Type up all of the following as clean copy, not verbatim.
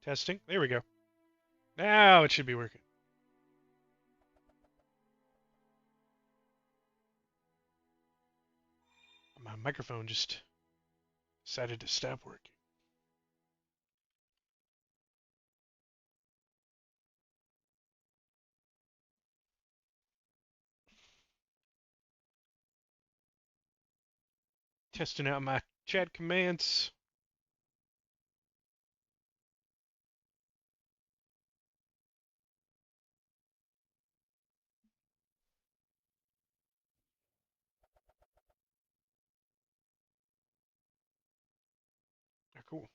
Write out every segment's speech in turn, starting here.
Testing. There we go. Now it should be working. My microphone just decided to stop working. Testing out my chat commands. Oh, cool.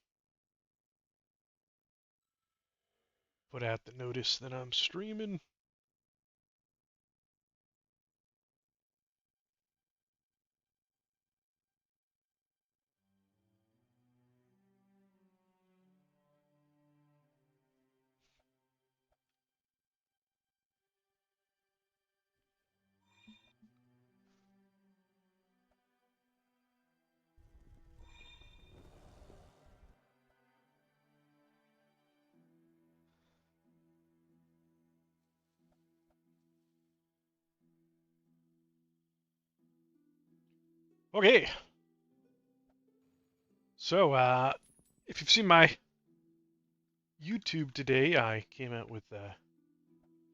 Put out the notice that I'm streaming. Okay. So, if you've seen my YouTube today, I came out with a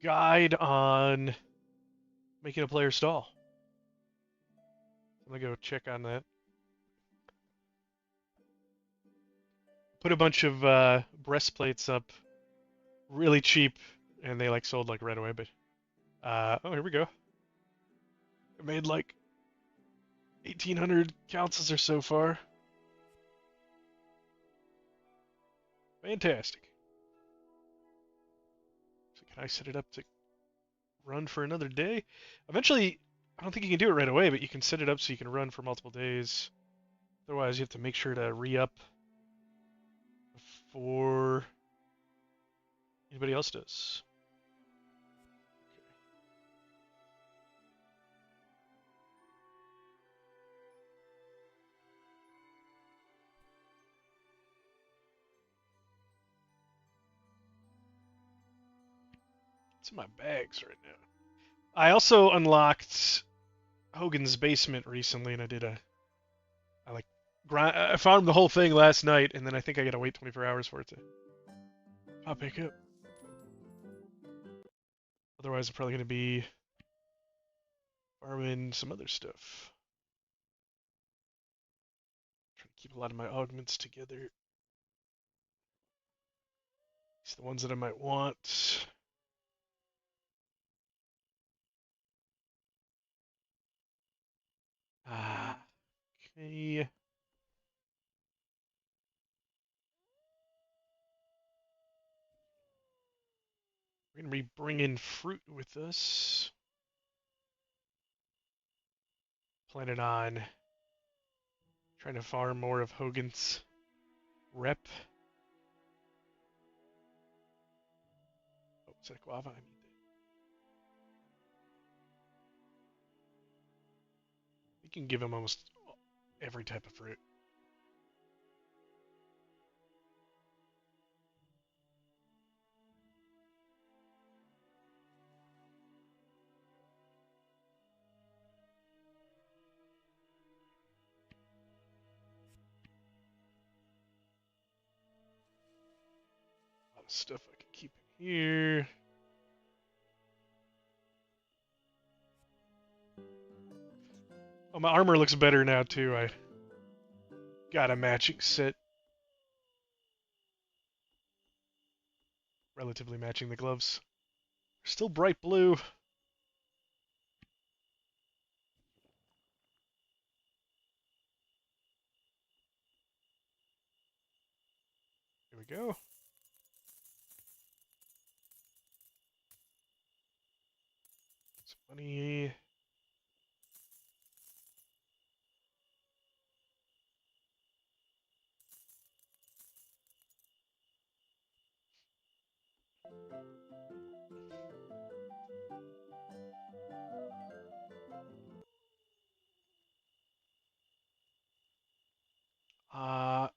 guide on making a player stall. I'm gonna go check on that. Put a bunch of breastplates up really cheap, and they like sold like right away. But oh, here we go. I made like 1,800 counts or so far. Fantastic. So can I set it up to run for another day? Eventually, I don't think you can do it right away, but you can set it up so you can run for multiple days. Otherwise, you have to make sure to re-up before anybody else does. It's in my bags right now. I also unlocked Hogan's Basement recently, and I farmed the whole thing last night, and then I think I gotta wait 24 hours for it to pop back up. Otherwise, I'm probably gonna be farming some other stuff. Trying to keep a lot of my augments together. These are the ones that I might want. Okay. We're gonna be bringing fruit with us. Planning on trying to farm more of Hogan's rep. Oh, is that guava? I need that. You can give him almost every type of fruit. A lot of stuff I can keep in here. Oh, my armor looks better now too. I got a matching set. Relatively matching the gloves. They're still bright blue. Here we go. Some money. I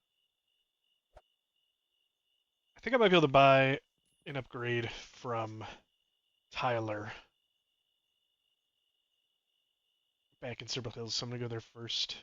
think I might be able to buy an upgrade from Tyler back in Silver Hills, so I'm gonna go there first.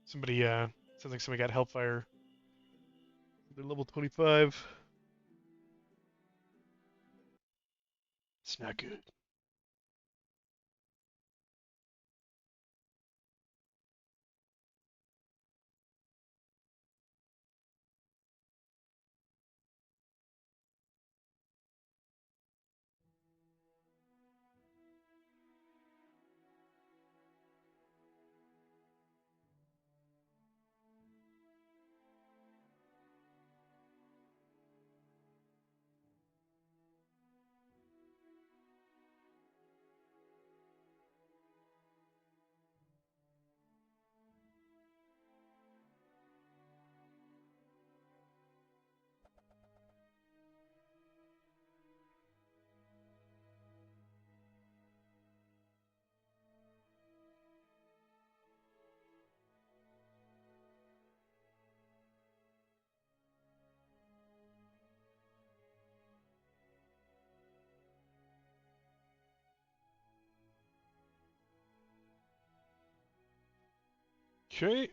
Somebody, sounds like somebody got Hellfire. They're level 25. It's not good. Okay.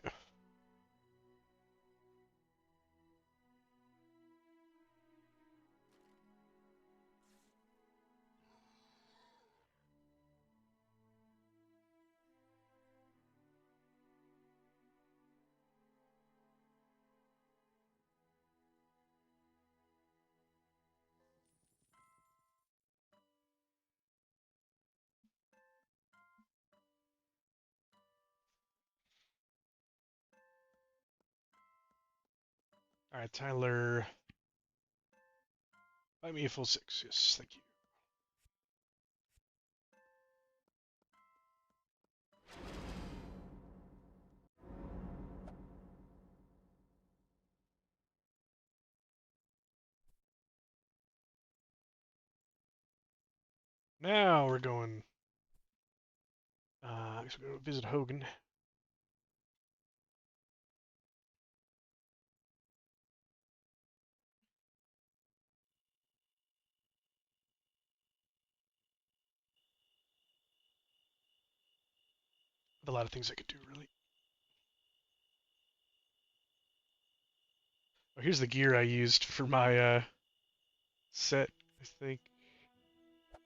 All right, Tyler. Buy me a full 6. Yes, thank you. Now we're going. I guess we're going to visit Hogan. With a lot of things I could do, really. Oh, here's the gear I used for my set. I think I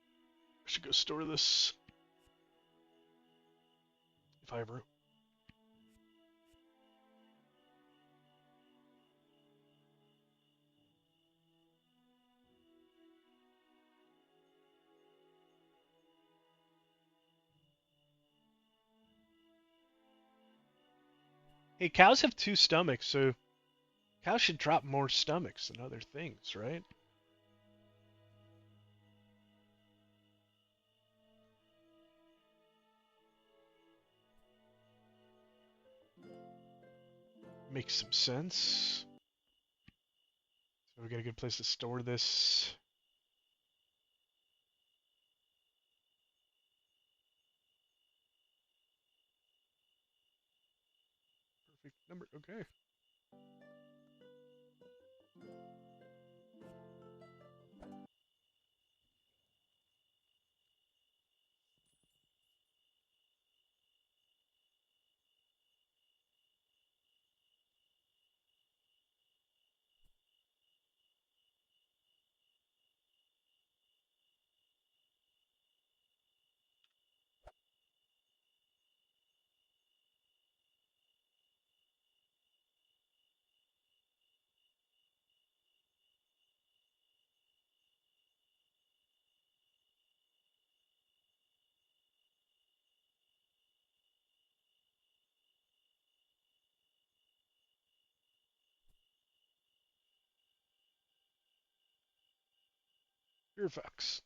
should go store this if I ever. Hey, cows have 2 stomachs, so cows should drop more stomachs than other things, right? Makes some sense. So we got a good place to store this. Perfect number. Okay. Pure Fox.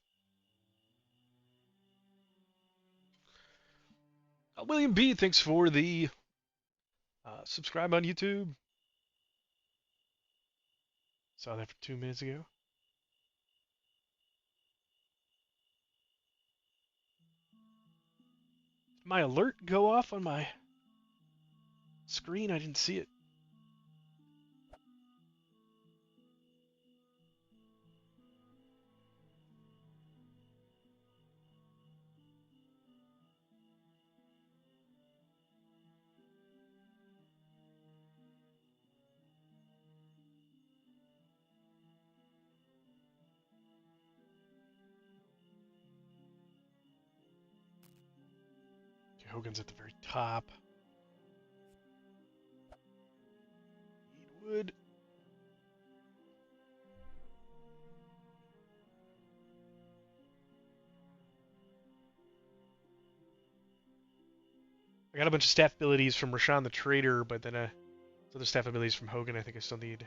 William B, thanks for the subscribe on YouTube. Saw that for 2 minutes ago. Did my alert go off on my screen? I didn't see it. Hogan's at the very top. Need wood. I got a bunch of staff abilities from Rashawn the Trader, but then other staff abilities from Hogan I think I still need.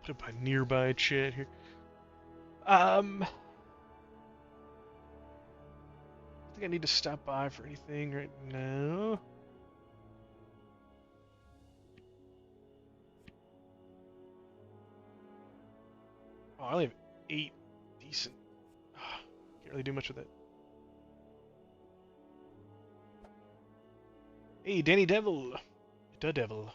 Put up a nearby chat here. I think I need to stop by for anything right now. Oh, I only have 8 decent. Can't really do much with it. Hey, Danny Devil. The Devil.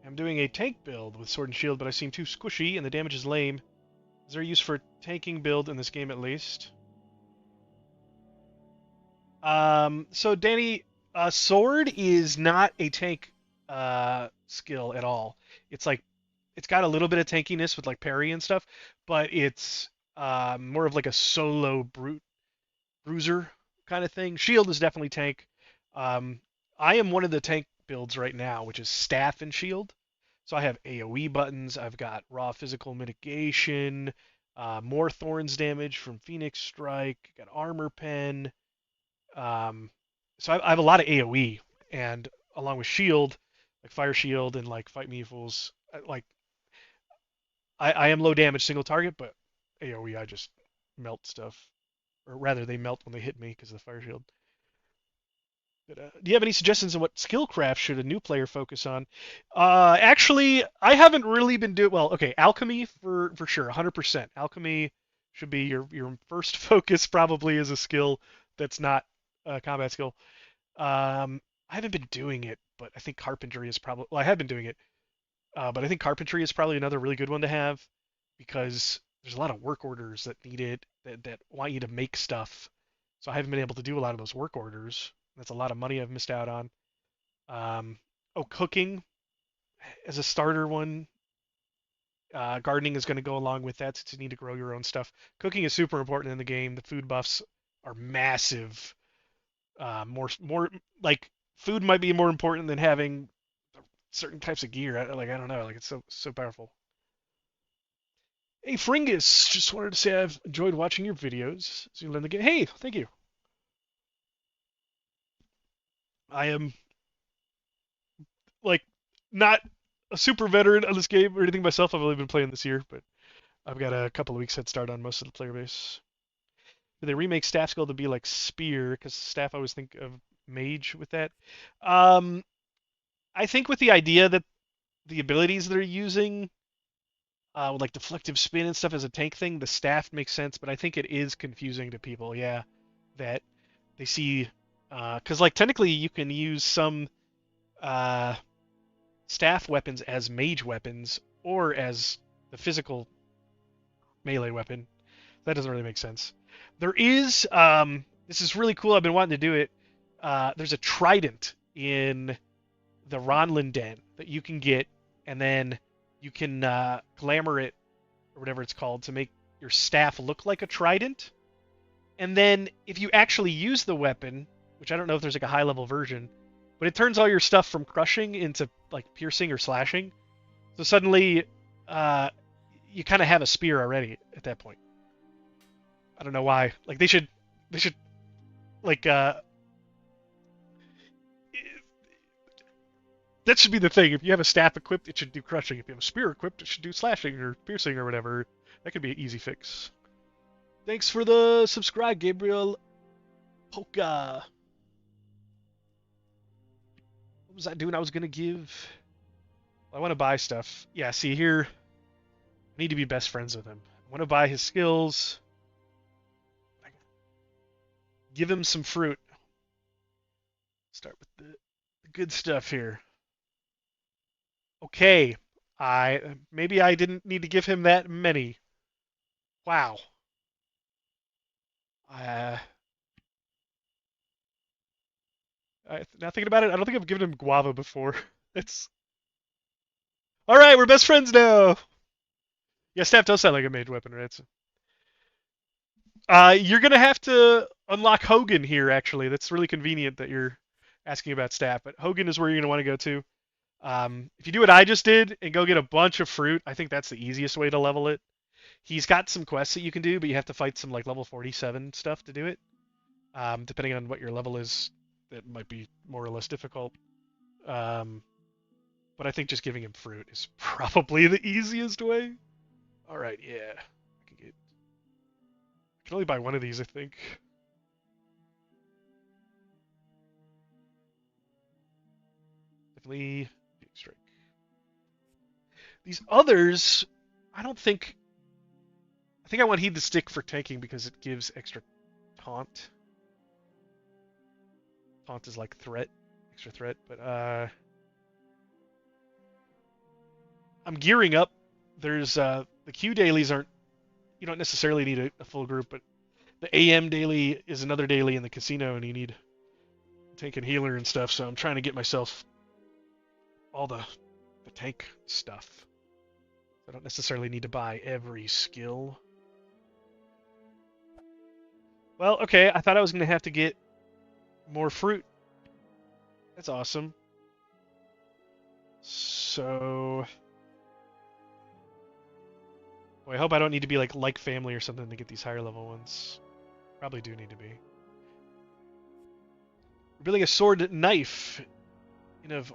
I'm doing a tank build with Sword and Shield, but I seem too squishy and the damage is lame. Is there a use for tanking build in this game at least? So Danny, Sword is not a tank skill at all. It's like it's got a little bit of tankiness with like parry and stuff, but it's more of like a solo bruiser kind of thing. Shield is definitely tank. I am one of the tank builds right now, which is staff and shield. So I have AoE buttons. I've got raw physical mitigation, more thorns damage from Phoenix Strike. Got armor pen. So I have a lot of AoE, and along with shield, like fire shield and like fight me fools. I am low damage single target, but AoE I just melt stuff, or rather they melt when they hit me because of the fire shield. But, do you have any suggestions on what skill craft should a new player focus on? Actually, I haven't really been doing well. Okay, alchemy for sure, 100%. Alchemy should be your first focus probably as a skill that's not a combat skill. I haven't been doing it, but I think carpentry is probably. Well, I have been doing it, but I think carpentry is probably another really good one to have because there's a lot of work orders that need it that want you to make stuff. So I haven't been able to do a lot of those work orders. That's a lot of money I've missed out on. Cooking as a starter one. Gardening is going to go along with that since you need to grow your own stuff. Cooking is super important in the game. The food buffs are massive. More like food might be more important than having certain types of gear. I don't know. Like it's so powerful. Hey, Fringus, just wanted to say I've enjoyed watching your videos. So you learn the game. Hey, thank you. I am like not a super veteran on this game or anything myself. I've only been playing this year, but I've got a couple of weeks head start on most of the player base. Do they remake staff skill to be like spear? Because staff I always think of mage with that. I think with the idea that the abilities they're using, with like deflective spin and stuff as a tank thing, the staff makes sense, but I think it is confusing to people. Yeah, that they see, because like technically you can use some uh, staff weapons as mage weapons or as the physical melee weapon. That doesn't really make sense. There is, this is really cool. I've been wanting to do it. There's a trident in the Ronlin Den that you can get, and then you can glamour it, or whatever it's called, to make your staff look like a trident. And then if you actually use the weapon, which I don't know if there's like a high level version, but it turns all your stuff from crushing into like piercing or slashing. So suddenly, you kind of have a spear already at that point. I don't know why. Like they should, like that should be the thing. If you have a staff equipped, it should do crushing. If you have a spear equipped, it should do slashing or piercing or whatever. That could be an easy fix. Thanks for the subscribe, Gabriel Polka. What was I doing? I was gonna give. Well, I want to buy stuff. Yeah, see here. I need to be best friends with him. I want to buy his skills. Give him some fruit. Start with the good stuff here. Okay, maybe I didn't need to give him that many. Wow. Now thinking about it, I don't think I've given him guava before. It's all right. We're best friends now. Yeah, staff does sound like a mage weapon, right? You're gonna have to unlock Hogan here. Actually, that's really convenient that you're asking about staff. But Hogan is where you're gonna want to go to. If you do what I just did and go get a bunch of fruit, I think that's the easiest way to level it. He's got some quests that you can do, but you have to fight some like level 47 stuff to do it. Depending on what your level is, that might be more or less difficult. But I think just giving him fruit is probably the easiest way. All right, yeah. I can only buy one of these, I think. Definitely big strike. These others, I don't think. I think I want Heed the Stick for tanking because it gives extra taunt. Taunt is like threat, extra threat, but I'm gearing up. There's the Q dailies aren't. You don't necessarily need a full group, but the AM daily is another daily in the casino, and you need tank and healer and stuff. So I'm trying to get myself all the tank stuff. I don't necessarily need to buy every skill. Well, okay, I thought I was going to have to get more fruit. That's awesome. So... Well, I hope I don't need to be like family or something to get these higher level ones. Probably do need to be. We're building a sword knife in of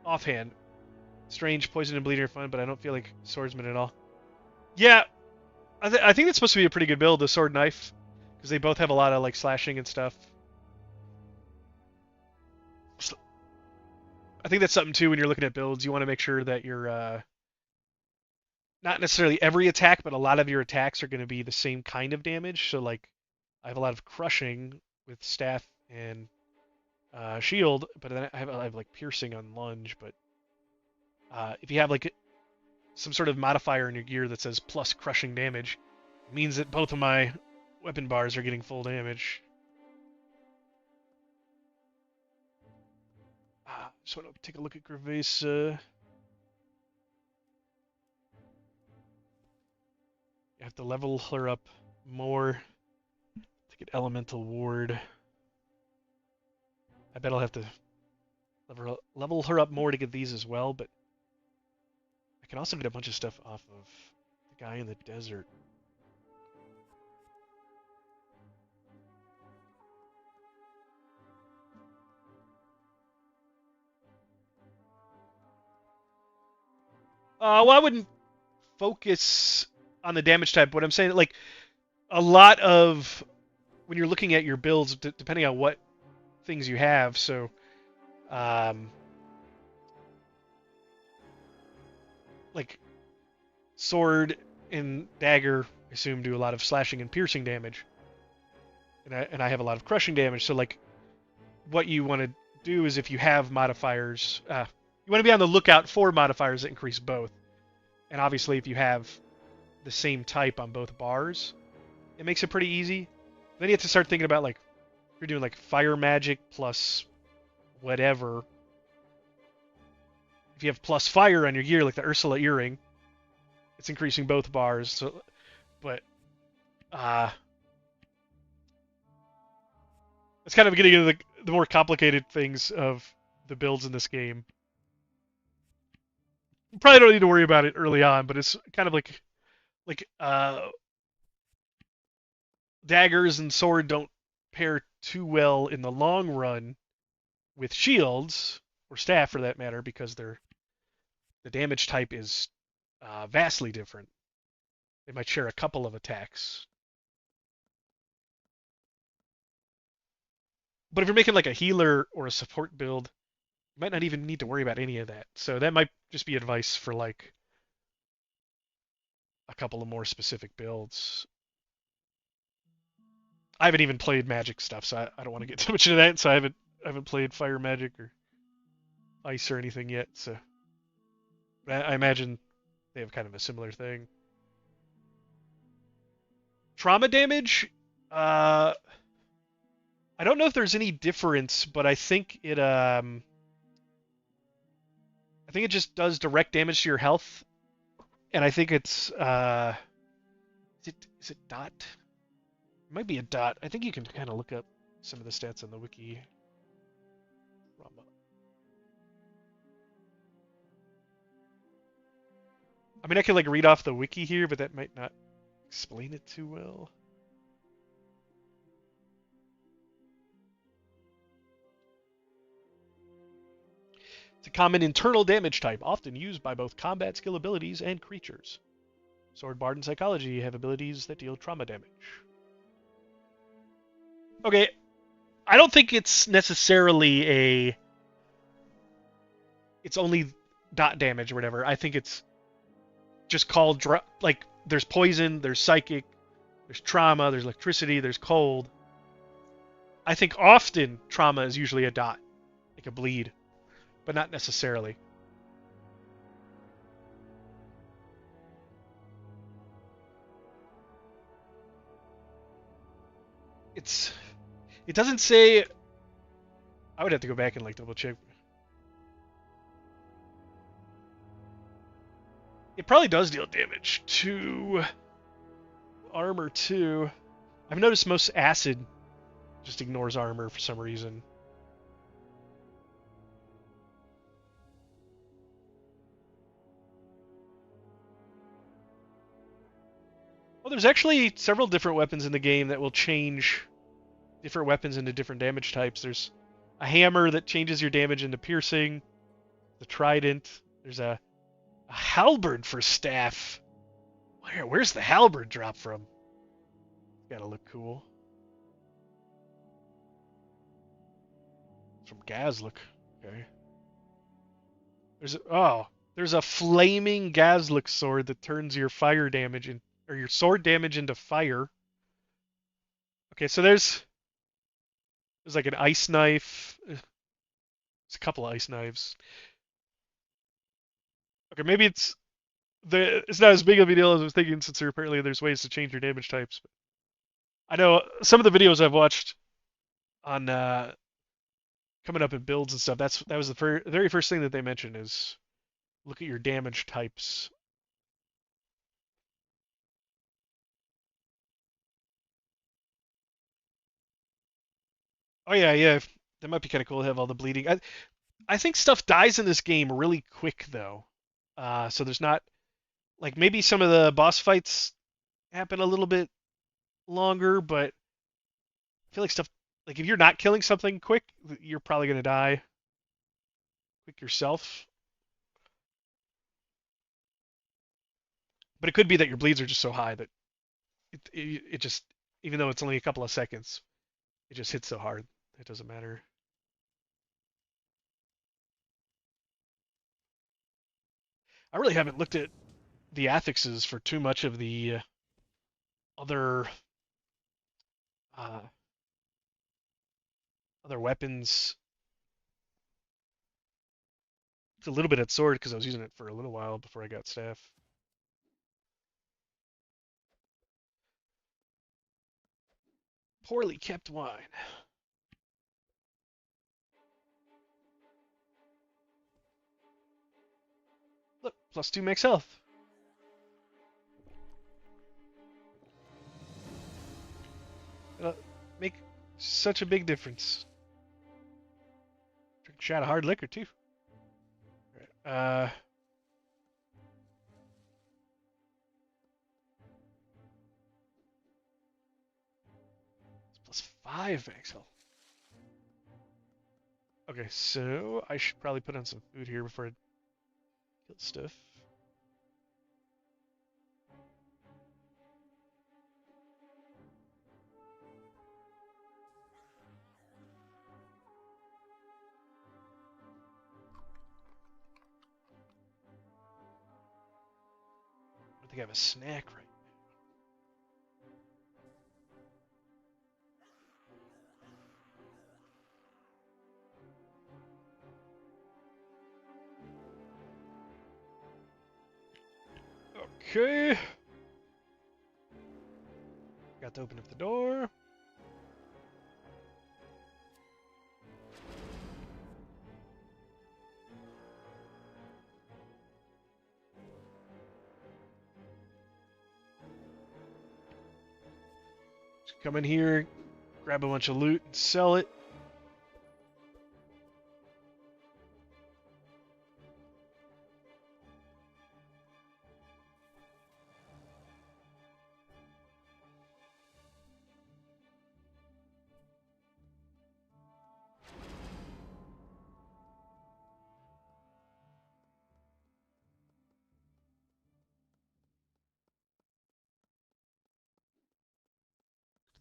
offhand. Strange, poison and bleeding are fun, but I don't feel like swordsman at all. Yeah, I think that's supposed to be a pretty good build, the sword knife, because they both have a lot of like slashing and stuff. I think that's something too when you're looking at builds. You want to make sure that you're not necessarily every attack, but a lot of your attacks are going to be the same kind of damage. So like, I have a lot of crushing with staff and shield, but then I have like piercing on lunge. But if you have like some sort of modifier in your gear that says plus crushing damage, it means that both of my weapon bars are getting full damage. Just want to take a look at Gravesa. You have to level her up more to get Elemental Ward. I bet I'll have to level her up more to get these as well, but I can also get a bunch of stuff off of the guy in the desert. Well, I wouldn't focus on the damage type. What I'm saying, like, a lot of when you're looking at your builds, depending on what things you have, so like sword and dagger, I assume, do a lot of slashing and piercing damage, and I have a lot of crushing damage. So like, what you want to do is if you have modifiers, you want to be on the lookout for modifiers that increase both. And obviously, if you have the same type on both bars, it makes it pretty easy. Then you have to start thinking about like if you're doing like fire magic plus whatever. If you have plus fire on your gear, like the Ursula earring, it's increasing both bars. So, but it's kind of getting into the more complicated things of the builds in this game. You probably don't need to worry about it early on, but it's kind of like daggers and sword don't pair too well in the long run with shields or staff for that matter because the damage type is vastly different. They might share a couple of attacks. But if you're making like a healer or a support build, you might not even need to worry about any of that. So that might just be advice for like a couple of more specific builds. I haven't even played magic stuff, so I don't want to get too much into that. So I haven't played fire magic or ice or anything yet. So I imagine they have kind of a similar thing. Trauma damage, I don't know if there's any difference, but I think it just does direct damage to your health, and I think it's is it dot? It might be a dot. I think you can kind of look up some of the stats on the wiki. I mean, I can like read off the wiki here, but that might not explain it too well. It's a common internal damage type, often used by both combat skill abilities and creatures. Sword, Bard, and Psychology have abilities that deal trauma damage. Okay, I don't think it's necessarily it's only dot damage or whatever. I think it's just called like there's poison, there's psychic, there's trauma, there's electricity, there's cold. I think often trauma is usually a dot, like a bleed, but not necessarily. It doesn't say. I would have to go back and like double check. It probably does deal damage to armor too. I've noticed most acid just ignores armor for some reason. Well, there's actually several different weapons in the game that will change different weapons into different damage types. There's a hammer that changes your damage into piercing. The trident. There's a halberd for staff. Where's the halberd drop from? Gotta look cool. It's from Gazlook. Okay. There's a flaming Gazlook sword that turns your fire damage or your sword damage into fire. Okay, so there's like an ice knife. There's a couple of ice knives. Okay, maybe it's not as big of a deal as I was thinking since there's ways to change your damage types. But I know some of the videos I've watched on coming up in builds and stuff. That was the very first thing that they mention is look at your damage types. Oh yeah, yeah. That might be kind of cool to have all the bleeding. I think stuff dies in this game really quick though. So there's not like maybe some of the boss fights happen a little bit longer, but I feel like stuff like if you're not killing something quick, you're probably gonna die quick yourself. But it could be that your bleeds are just so high that it just even though it's only a couple of seconds, it just hits so hard it doesn't matter. I really haven't looked at the affixes for too much of the other uh, other weapons. It's a little bit at sword because I was using it for a little while before I got staff. Poorly kept wine. Look, +2 max health. It'll make such a big difference. Drink a shot of hard liquor too. Right, it's +5 max health. Okay, so I should probably put on some food here before I kill stuff. I don't think I have a snack right. Okay. Got to open up the door. Just come in here, grab a bunch of loot, and sell it.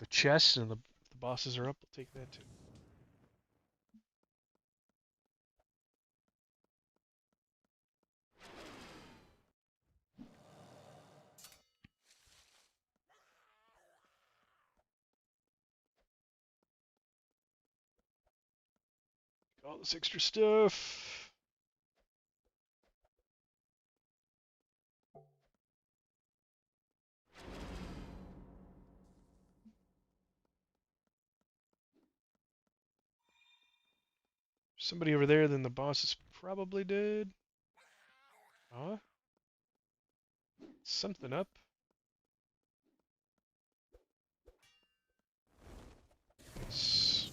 The chest and the bosses are up. I'll take that too. All this extra stuff. Somebody over there, then the boss is probably dead. Huh? Something up. Yes.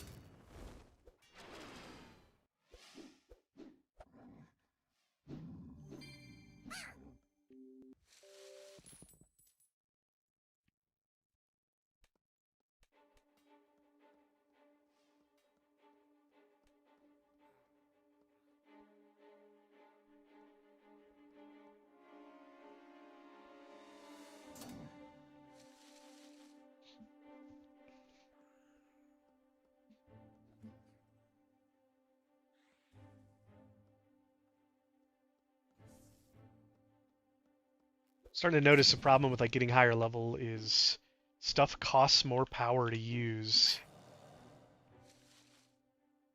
Starting to notice a problem with like getting higher level is stuff costs more power to use.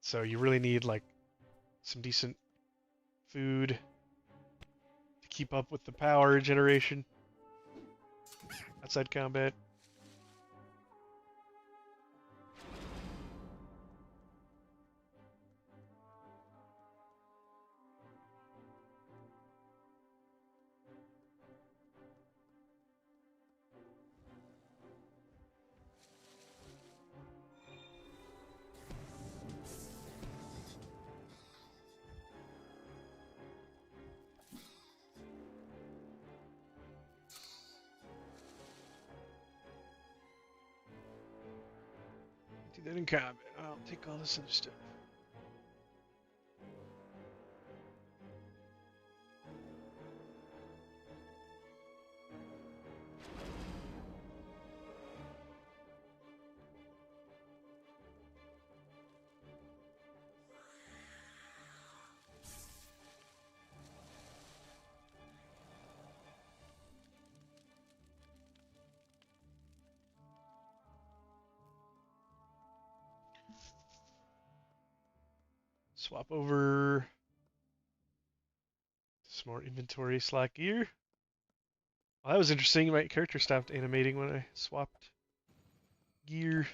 So you really need like some decent food to keep up with the power generation outside combat. Do that in combat. I'll take all this other stuff. Swap over some more inventory slot gear. Well, that was interesting. My character stopped animating when I swapped gear.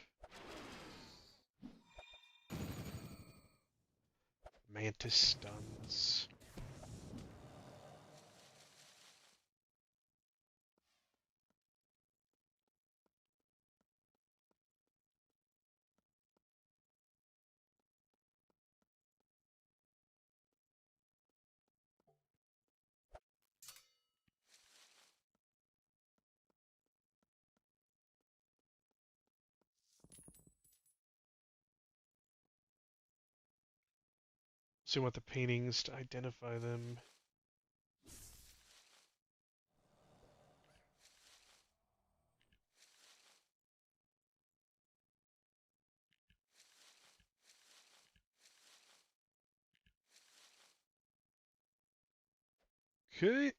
Mantis stuns. So you want the paintings to identify them. Okay.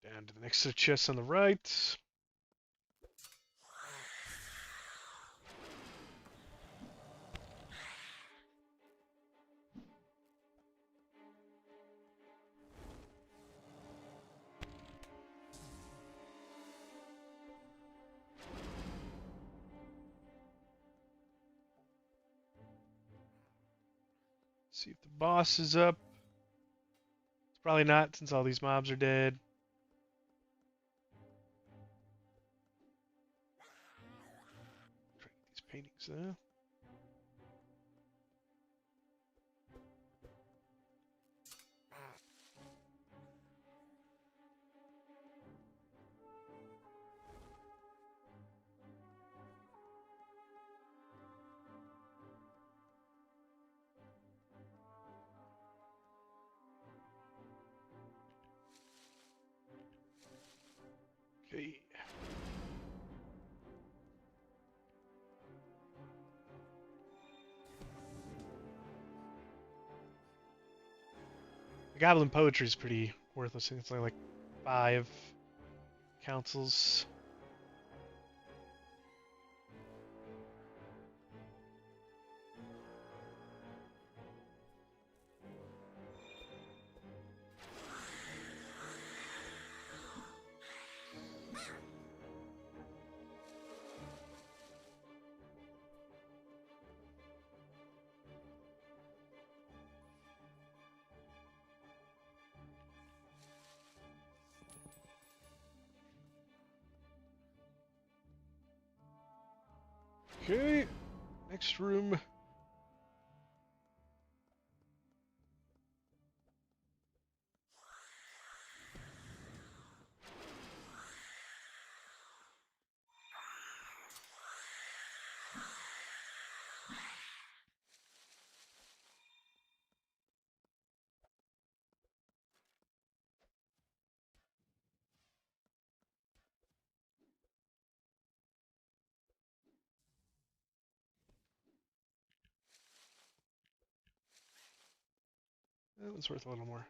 Down to the next set of chests on the right. See if the boss is up. It's probably not since all these mobs are dead. Try to get these paintings though. Okay. The goblin poetry is pretty worthless. I think it's only like 5 councils. Okay. Next room. That one's worth a little more.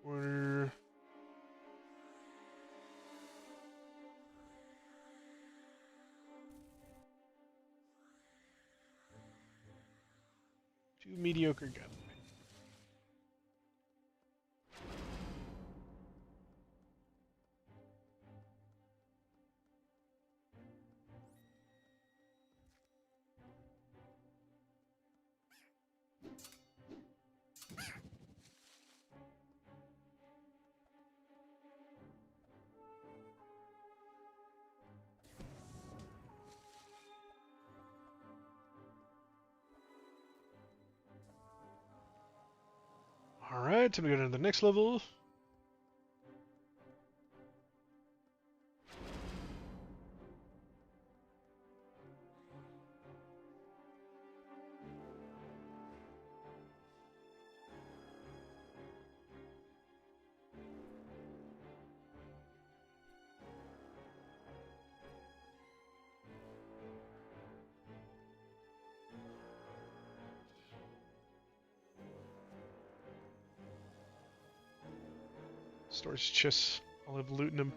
Order. Two mediocre gunmen. Alright, time to go to the next level. Stores chests. I'll have loot in them.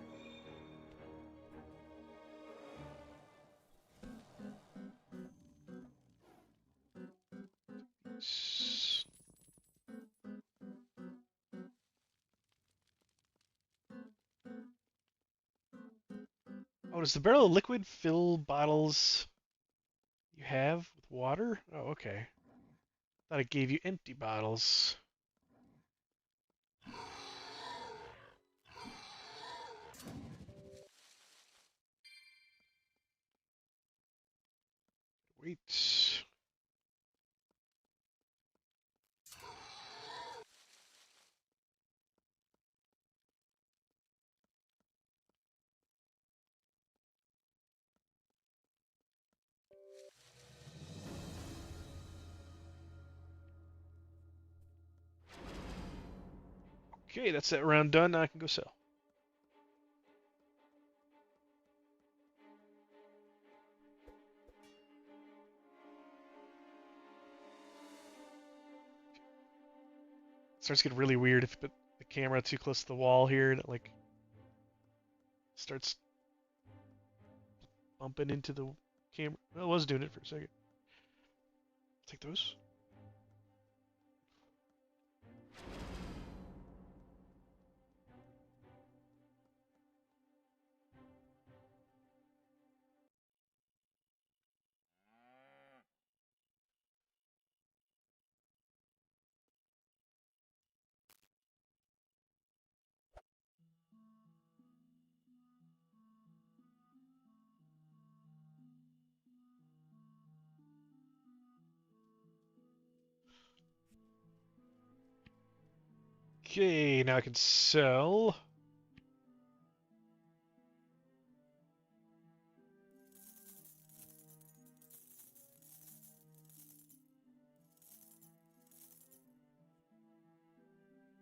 Oh, does the barrel of liquid fill bottles you have with water? Oh, okay. Thought it gave you empty bottles. Wait. Okay, that's that round done. Now I can go sell. It starts getting really weird if you put the camera too close to the wall here and it like starts bumping into the camera. Well, it was doing it for a second. Take those. Okay, now I can sell.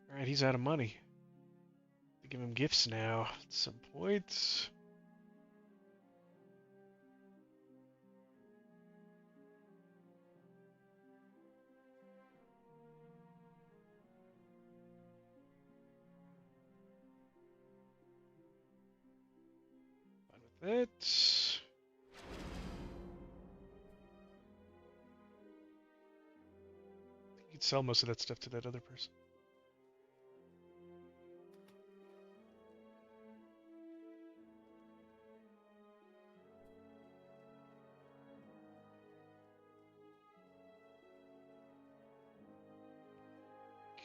Alright, he's out of money. I give him gifts now at some point. Fine with it. You can sell most of that stuff to that other person.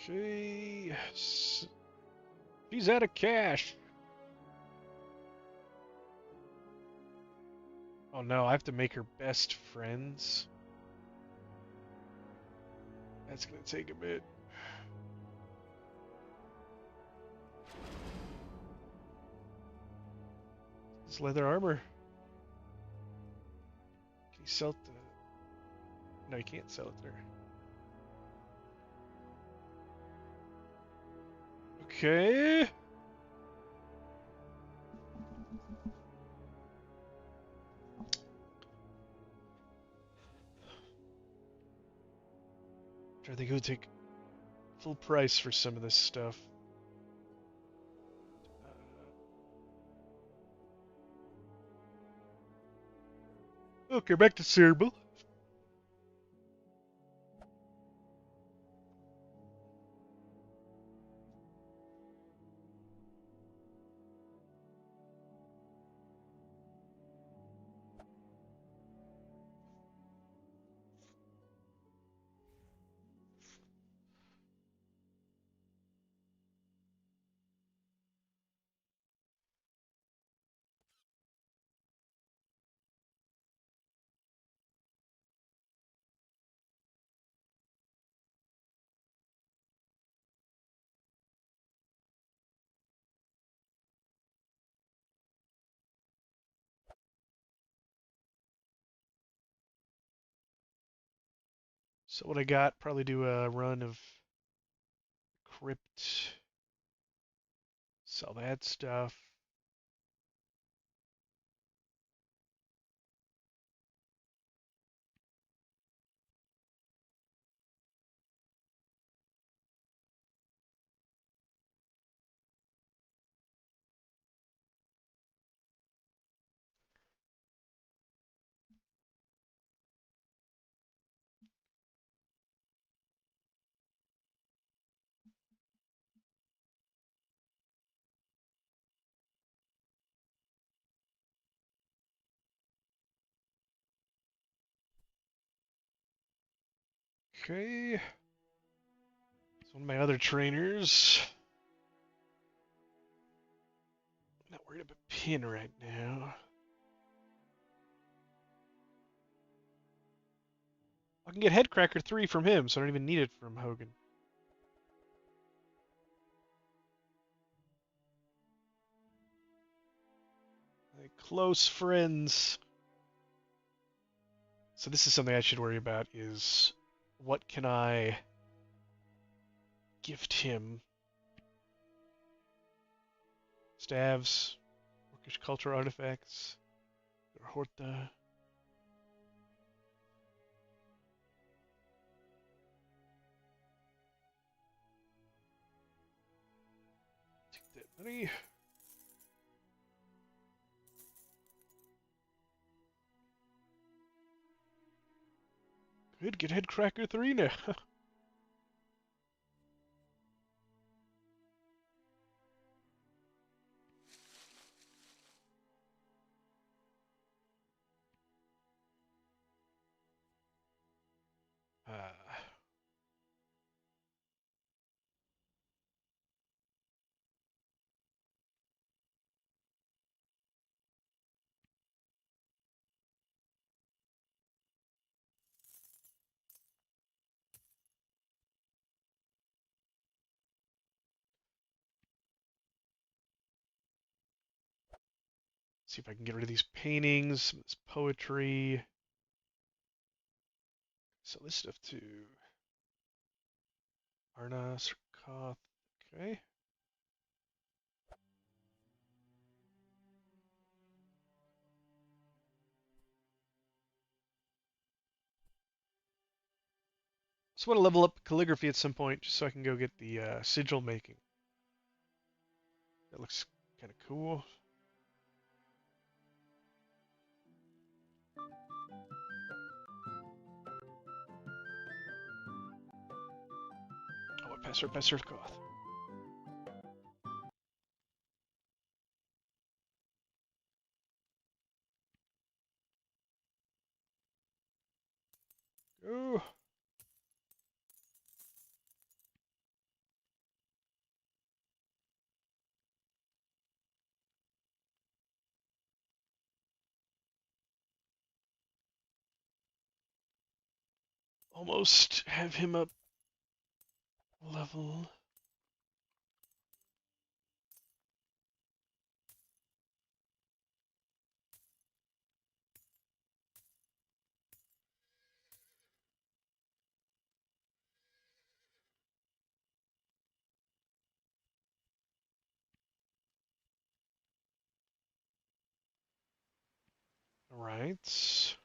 Okay. He's out of cash. Oh no, I have to make her best friends. That's gonna take a bit. This leather armor. Can you sell it to... No, you can't sell it there. Okay. Try to go take full price for some of this stuff. Okay, back to cereal. So what I got, probably do a run of Crypt. Sell that stuff. Okay. It's one of my other trainers. I'm not worried about pin right now. I can get Headcracker 3 from him, so I don't even need it from Hogan. Like close friends. So this is something I should worry about, is what can I gift him? Staves, Orcish culture artifacts, or Horta. Take that money. Good, get Headcracker 3 now. See if I can get rid of these paintings, some of this poetry. Sell this stuff to Arna, Sirkoth. Okay. So I want to level up calligraphy at some point, just so I can go get the sigil making. That looks kind of cool. Oh, I passed right by Sirkoth. Go. Almost have him up level. All right. So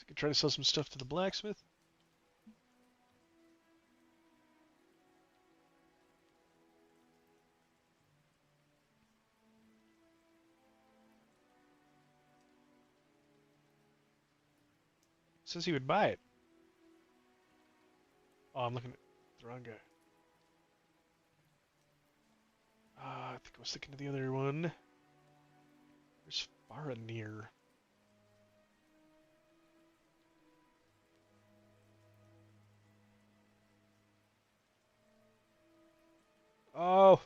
I could try to sell some stuff to the blacksmith. Says he would buy it. Oh, I'm looking at the wrong guy. I think I was thinking of the other one. There's Faranir. Oh,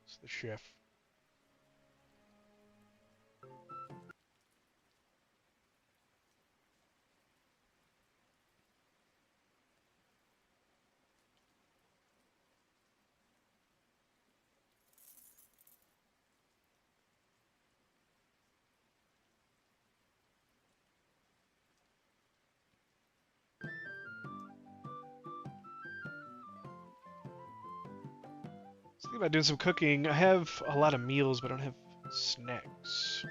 it's the chef. Thinking about doing some cooking. I have a lot of meals, but I don't have snacks.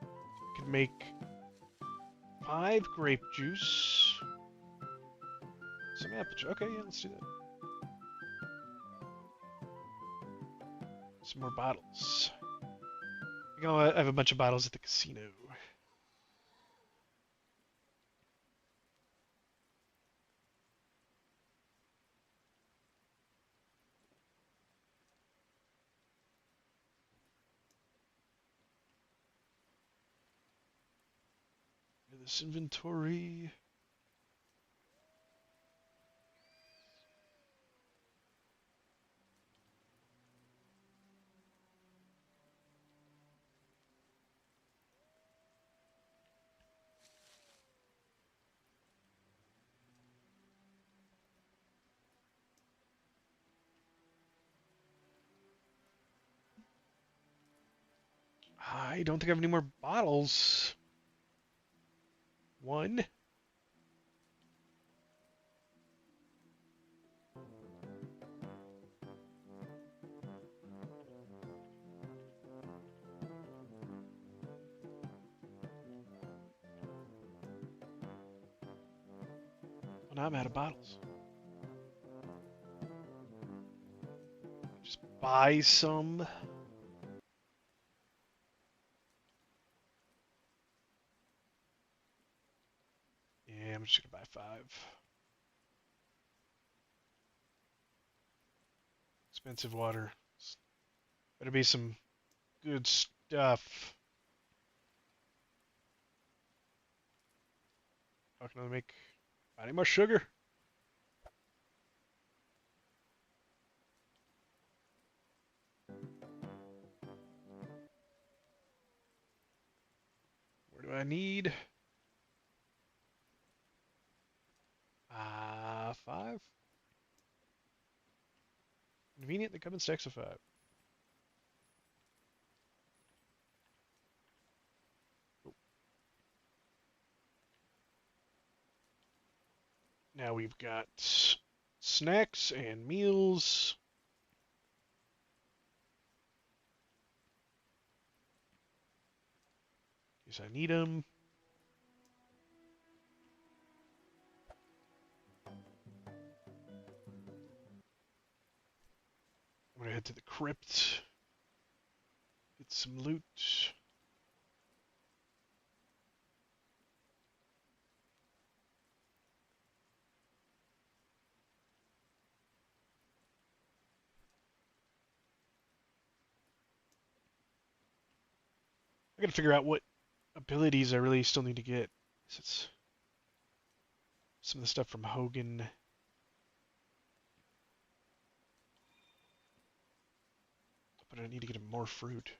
I could make 5 grape juice. Some apple juice. Okay, yeah, let's do that. Some more bottles. I have a bunch of bottles at the casino. This inventory. I don't think I have any more bottles. One. Well, now I'm out of bottles. Just buy some. Yeah, I'm just gonna buy 5. Expensive water. Better be some good stuff. How can I make any more sugar? Where do I need? 5. Convenient, they come in stacks of 5. Oh. Now we've got snacks and meals. In case I need them. I'm gonna head to the crypt. Get some loot. I gotta figure out what abilities I really still need to get. It's some of the stuff from Hogan. But I need to get him more fruit.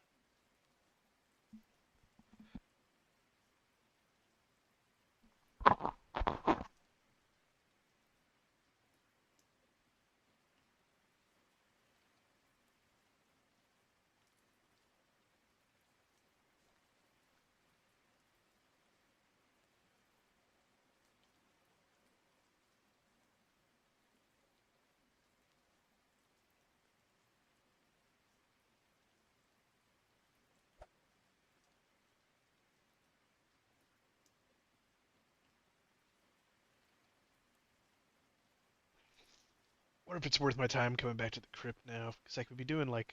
Wonder if it's worth my time coming back to the crypt now, because I could be doing like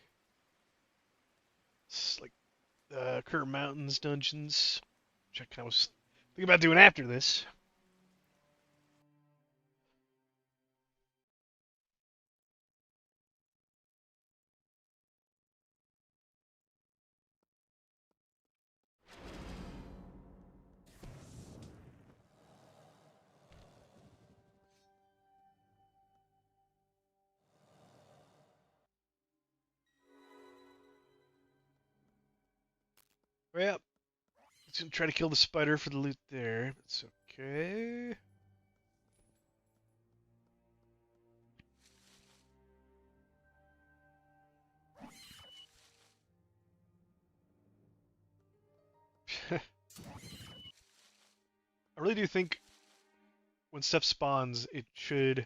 Kerr Mountains dungeons, which I kind of was thinking about doing after this. Well, it's gonna try to kill the spider for the loot there. That's okay. I really do think when stuff spawns, it should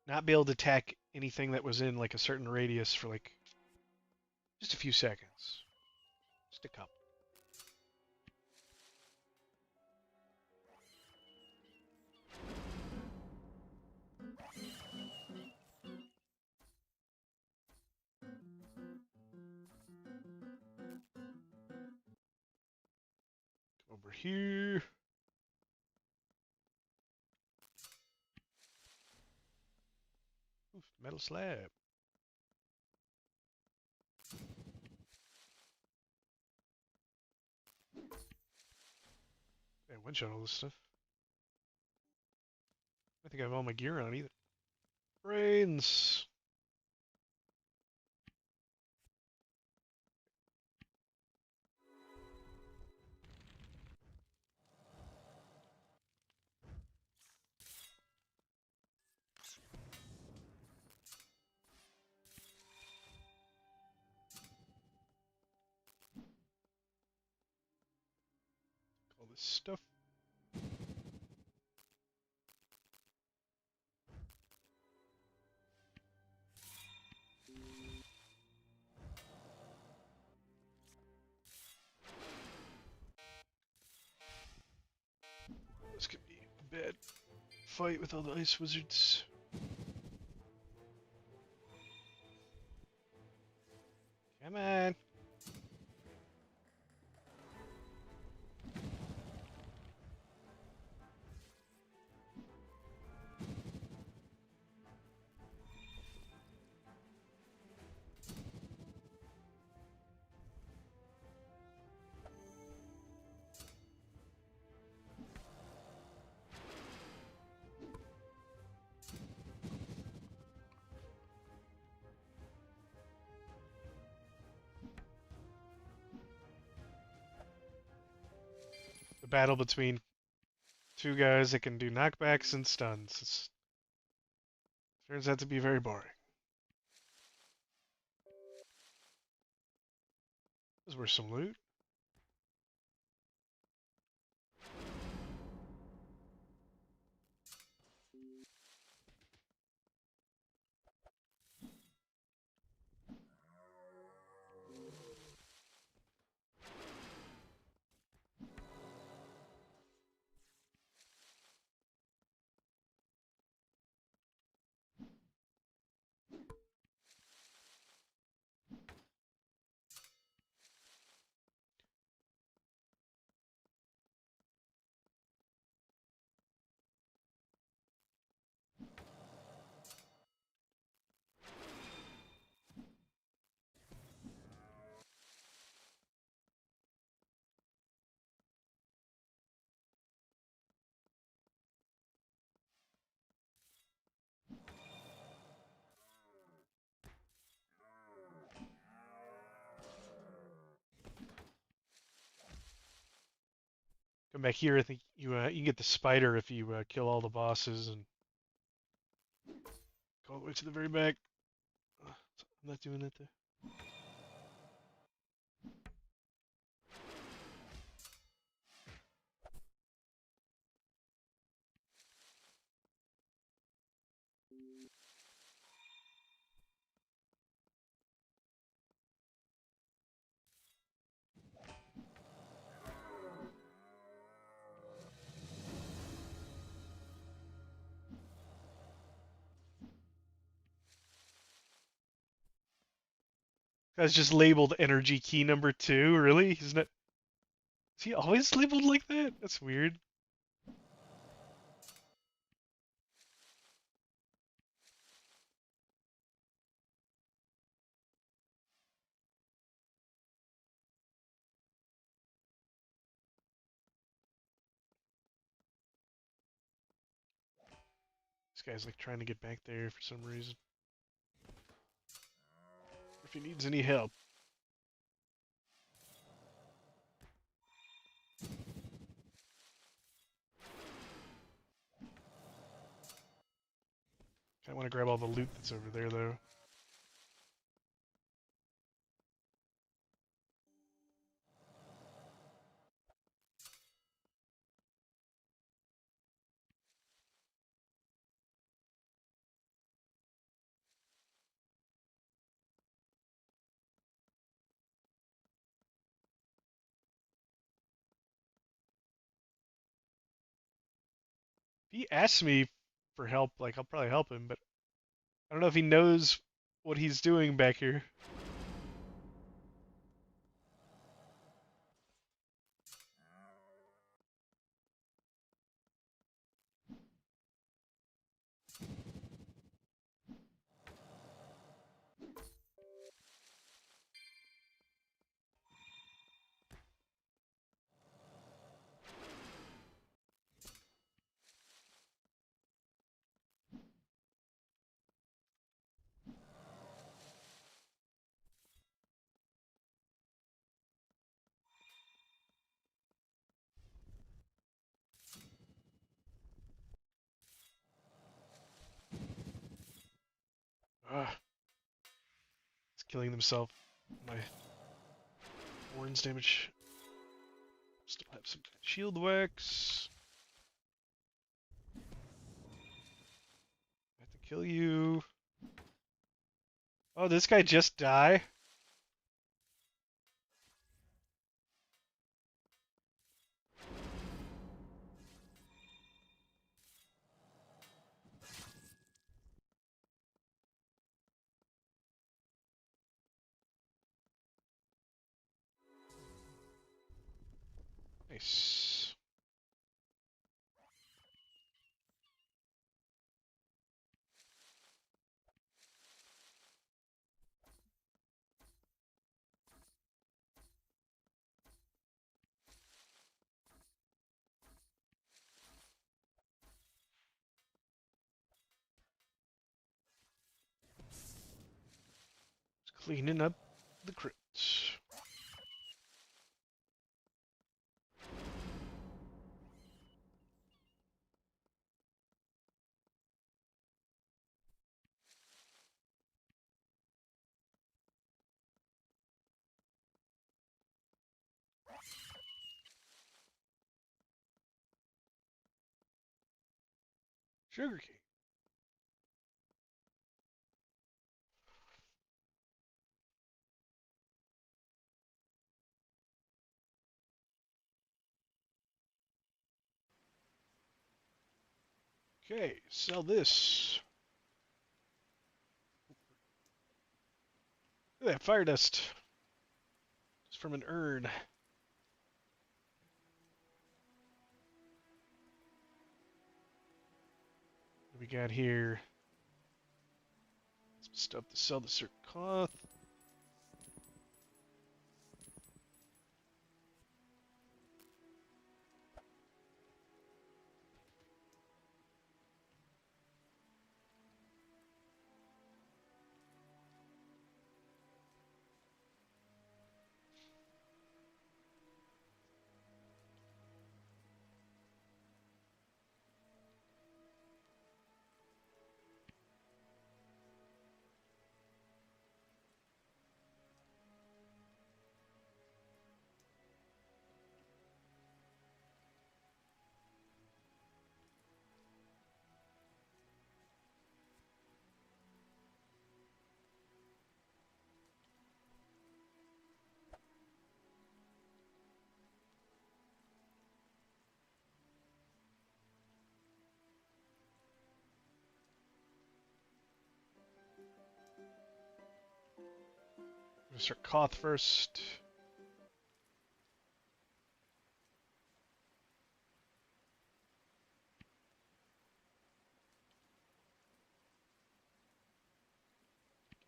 not be able to attack anything that was in like a certain radius for like just a few seconds. Just a couple. Over here. Oof, metal slab. Yeah, one shot all this stuff. I think I have all my gear on either. Brains. All this stuff. This could be a bad fight with all the ice wizards. Come on. The battle between two guys that can do knockbacks and stuns. Turns out to be very boring. This is worth some loot. Come back here. I think you can get the spider if you kill all the bosses and go all the way to the very back. I'm not doing that there. That's just labeled energy key number 2. Really? Isn't it? Is he always labeled like that? That's weird. This guy's like trying to get back there for some reason. If he needs any help. I want to grab all the loot that's over there though. If he asks me for help, like I'll probably help him, but I don't know if he knows what he's doing back here. killing themselves. My horns damage. Still have some shield wax. I have to kill you. Oh, this guy just die? Nice. Just cleaning up the crypts. Sugarcane. Okay, sell this. Look at that fire dust. It's from an urn. What do we got here? Some stuff to sell to Sir Koth. Sir Koth first.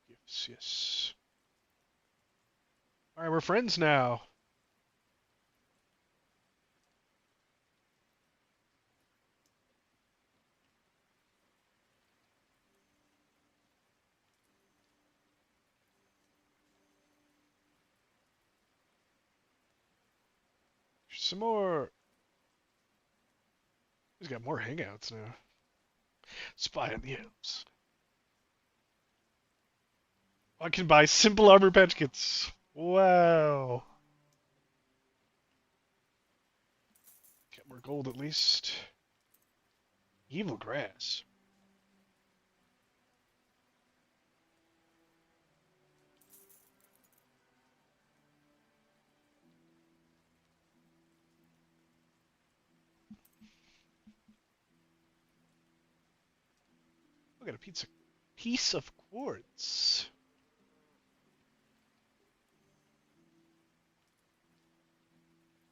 Gifts, yes. Alright, we're friends now. Some more. He's got more hangouts now. Spy on the elves. I can buy simple armor patch kits. Wow. Get more gold at least. Evil grass. Look at a piece of quartz.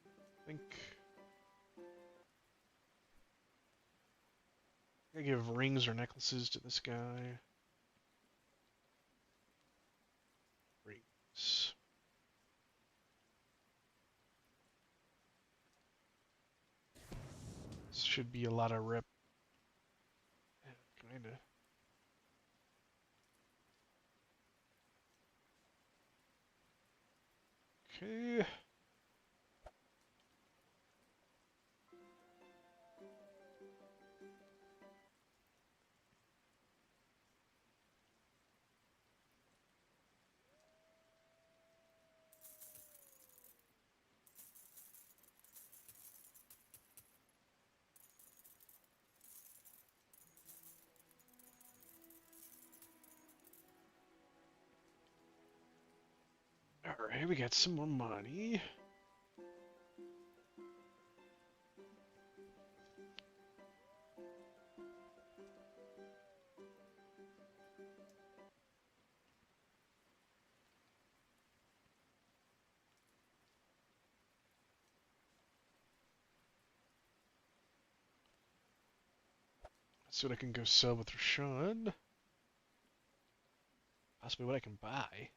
I think I give rings or necklaces to this guy. Rings. This should be a lot of rep. Yeah, kinda. Okay. Alright, we got some more money. Let's see what I can go sell with Rashawn. Possibly what I can buy.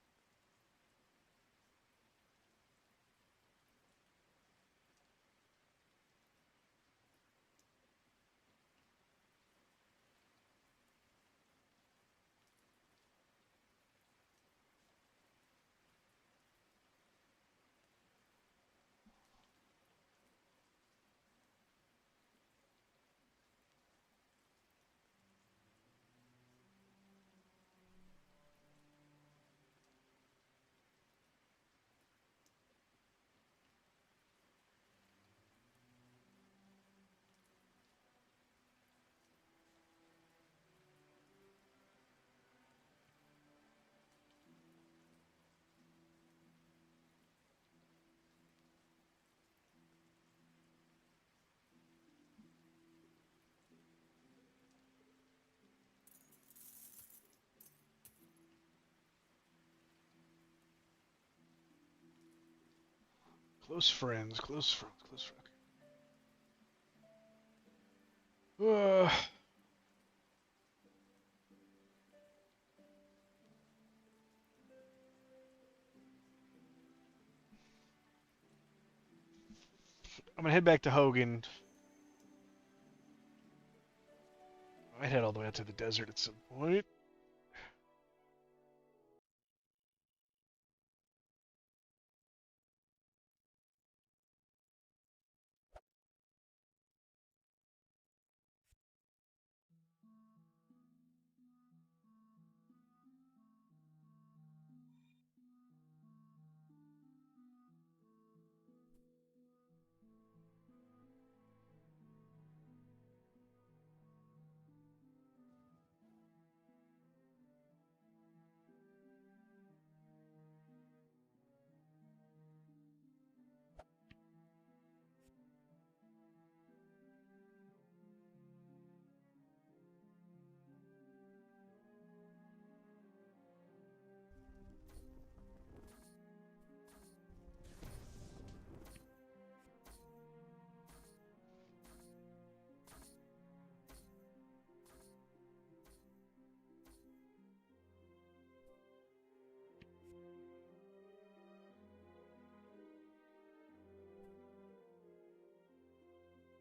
Close friends, close friends, close friends. I'm gonna head back to Hogan. I might head all the way out to the desert at some point.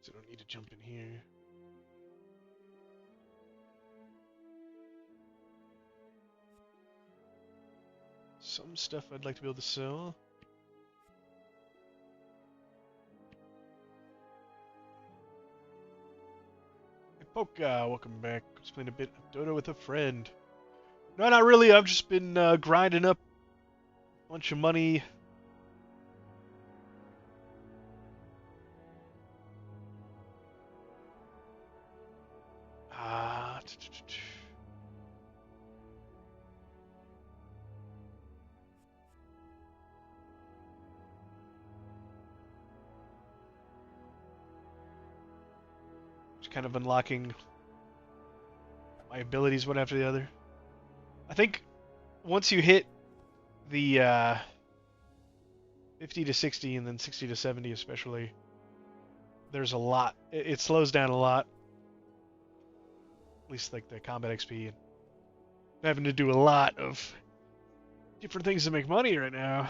So I don't need to jump in here. Some stuff I'd like to be able to sell. Hey, Polka, welcome back. Just playing a bit of Dota with a friend. No, not really. I've just been grinding up a bunch of money. Ah, just kind of unlocking my abilities one after the other. I think once you hit the 50 to 60 and then 60 to 70 especially, there's a lot. It slows down a lot. At least like the combat XP. And I'm having to do a lot of different things to make money right now.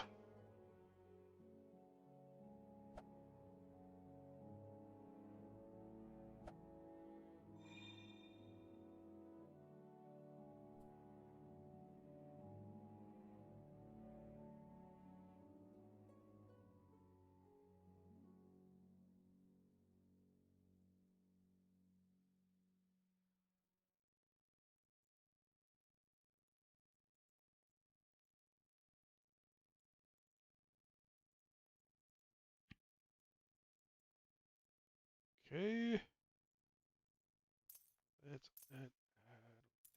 Okay. That's that.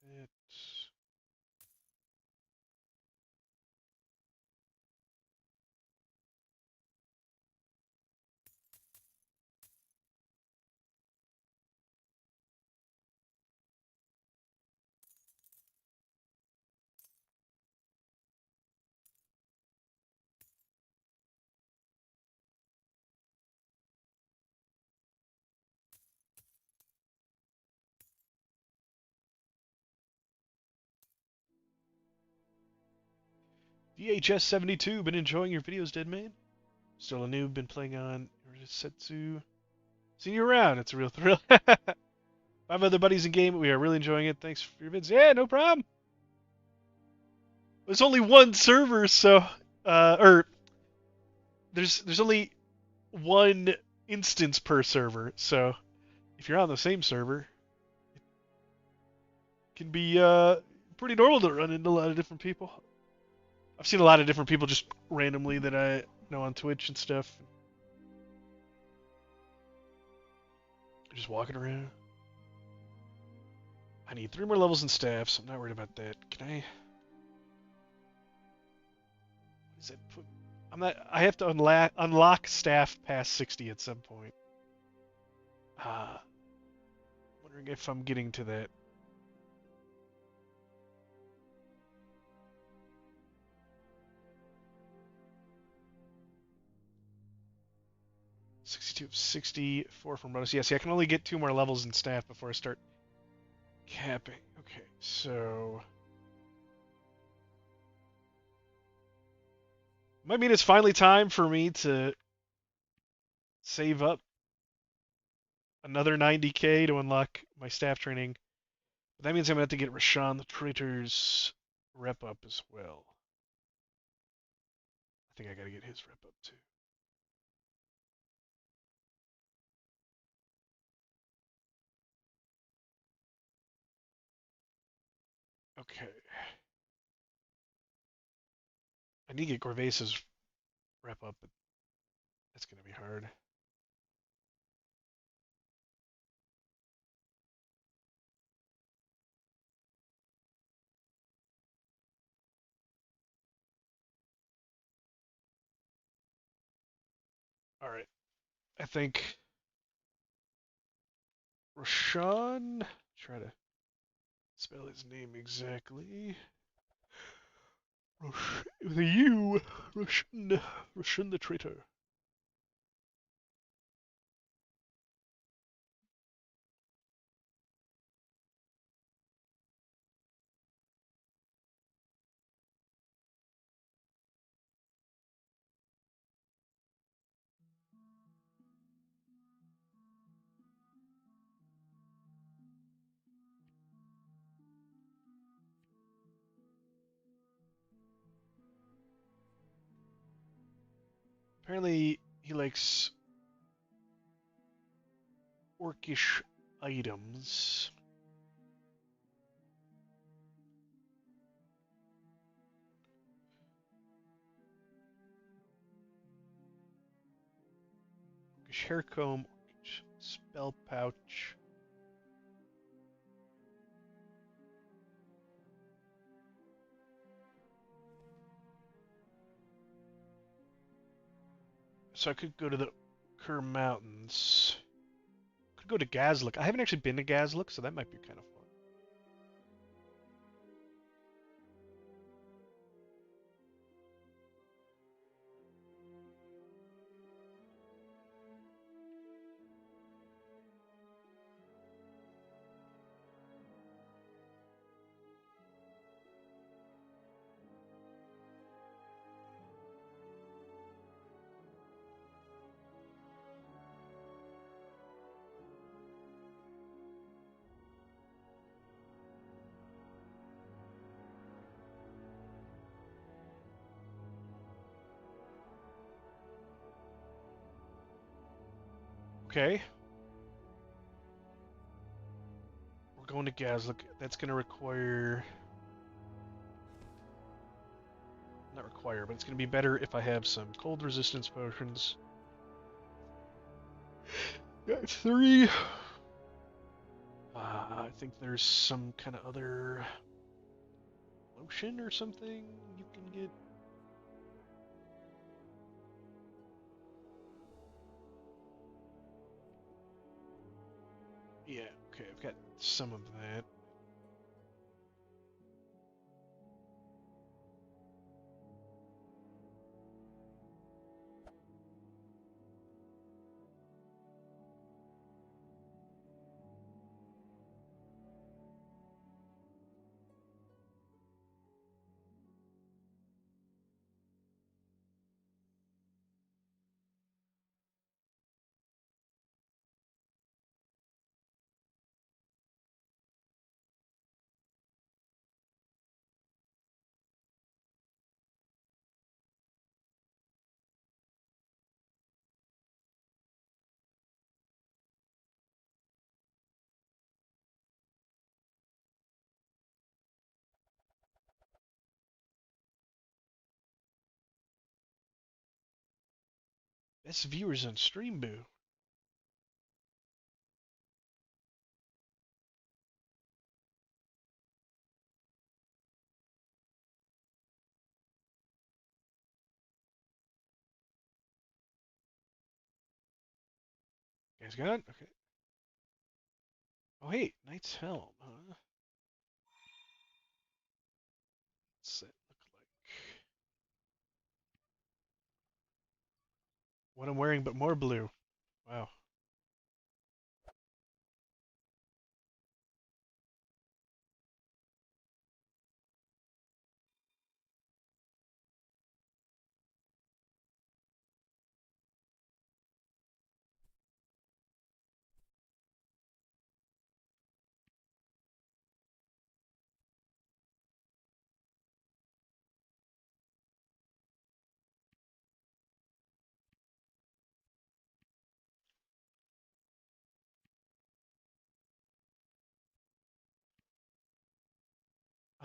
That. DHS72, been enjoying your videos, Deadman. Still a noob, been playing on Setsu. Seeing you around, it's a real thrill. 5 other buddies in game, we are really enjoying it. Thanks for your vids. Yeah, no problem. There's only one server, so or there's only one instance per server, so if you're on the same server, it can be pretty normal to run into a lot of different people. I've seen a lot of different people just randomly that I know on Twitch and stuff. Just walking around. I need 3 more levels in staff, so I'm not worried about that. Can I? What is that? I'm not. I have to unlock staff past 60 at some point. Wondering if I'm getting to that. (62 of 64 from bonus). Yes, I can only get 2 more levels in staff before I start capping. Okay, so might mean it's finally time for me to save up another 90k to unlock my staff training. But that means I'm going to have to get Rashawn the Traitor's rep up as well. I think I got to get his rep up too. Okay. I need to get Gervais's rep up, but that's going to be hard. All right. I think Rashawn, try to spell his name exactly. With a U. Rashawn the Traitor. Apparently, he likes orcish items. Orcish hair comb, orcish spell pouch. So I could go to the Kerr Mountains. Could go to Gazlik. I haven't actually been to Gazlik, so that might be kind of fun. Okay. We're going to Gazlik. That's going to require... Not require, but it's going to be better if I have some cold resistance potions. Got 3. I think there's some kind of other lotion or something you can get. Yeah, okay, I've got some of that. Best viewers on Stream Boo. You guys got it? Okay. Oh, hey, Knight's Helm, huh? What's that look like? What I'm wearing, but more blue. Wow.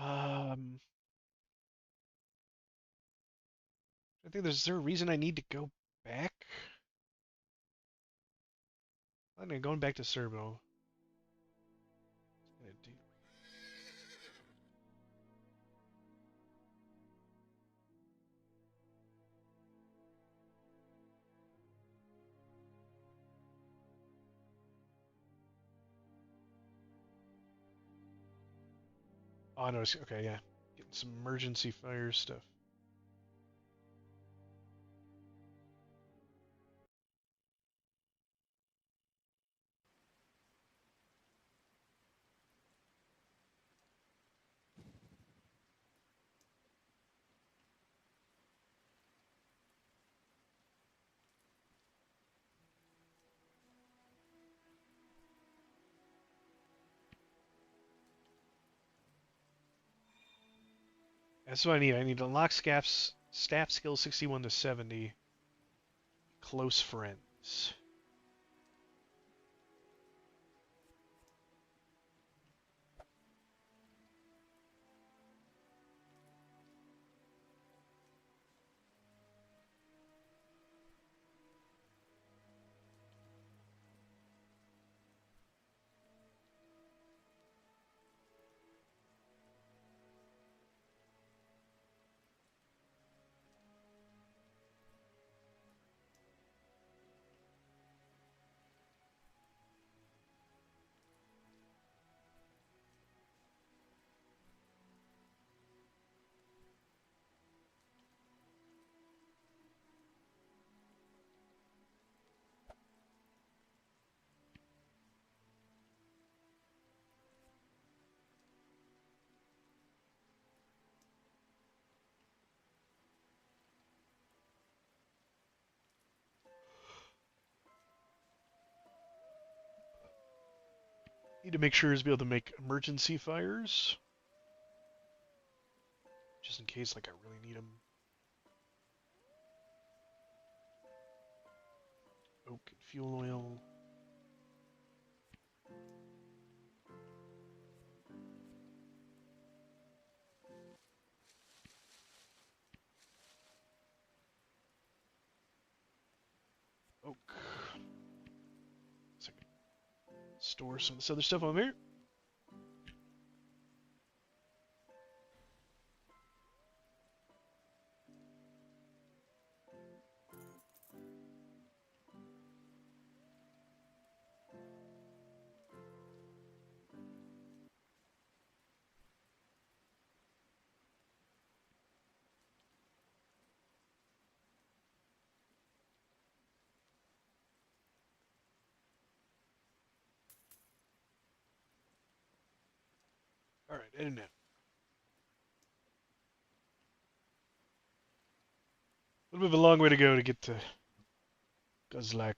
Um, I think is there a reason I need to go back? I'm going back to Serbo. Oh, no, okay, yeah. Getting some emergency fire stuff. That's what I need. I need to unlock staff skill 61 to 70. Close friends. Need to make sure to be able to make emergency fires. Just in case, like, I really need them. Oak and fuel oil. Oak. So I can store some of this other stuff on here. Alright, in and out. A little bit of a long way to go to get to Guzlak.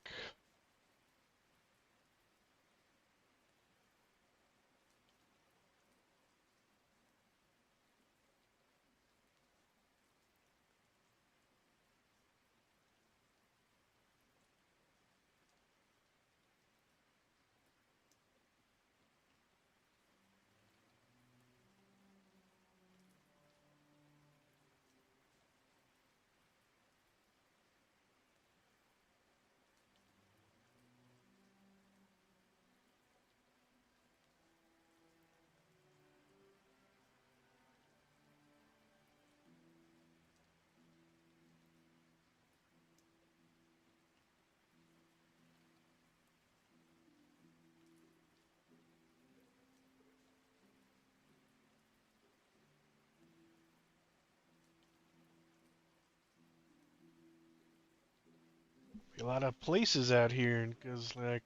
a lot of places out here, because like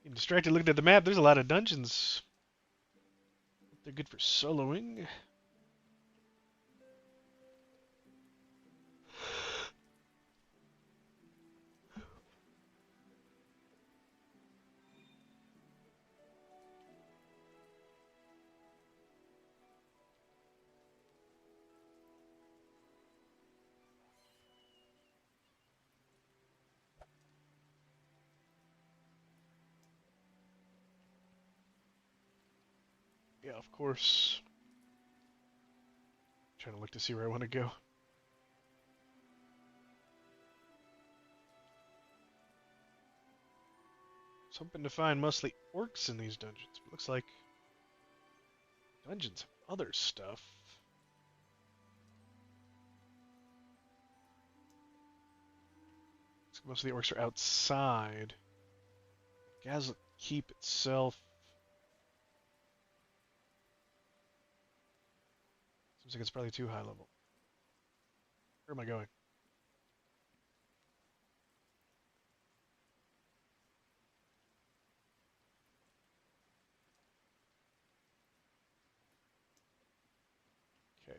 getting distracted looking at the map. There's a lot of dungeons. They're good for soloing. Yeah, of course. Trying to look to see where I want to go. I was hoping to find mostly orcs in these dungeons, but looks like dungeons have other stuff. Looks like most of the orcs are outside. Gaslit Keep itself seems like it's probably too high level. Where am I going? Okay.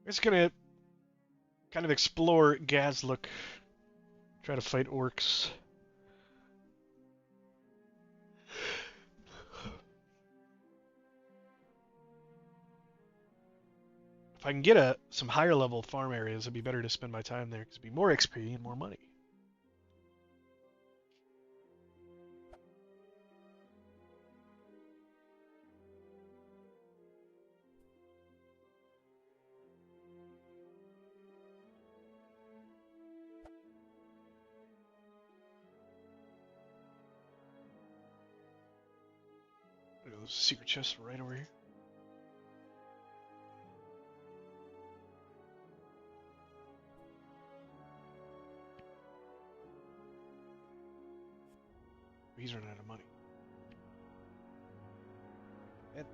We're just gonna kind of explore Gazlook. Try to fight orcs. If I can get some higher level farm areas, it'd be better to spend my time there because it'd be more XP and more money. There's a secret chest right over here. He's running out of money. And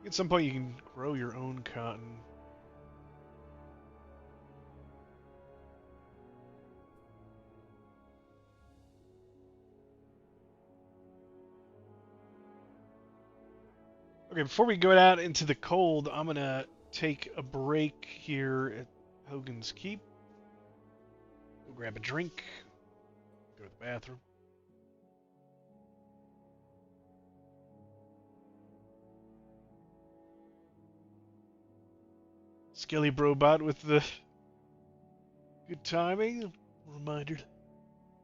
at some point, you can grow your own cotton. Okay, before we go out into the cold, I'm gonna take a break here at Hogan's Keep. Go grab a drink. Go to the bathroom. Skelly Brobot with the good timing. Reminder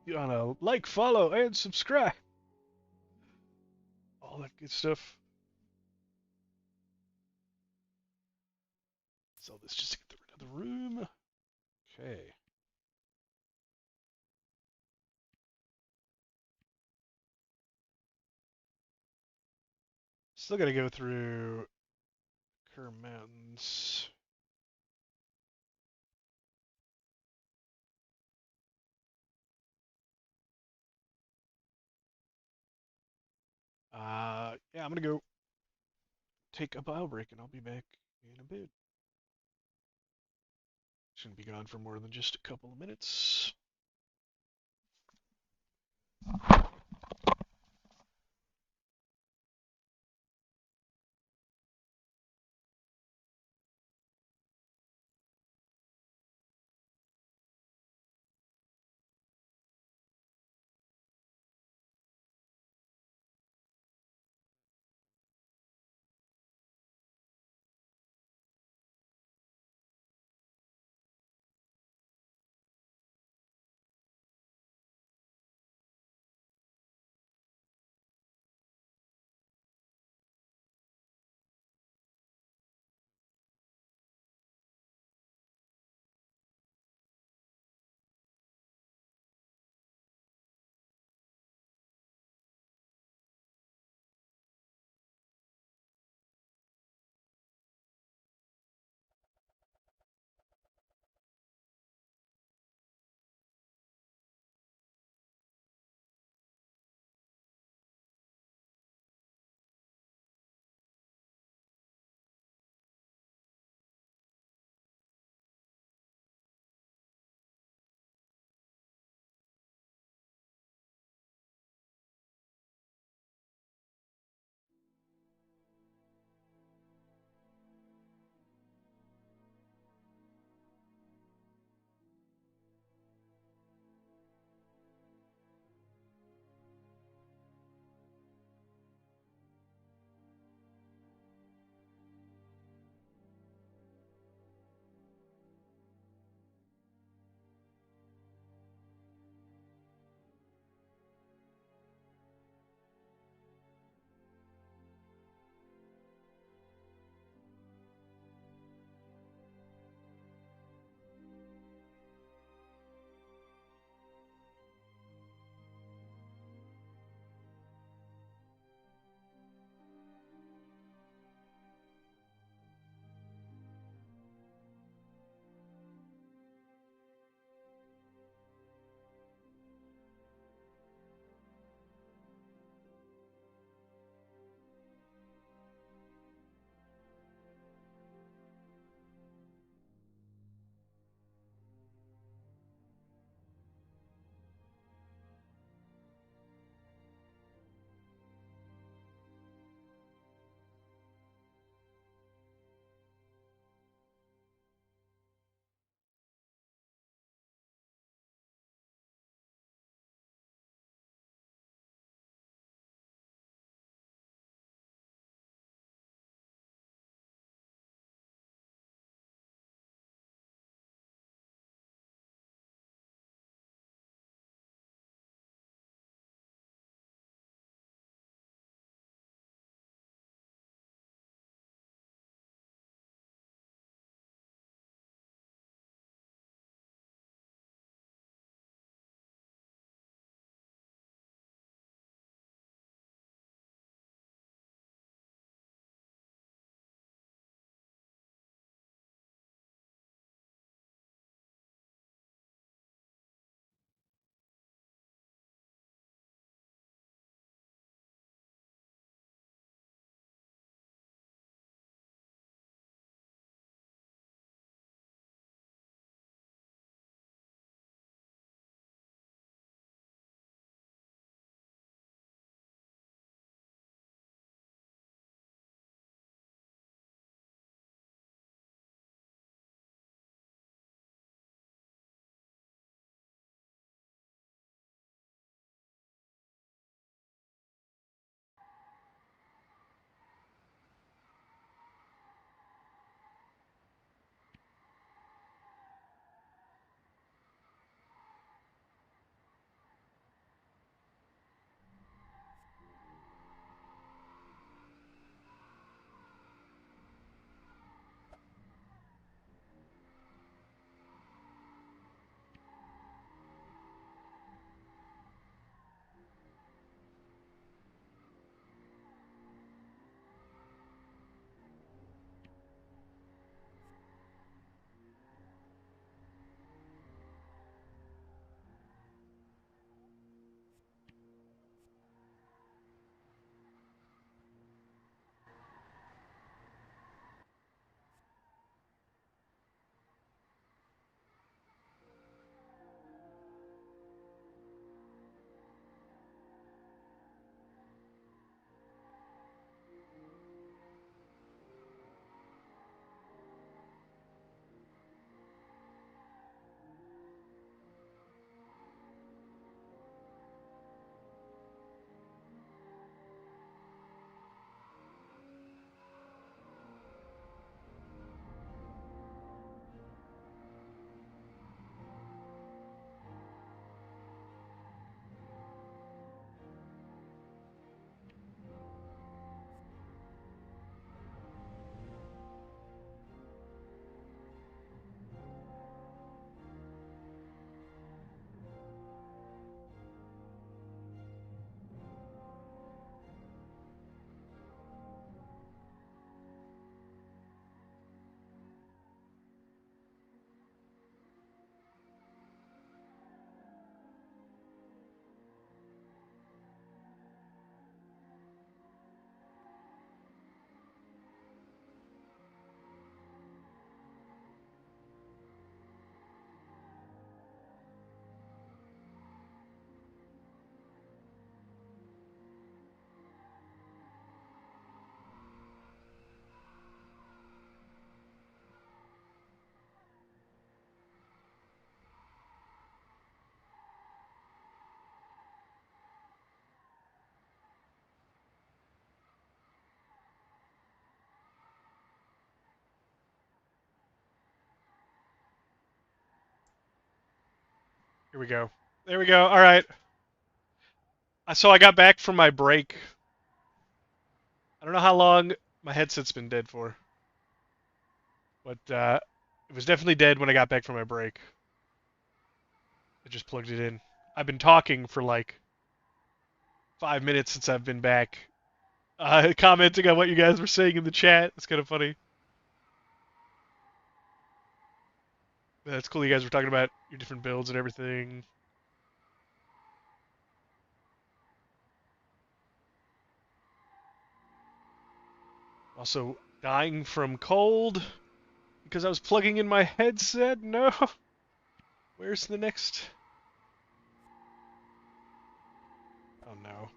you wanna like, follow, and subscribe. All that good stuff. Sell this just to get rid of the room. Okay. Still gotta go through Kerr Mountains. Yeah, I'm gonna go take a bio break and I'll be back in a bit. Shouldn't be gone for more than just a couple of minutes. Here we go. There we go. All right. So I got back from my break. I don't know how long my headset's been dead for, but it was definitely dead when I got back from my break. I just plugged it in. I've been talking for like 5 minutes since I've been back, commenting on what you guys were saying in the chat. It's kind of funny. That's cool. You guys were talking about your different builds and everything. Also, dying from cold because I was plugging in my headset. No. Where's the next? Oh no.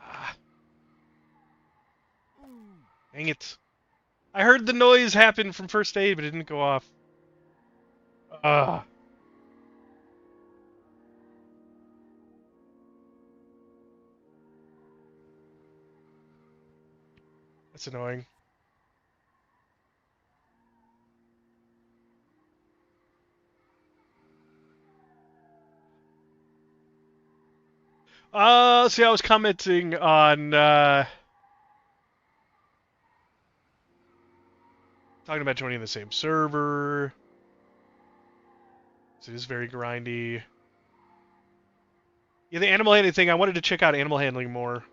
Ah, dang it. I heard the noise happen from first aid, but it didn't go off. Ah, that's annoying. See, I was commenting on talking about joining the same server. So it is very grindy. Yeah, the animal handling thing, I wanted to check out animal handling more.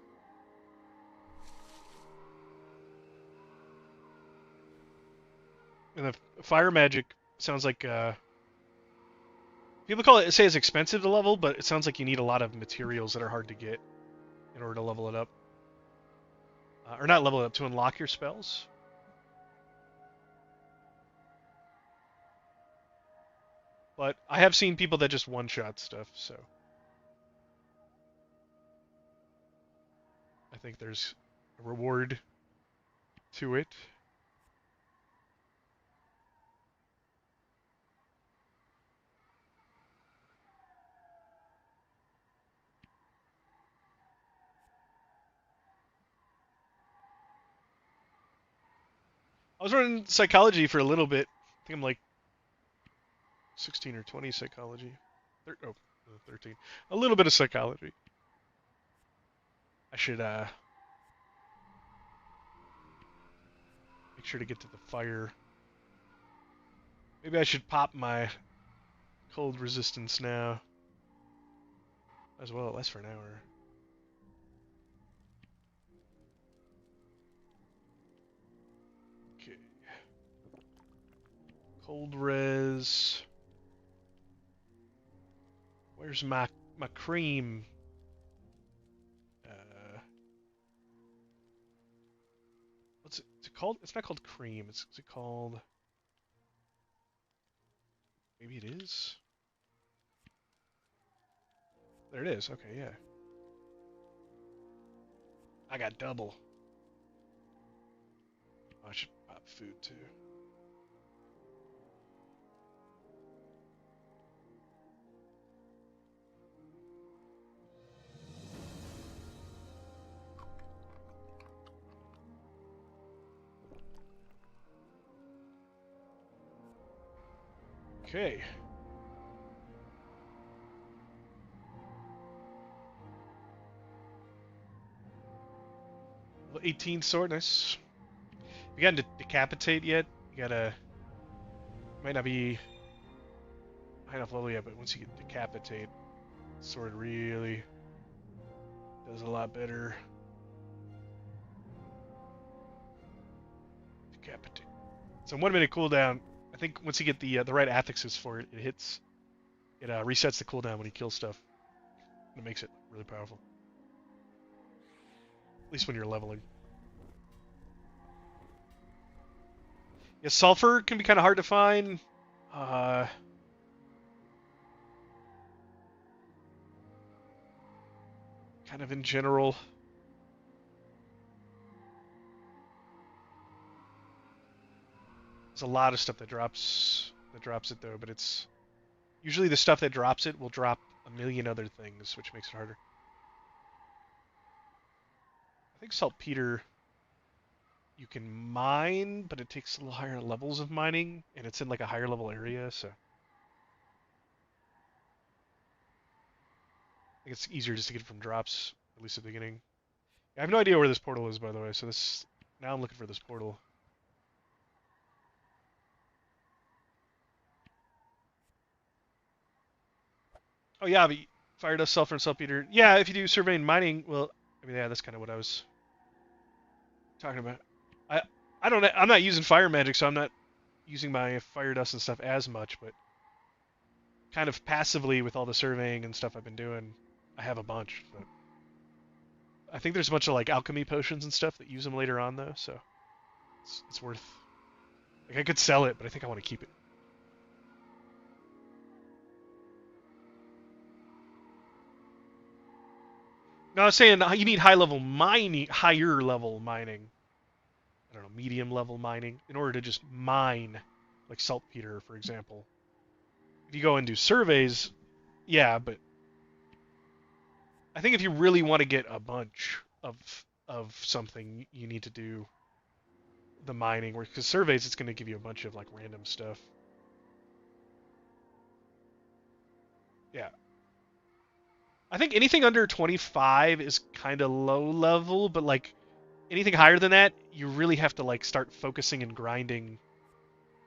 And the fire magic sounds like people say it's expensive to level, but it sounds like you need a lot of materials that are hard to get in order to level it up. Or not level it up, to unlock your spells. But I have seen people that just one-shot stuff, so I think there's a reward to it. I was running psychology for a little bit. I think I'm like 16 or 20 psychology. 13. A little bit of psychology. I should make sure to get to the fire. Maybe I should pop my cold resistance now. As well, it lasts for an hour. Okay. Cold res. Where's my cream? What's it called? It's not called cream. Is it called? Maybe it is. There it is. Okay, yeah. I got double. Oh, I should pop food too. Okay. 18 sword, nice. You gotten to decapitate yet? You gotta. Might not be high enough level yet, but once you get decapitate, sword really does a lot better. Decapitate. So 1 minute cooldown. I think once you get the right affixes for it, it resets the cooldown when you kill stuff. And it makes it really powerful. At least when you're leveling. Yeah, sulfur can be kind of hard to find. Kind of in general. There's a lot of stuff that drops it though, but it's usually the stuff that drops it will drop a million other things, which makes it harder. I think saltpeter you can mine, but it takes a little higher levels of mining, and it's in like a higher level area, so think it's easier just to get from drops, at least at the beginning. I have no idea where this portal is, by the way, so this... Now I'm looking for this portal. Oh yeah, but fire dust, sulfur, and saltpeter. Yeah, if you do surveying mining, well, I mean, yeah, that's kind of what I was talking about. I I don't. I'm not using fire magic, so I'm not using my fire dust and stuff as much, but kind of passively with all the surveying and stuff I've been doing, I have a bunch. But I think there's a bunch of like alchemy potions and stuff that use them later on though, so it's worth. Like I could sell it, but I think I want to keep it. No, I was saying you need high level mining, higher level mining. I don't know, medium level mining in order to just mine, like saltpeter, for example. If you go and do surveys, yeah, but I think if you really want to get a bunch of something, you need to do the mining, because surveys it's going to give you a bunch of like random stuff. Yeah, I think anything under 25 is kind of low level, but like anything higher than that, you really have to like start focusing and grinding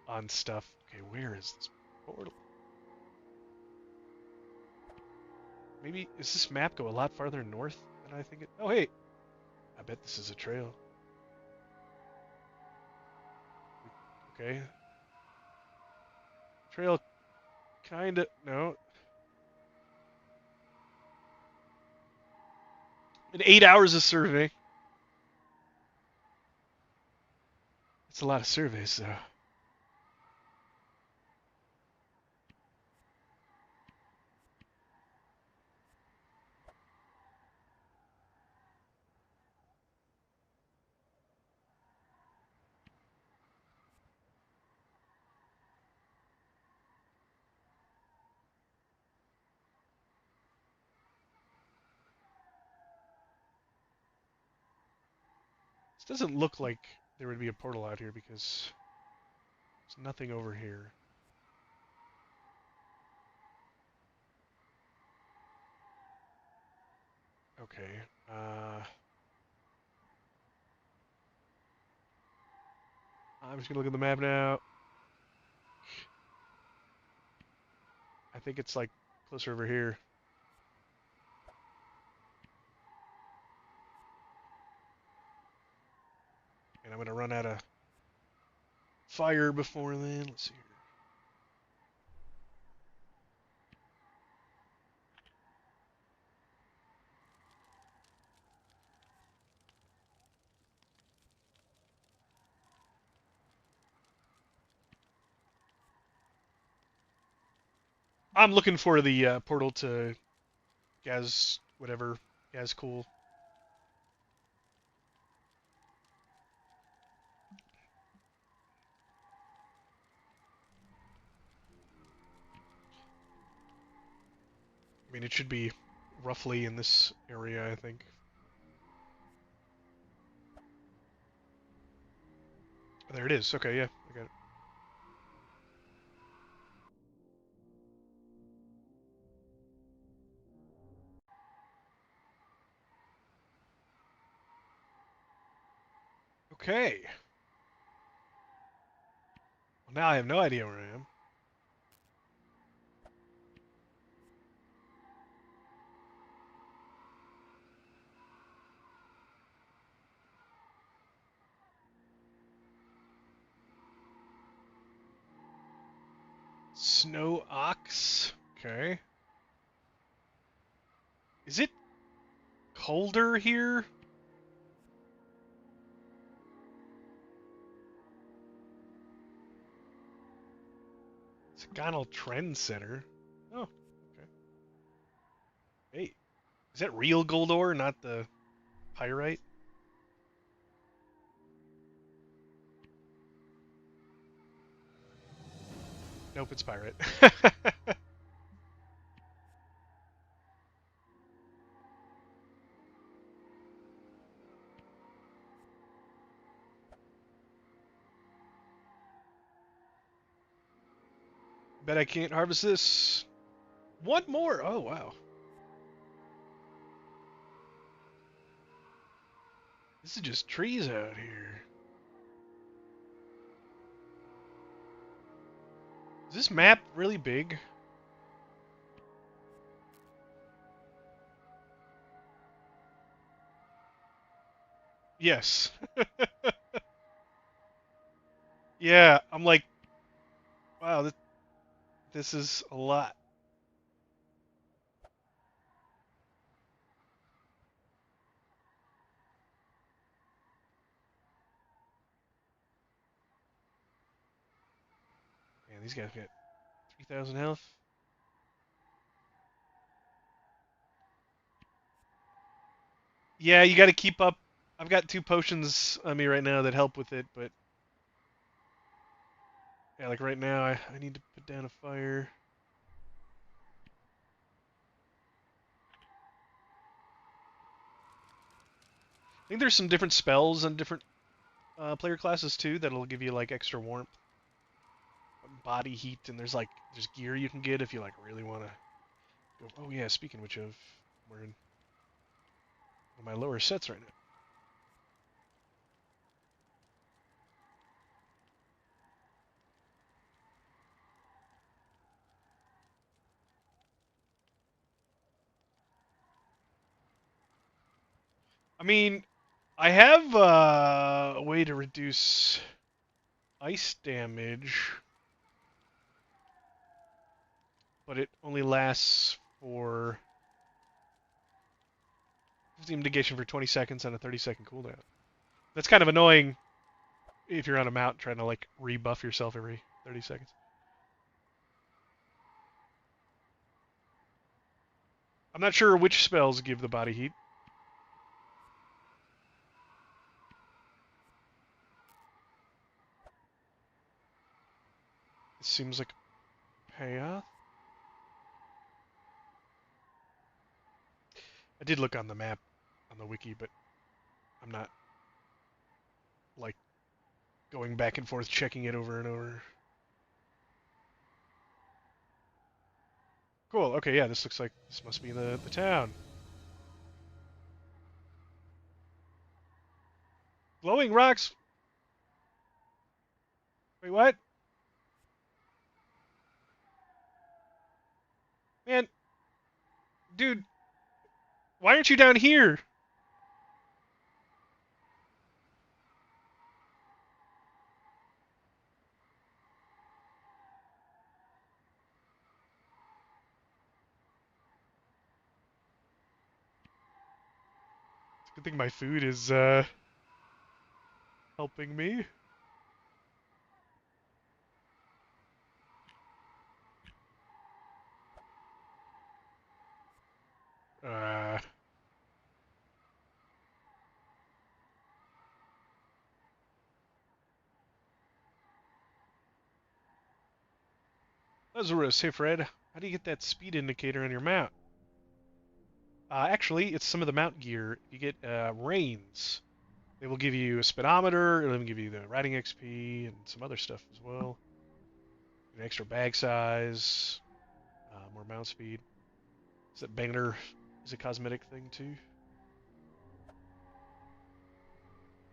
on stuff. Okay, where is this portal? Maybe does this map go a lot farther north than I think it? Oh hey, I bet this is a trail. Okay, trail kinda no. In 8 hours of survey. It's a lot of surveys though. This doesn't look like there would be a portal out here because there's nothing over here. Okay. I'm just gonna look at the map now. I think it's like closer over here. And I'm gonna run out of fire before then. Let's see here. I'm looking for the portal to Gaz, whatever, Gaz cool. I mean, it should be roughly in this area, I think. There it is. Okay, yeah, I got it. Okay. Well, now I have no idea where I am. Snow Ox. Okay. Is it colder here? Gonal Trend Center. Oh, okay. Hey, is that real gold ore, not the pyrite? Nope, it's pyrite. Bet I can't harvest this. One more. Oh, wow. This is just trees out here. Is this map really big? Yes. Yeah, I'm like, wow, this is a lot. Man, these guys got 3,000 health. Yeah, you got to keep up. I've got 2 potions on me right now that help with it, but yeah, like right now, I need to put down a fire. I think there's some different spells on different player classes too that'll give you like extra warmth, body heat, and there's gear you can get if you like really want to go. Oh yeah, speaking of which, I'm wearing one of my lower sets right now. I mean, I have a way to reduce ice damage, but it only lasts for 15 mitigation for 20 seconds on a 30-second cooldown. That's kind of annoying if you're on a mount trying to like rebuff yourself every 30 seconds. I'm not sure which spells give the body heat. It seems like a payoff. I did look on the map on the wiki, but I'm not like going back and forth checking it over and over. Cool. Okay, yeah, this looks like this must be the town. Glowing rocks. Wait, what? Man, dude, why aren't you down here? It's a good thing my food is helping me. Uh, Lazarus, hey Fred, how do you get that speed indicator on your mount? Actually, it's some of the mount gear. You get reins. They will give you a speedometer. It'll even give you the riding XP and some other stuff as well. An extra bag size, more mount speed. Is that Banger is a cosmetic thing too?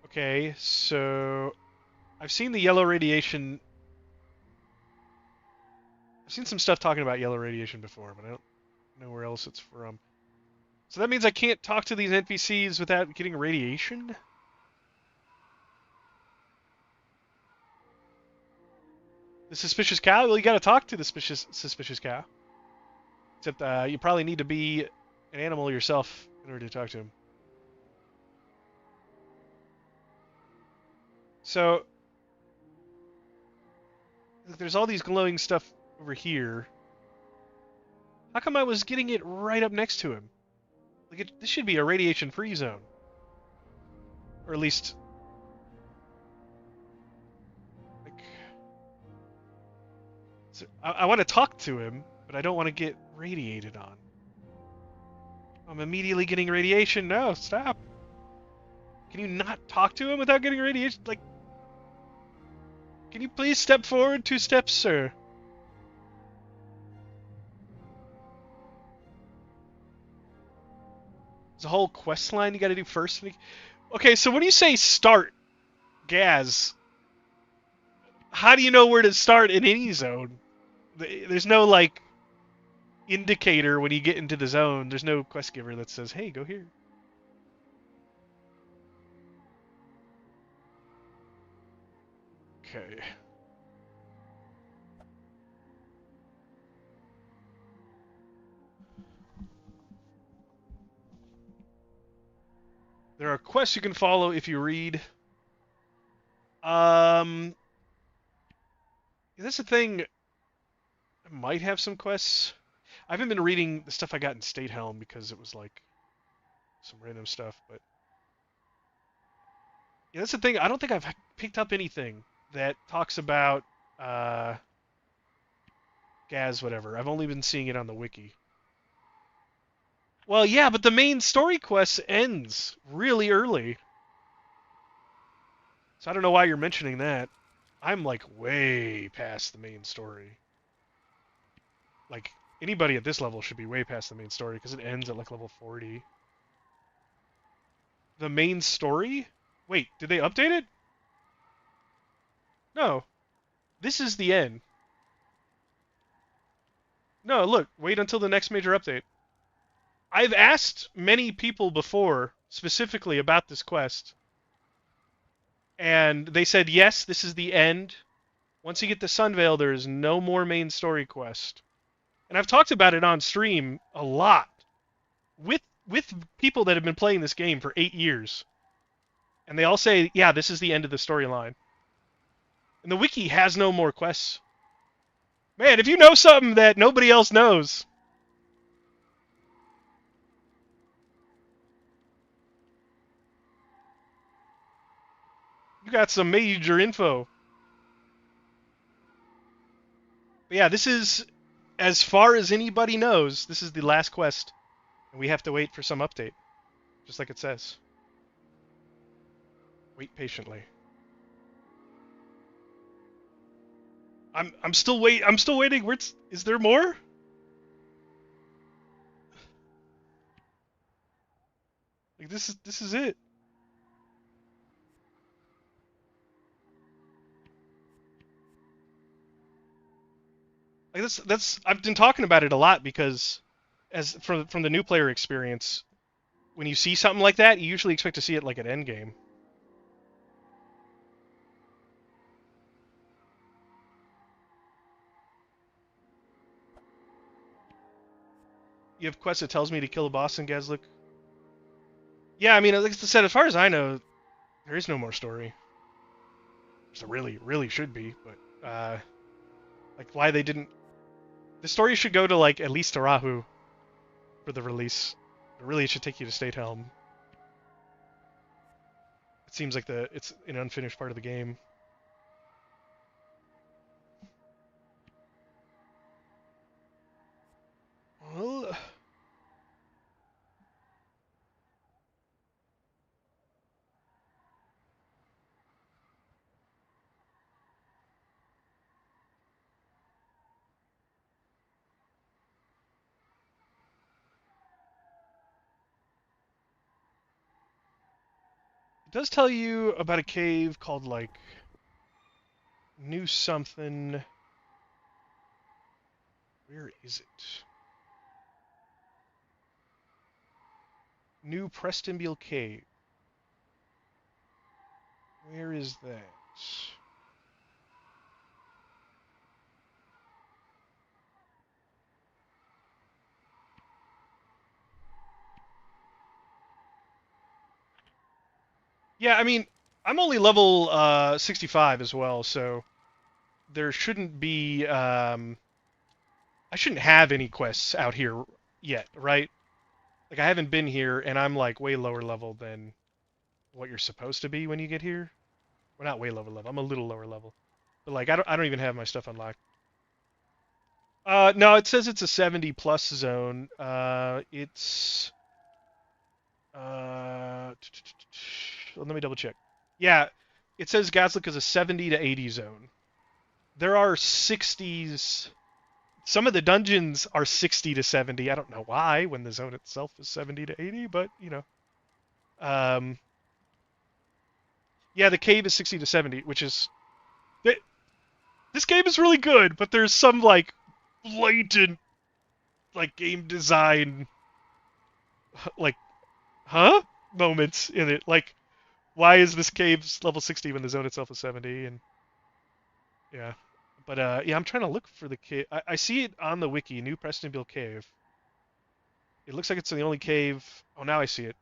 Okay, so I've seen the yellow radiation. I've seen some stuff talking about yellow radiation before, but I don't know where else it's from. So that means I can't talk to these NPCs without getting radiation? The suspicious cow? Well, you gotta talk to the suspicious cow. Except you probably need to be an animal yourself in order to talk to him. So there's all these glowing stuff over here. How come I was getting it right up next to him? Like this should be a radiation-free zone, or at least like. So I want to talk to him, but I don't want to get radiated on. I'm immediately getting radiation. No, stop. Can you not talk to him without getting radiation? Like, can you please step forward 2 steps, sir? There's a whole quest line you got to do first. Okay, so when you say start, Gaz, how do you know where to start in any zone? There's no, like, indicator when you get into the zone. There's no quest giver that says, hey, go here. Okay. There are quests you can follow if you read. That's the thing. I might have some quests. I haven't been reading the stuff I got in State Helm because it was like some random stuff, but yeah, that's the thing. I don't think I've picked up anything that talks about uh, Gaz, whatever. I've only been seeing it on the wiki. Well, yeah, but the main story quest ends really early. So I don't know why you're mentioning that. I'm like way past the main story. Like anybody at this level should be way past the main story because it ends at like level 40. The main story? Wait, did they update it? No. This is the end. No, look, wait until the next major update. I've asked many people before specifically about this quest, and they said, yes, this is the end. Once you get to Sunvale, there is no more main story quest. And I've talked about it on stream a lot with people that have been playing this game for 8 years. And they all say, yeah, this is the end of the storyline. And the wiki has no more quests. Man, if you know something that nobody else knows, you got some major info. But yeah, this is, as far as anybody knows, this is the last quest. And we have to wait for some update. Just like it says. Wait patiently. I'm still waiting. Is there more? Like this is it. Like that's I've been talking about it a lot because as from the new player experience, when you see something like that, you usually expect to see it like at endgame. You have quests that tells me to kill a boss in Gazlik. Yeah, I mean, like I said, as far as I know, there is no more story. So really should be, but like why they didn't. The story should go to like at least Tarahu for the release. But really, it should take you to State Helm. It seems like it's an unfinished part of the game. Well, it does tell you about a cave called like New something. Where is it? New Prestonville Cave. Where is that? Yeah, I mean, I'm only level 65 as well, so there shouldn't be. I shouldn't have any quests out here yet, right? Like I haven't been here, and I'm like way lower level than what you're supposed to be when you get here. Well, not way lower level. I'm a little lower level, but like I don't even have my stuff unlocked. No, it says it's a 70 plus zone. It's let me double check. Yeah, it says Gazlik is a 70 to 80 zone. There are 60s. Some of the dungeons are 60 to 70. I don't know why when the zone itself is 70 to 80, but you know. Yeah, the cave is 60 to 70, which is this game is really good, but there's some like blatant like game design like huh moments in it. Like why is this cave's level 60 when the zone itself is 70? And yeah, but yeah, I'm trying to look for the cave. I see it on the wiki, New Prestonville Cave. It looks like it's the only cave. Oh, now I see it.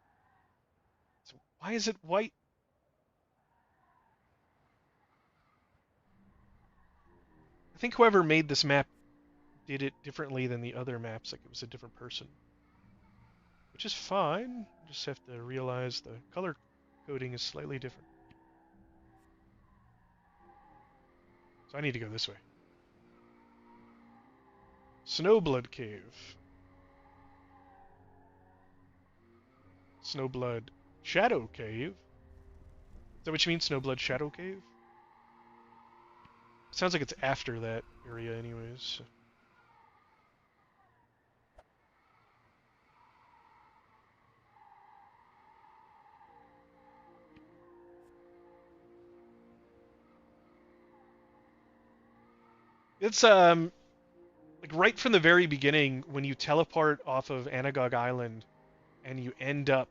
So why is it white? I think whoever made this map did it differently than the other maps, like it was a different person, which is fine. Just have to realize the color coding is slightly different. So I need to go this way. Snowblood Cave. Snowblood Shadow Cave. Is that what you mean, Snowblood Shadow Cave? Sounds like it's after that area anyways. It's like right from the very beginning when you teleport off of Anagog Island and you end up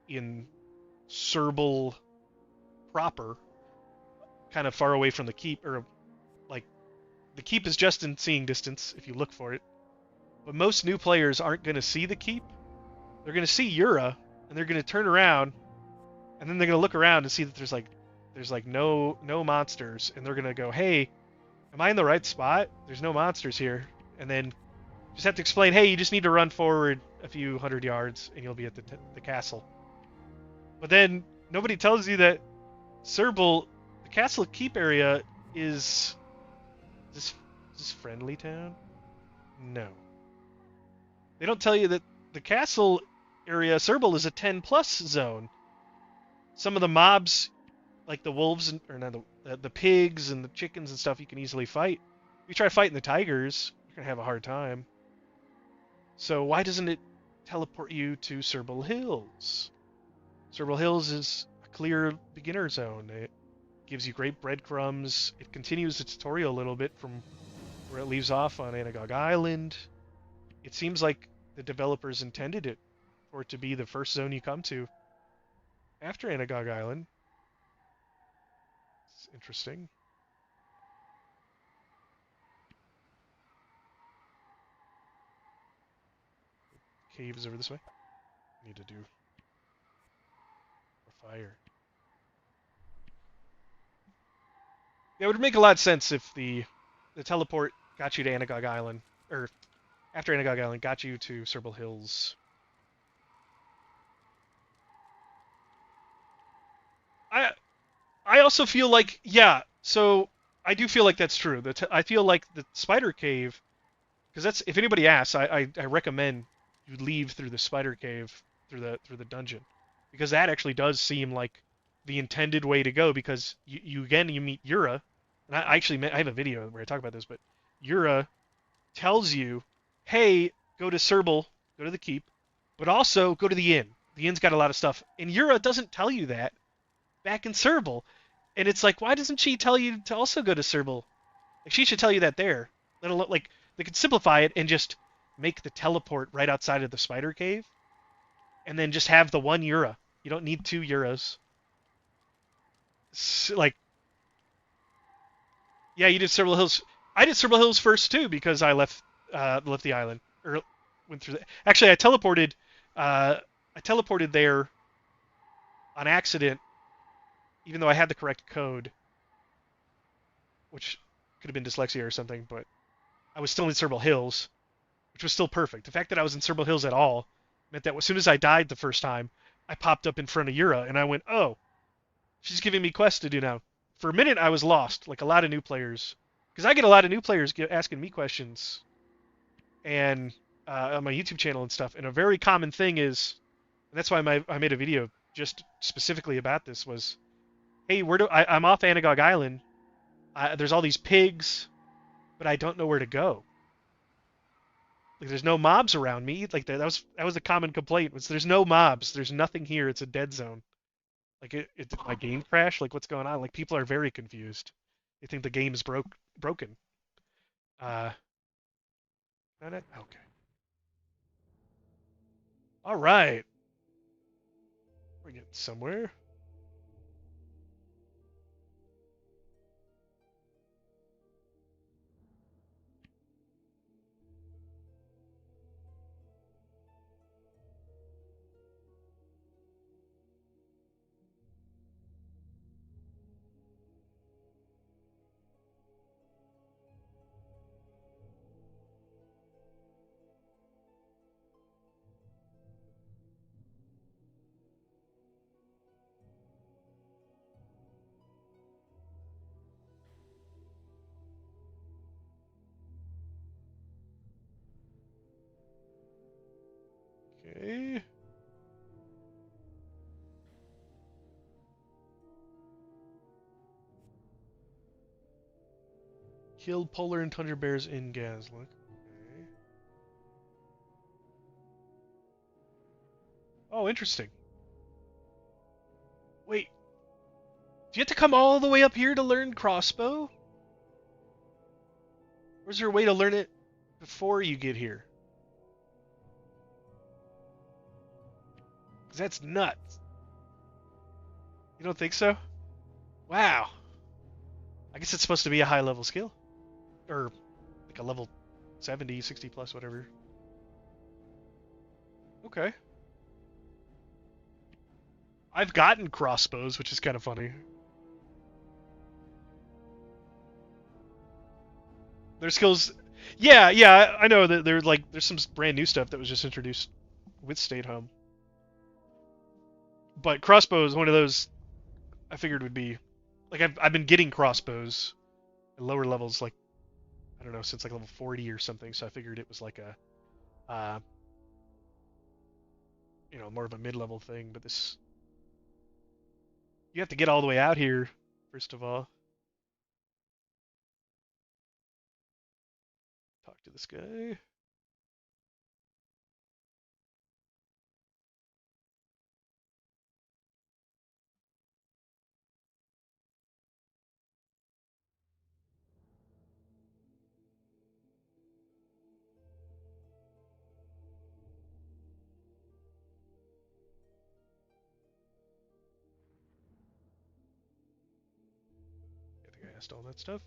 in Serble proper, kind of far away from the keep, or like the keep is just in seeing distance if you look for it. But most new players aren't going to see the keep. They're going to see Yura, and they're going to turn around, and then they're going to look around and see that there's like no monsters, and they're going to go, hey, am I in the right spot? There's no monsters here. And then just have to explain, hey, you just need to run forward a few hundred yards, and you'll be at the castle. But then nobody tells you that Serble, the castle keep area, is this friendly town? No. They don't tell you that the castle area, Serble, is a 10 plus zone. Some of the mobs, like the wolves, or not the pigs and the chickens and stuff, you can easily fight. If you try fighting the tigers, you're going to have a hard time. So why doesn't it teleport you to Serble Hills? Serble Hills is a clear beginner zone. It gives you great breadcrumbs. It continues the tutorial a little bit from where it leaves off on Anagog Island. It seems like the developers intended it for it to be the first zone you come to after Anagog Island. It's interesting. Caves over this way. Need to do a fire. Yeah, it would make a lot of sense if the teleport got you to Anagog Island, or after Anagog Island got you to Serble Hills. I also feel like, yeah, so I do feel like that's true. I feel like the spider cave, because that's, if anybody asks, I recommend you leave through the spider cave through the dungeon, because that actually does seem like the intended way to go, because you again you meet Yura, and I have a video where I talk about this, but Yura tells you, hey, go to Serble, go to the keep, but also go to the inn. The inn's got a lot of stuff, and Yura doesn't tell you that back in Serble. And it's like, why doesn't she tell you to also go to Serble? Like, she should tell you that there. Let alone, like, they could simplify it and just make the teleport right outside of the spider cave, and then just have the one Yura. You don't need two Yuras. Like, yeah, you did Serble Hills. I did Serble Hills first too because I left the island, or went through. Actually, I teleported there on accident, even though I had the correct code, which could have been dyslexia or something, but I was still in Serble Hills, which was still perfect. The fact that I was in Serble Hills at all meant that as soon as I died the first time, I popped up in front of Yura, and I went, oh, she's giving me quests to do now. For a minute, I was lost, like a lot of new players, because I get a lot of new players asking me questions, and on my YouTube channel and stuff. And a very common thing is, and that's why I made a video just specifically about this, was, hey, I'm off Anagog Island. There's all these pigs, but I don't know where to go. Like, there's no mobs around me. Like, that was a common complaint. Was there's no mobs. There's nothing here. It's a dead zone. Like, did my game crash? Like, what's going on? Like, people are very confused. They think the game is broken. Uh, not it? Okay. All right. We're getting somewhere. Okay. Killed polar and tundra bears in Gazlook. Okay. Oh, interesting. Wait, do you have to come all the way up here to learn crossbow? Or is there a way to learn it before you get here? Because that's nuts. You don't think so? Wow. I guess it's supposed to be a high level skill. Or like a level 70, 60 plus, whatever. Okay. I've gotten crossbows, which is kind of funny. Their skills. Yeah, yeah, I know that there's some brand new stuff that was just introduced with Stay at Home. But crossbow is one of those I figured would be like I've been getting crossbows at lower levels, like I don't know, since like level 40 or something. So I figured it was like a more of a mid-level thing. But this you have to get all the way out here first of all. Talk to this guy. I think I asked all that stuff.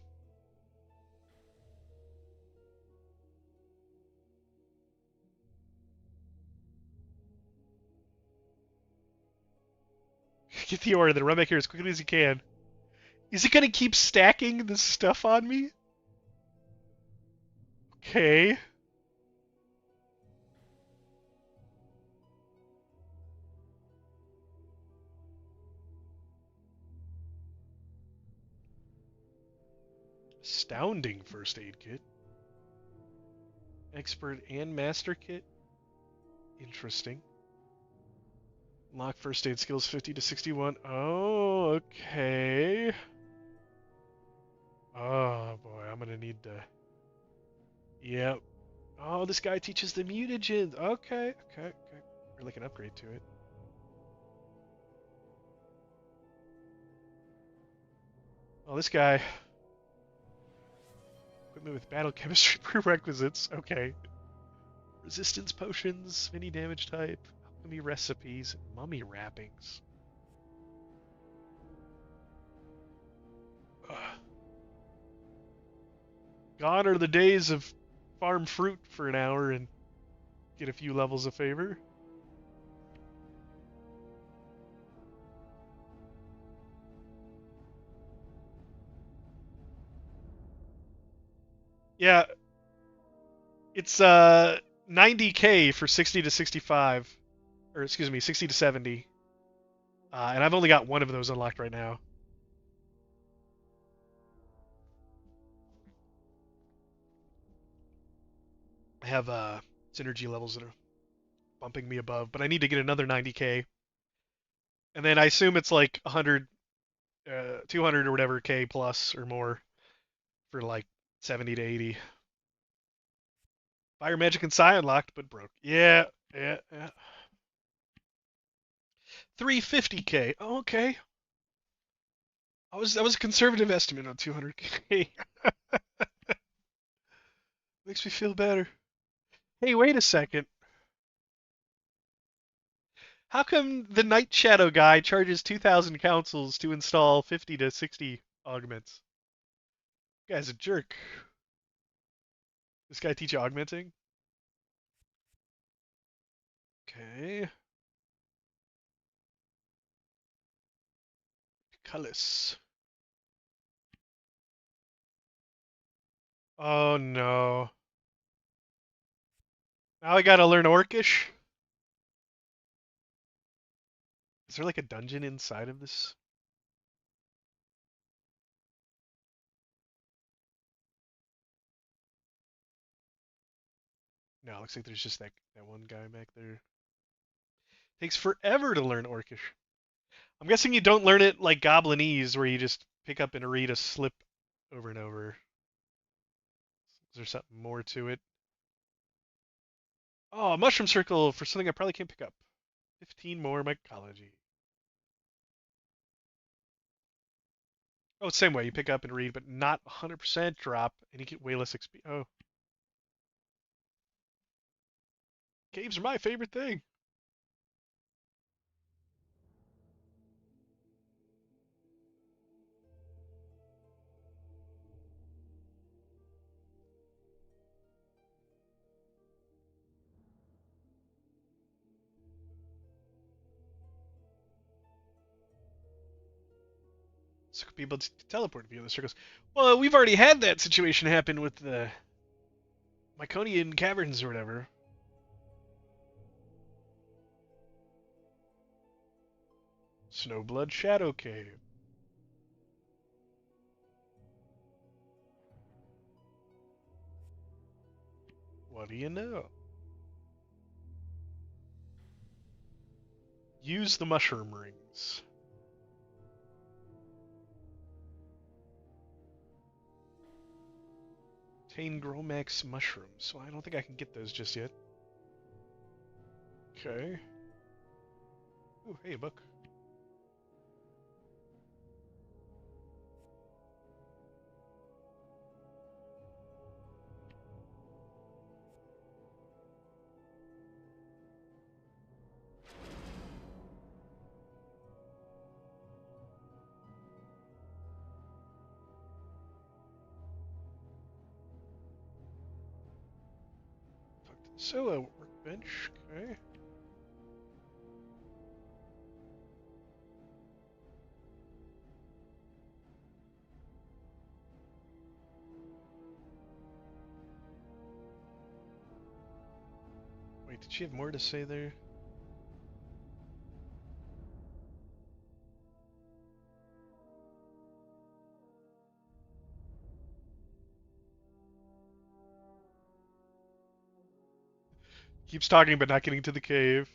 Get the order, then run back here as quickly as you can. Is it gonna keep stacking this stuff on me? Okay. Astounding first aid kit. Expert and master kit. Interesting. Lock first aid skills 50 to 61. Oh, okay. Oh boy, I'm gonna need to. Yep. Oh, this guy teaches the mutagens. Okay, okay, okay. Or like an upgrade to it. Oh, this guy. Equipment with battle chemistry prerequisites. Okay. Resistance potions, mini damage type, alchemy recipes, mummy wrappings. Ugh. Gone are the days of farm fruit for an hour and get a few levels of favor. Yeah, it's 90k for 60 to 65, or excuse me, 60 to 70. And I've only got one of those unlocked right now. I have synergy levels that are bumping me above, but I need to get another 90k. And then I assume it's like 100, 200 or whatever k plus or more for like 70 to 80. Fire magic and psi unlocked, but broke. Yeah, yeah, yeah. 350K. Oh, okay. That was a conservative estimate on 200K. Makes me feel better. Hey, wait a second. How come the Night Shadow guy charges 2,000 councils to install 50 to 60 augments? This guy's a jerk. This guy teach you augmenting? Okay. Cullis. Oh no. Now I gotta learn Orcish? Is there like a dungeon inside of this? No, it looks like there's just that one guy back there. Takes forever to learn Orcish. I'm guessing you don't learn it like Goblinese, where you just pick up and read a slip over and over. Is there something more to it? Oh, a mushroom circle for something I probably can't pick up. 15 more mycology. Oh, it's the same way. You pick up and read, but not 100% drop, and you get way less XP. Oh, caves are my favorite thing. So could be able to teleport via the circles. Well, we've already had that situation happen with the Myconian caverns or whatever. Snowblood Shadow Cave. What do you know? Use the mushroom rings. Obtain Gromax mushrooms. So I don't think I can get those just yet. Okay. Ooh, hey, a book. So a workbench. Okay. Wait, did she have more to say there? Keeps talking but not getting to the cave.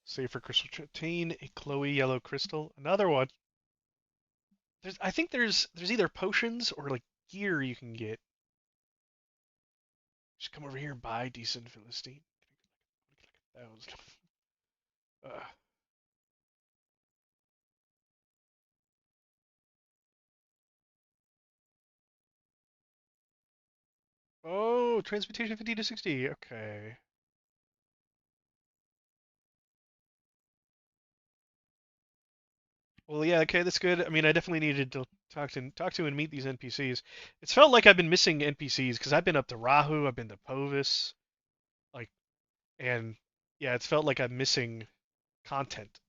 Save for crystal. Obtain a Chloe yellow crystal. Another one. I think there's either potions or like gear you can get. Just come over here and buy decent Philistine. That was. Uh, oh, transmutation 50 to 60. Okay. Well, yeah, okay, that's good. I mean, I definitely needed to talk to and meet these NPCs. It's felt like I've been missing NPCs because I've been up to Rahu, I've been to Povis, like, and yeah, it's felt like I'm missing content.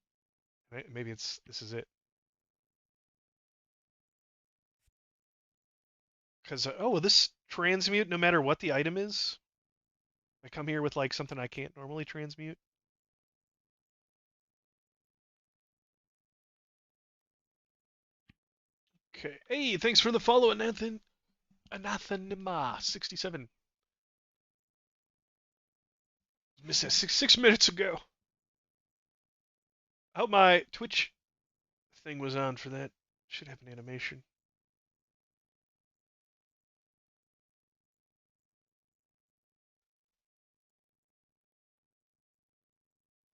Maybe this is it. Because oh, will this transmute no matter what the item is? I come here with like something I can't normally transmute. Okay. Hey, thanks for the follow, Anathema 67. Missed that 6 minutes ago. I hope my Twitch thing was on for that. Should have an animation.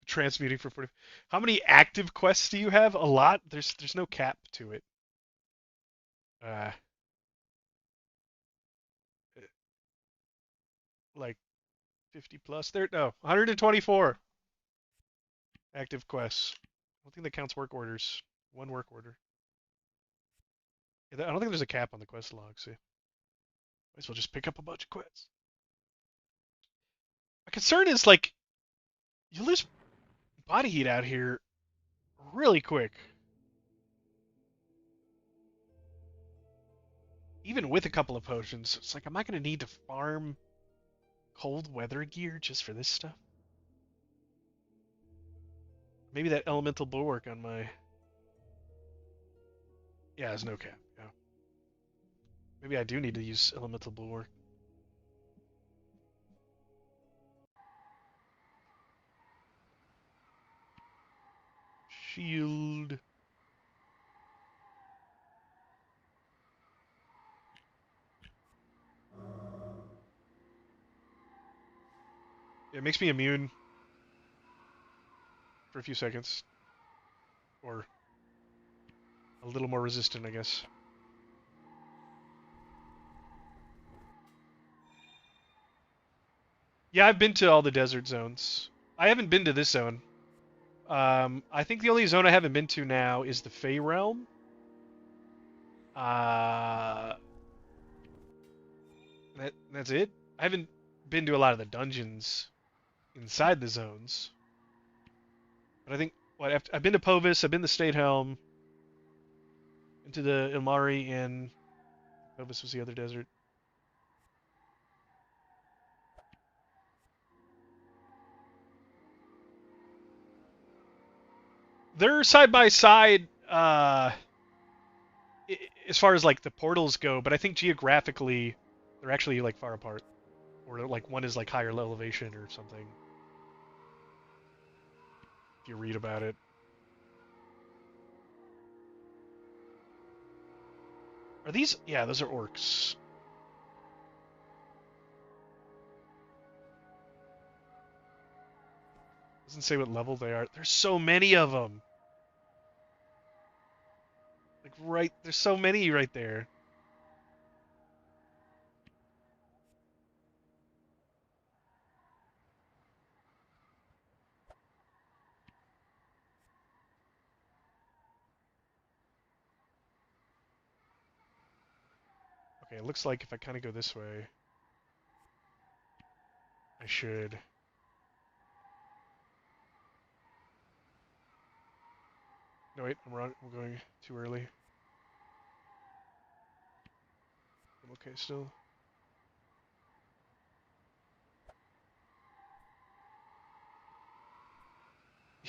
Transmuting for 40. How many active quests do you have? A lot. There's no cap to it. Uh, like 50 plus. There, no, 124 active quests. I don't think that counts work orders. One work order. Yeah, I don't think there's a cap on the quest log. See, might as well just pick up a bunch of quests. My concern is like you lose body heat out here really quick. Even with a couple of potions, it's like, am I going to need to farm cold weather gear just for this stuff? Maybe that elemental bulwark on my... Yeah, there's no cap. Yeah. Maybe I do need to use elemental bulwark. Shield. It makes me immune for a few seconds. Or a little more resistant, I guess. Yeah, I've been to all the desert zones. I haven't been to this zone. I think the only zone I haven't been to now is the Fey Realm. Uh, that's it. I haven't been to a lot of the dungeons inside the zones. But I think I've been to Povis, I've been to State Helm, into the Ilmari, and Povis was the other desert. They're side by side as far as like the portals go, but I think geographically they're actually like far apart, or like one is like higher elevation or something. If you read about it, are these? Yeah, those are orcs. Doesn't say what level they are. There's so many of them. Like there's so many right there. Okay, it looks like if I kind of go this way, I should. No, wait, I'm wrong. I'm going too early. I'm okay still.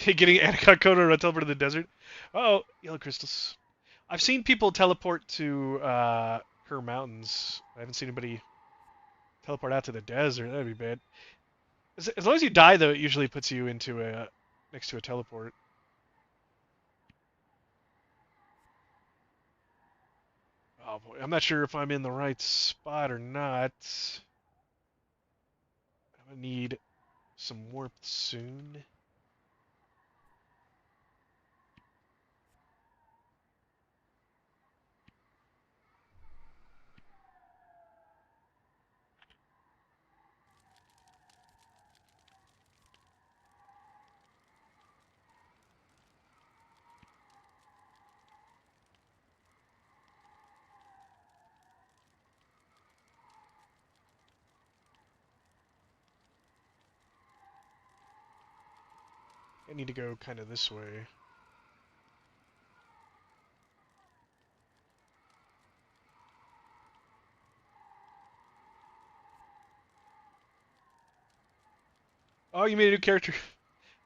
Getting Anaconda Kodo to teleport to the desert. Oh, yellow crystals. I've seen people teleport to Her Mountains. I haven't seen anybody teleport out to the desert. That'd be bad. As long as you die, though, it usually puts you into a next to a teleport. Oh boy, I'm not sure if I'm in the right spot or not. I'm gonna need some warmth soon. I need to go kind of this way. Oh, you made a new character.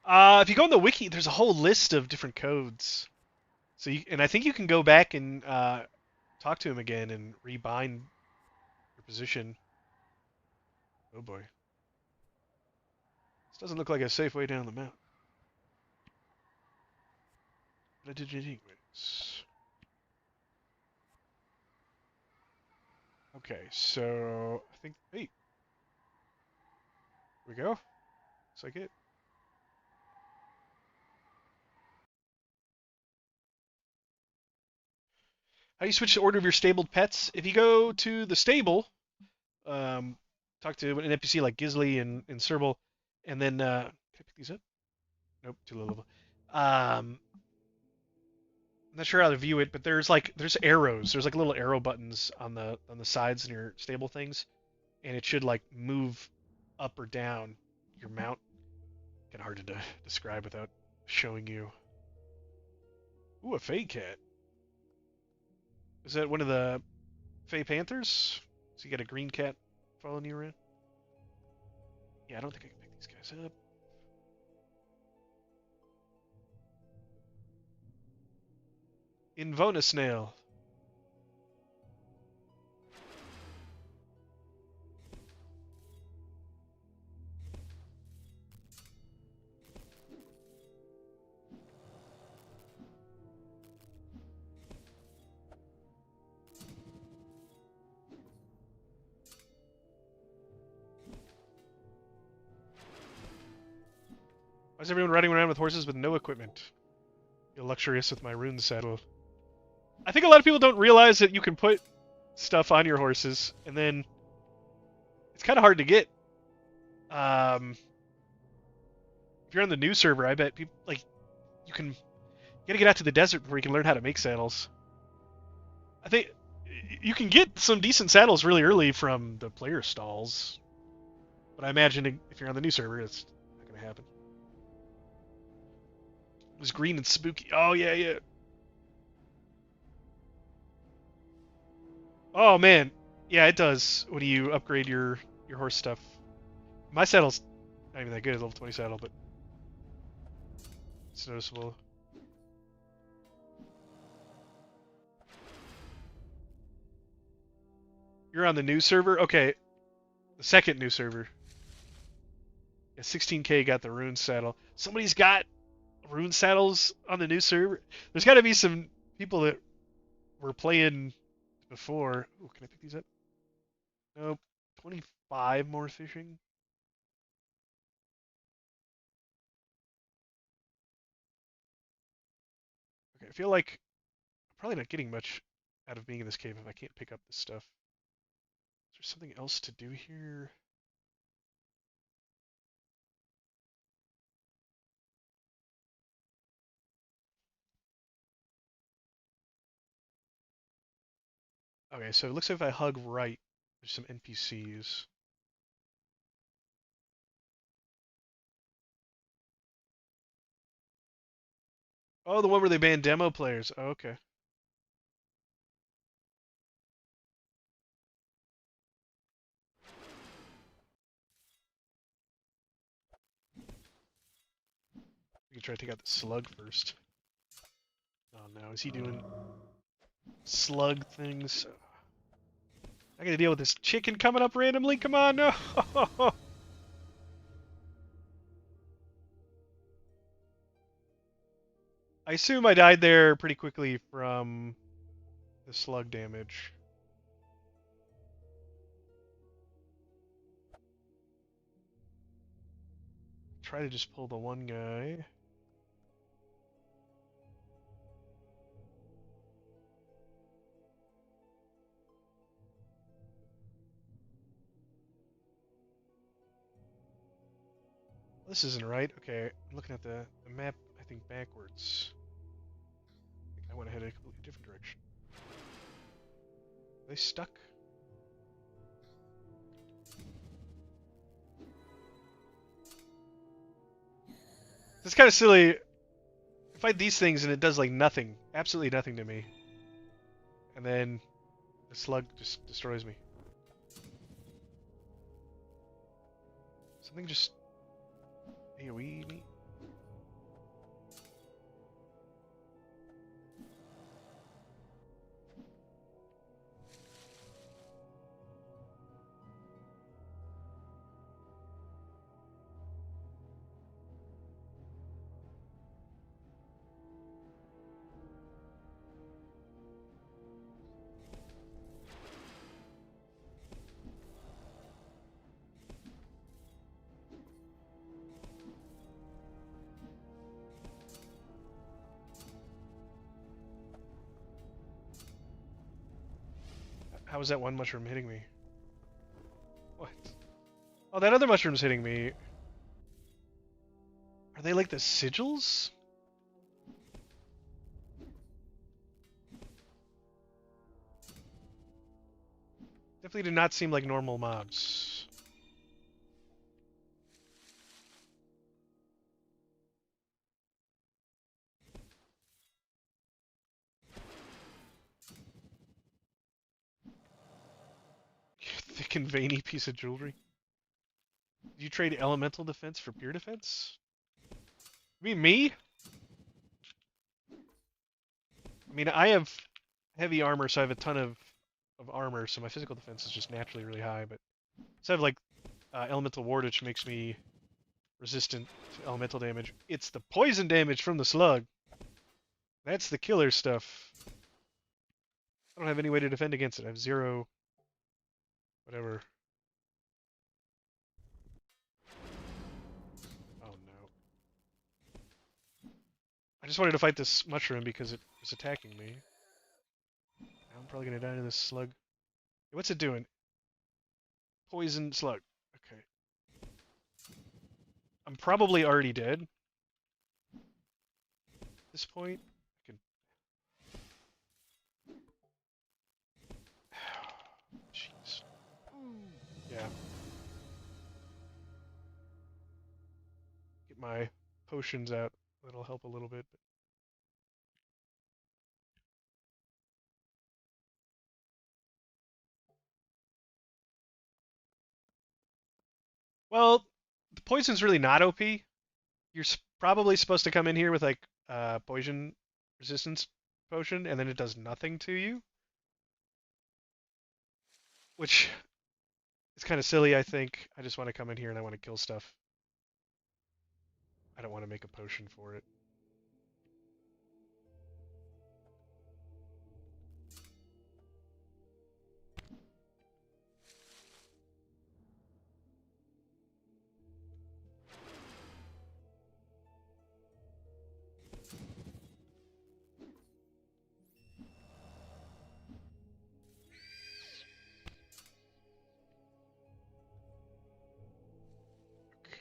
If you go on the wiki, there's a whole list of different codes. And I think you can go back and talk to him again and rebind your position. Oh boy. This doesn't look like a safe way down the mountain. But I did it anyways. Okay, so I think, hey, here we go. Looks like it. How do you switch the order of your stabled pets? If you go to the stable, um, talk to an NPC like Gisley and Serval, and then can I pick these up? Nope, too low level. I'm not sure how to view it, but there's arrows. There's like little arrow buttons on the sides in your stable things, and it should like move up or down your mount. Kind of hard to describe without showing you. Ooh, a Fey cat. Is that one of the Fey Panthers? So you got a green cat following you around? Yeah, I don't think I can pick these guys up. Invona snail. Why is everyone riding around with horses with no equipment? Feel luxurious with my rune saddle. I think a lot of people don't realize that you can put stuff on your horses, and then it's kind of hard to get. Um, if you're on the new server, I bet people like you gotta get out to the desert before you can learn how to make saddles. I think you can get some decent saddles really early from the player stalls, but I imagine if you're on the new server, it's not gonna happen. It was green and spooky. Oh yeah, yeah. Oh man, yeah, it does when you upgrade your horse stuff. My saddle's not even that good, level 20 saddle, but it's noticeable. You're on the new server? Okay, the second new server. Yeah, 16K got the rune saddle. Somebody's got rune saddles on the new server. There's got to be some people that were playing before. Ooh, can I pick these up? Nope. 25 more fishing. Okay, I feel like I'm probably not getting much out of being in this cave if I can't pick up this stuff. Is there something else to do here? Okay, so it looks like if I hug right, there's some NPCs. Oh, the one where they banned demo players. Oh, okay. We can try to take out the slug first. Oh no, is he doing slug things? I gotta deal with this chicken coming up randomly. Come on, no. I assume I died there pretty quickly from the slug damage. Try to just pull the one guy. This isn't right. Okay, I'm looking at the map, I think backwards. I think I went ahead in a completely different direction. Are they stuck? It's kind of silly. I fight these things and it does like nothing. Absolutely nothing to me. And then the slug just destroys me. Something just AoE me? How is that one mushroom hitting me? What? Oh, that other mushroom's hitting me. Are they like the sigils? Definitely do not seem like normal mobs. You thick and veiny piece of jewelry. Did you trade elemental defense for pure defense? You mean me? I mean, I have heavy armor, so I have a ton of armor, so my physical defense is just naturally really high, but instead of like elemental ward, which makes me resistant to elemental damage, it's the poison damage from the slug. That's the killer stuff. I don't have any way to defend against it. I have zero, whatever. Oh no. I just wanted to fight this mushroom because it was attacking me. Now I'm probably gonna die to this slug. What's it doing? Poison slug. Okay. I'm probably already dead at this point. I can. Jeez. Yeah. Get my potions out. That'll help a little bit. Well, the poison's really not OP. You're probably supposed to come in here with like poison resistance potion, and then it does nothing to you, which is kind of silly. I think I just want to come in here and I want to kill stuff. I don't want to make a potion for it.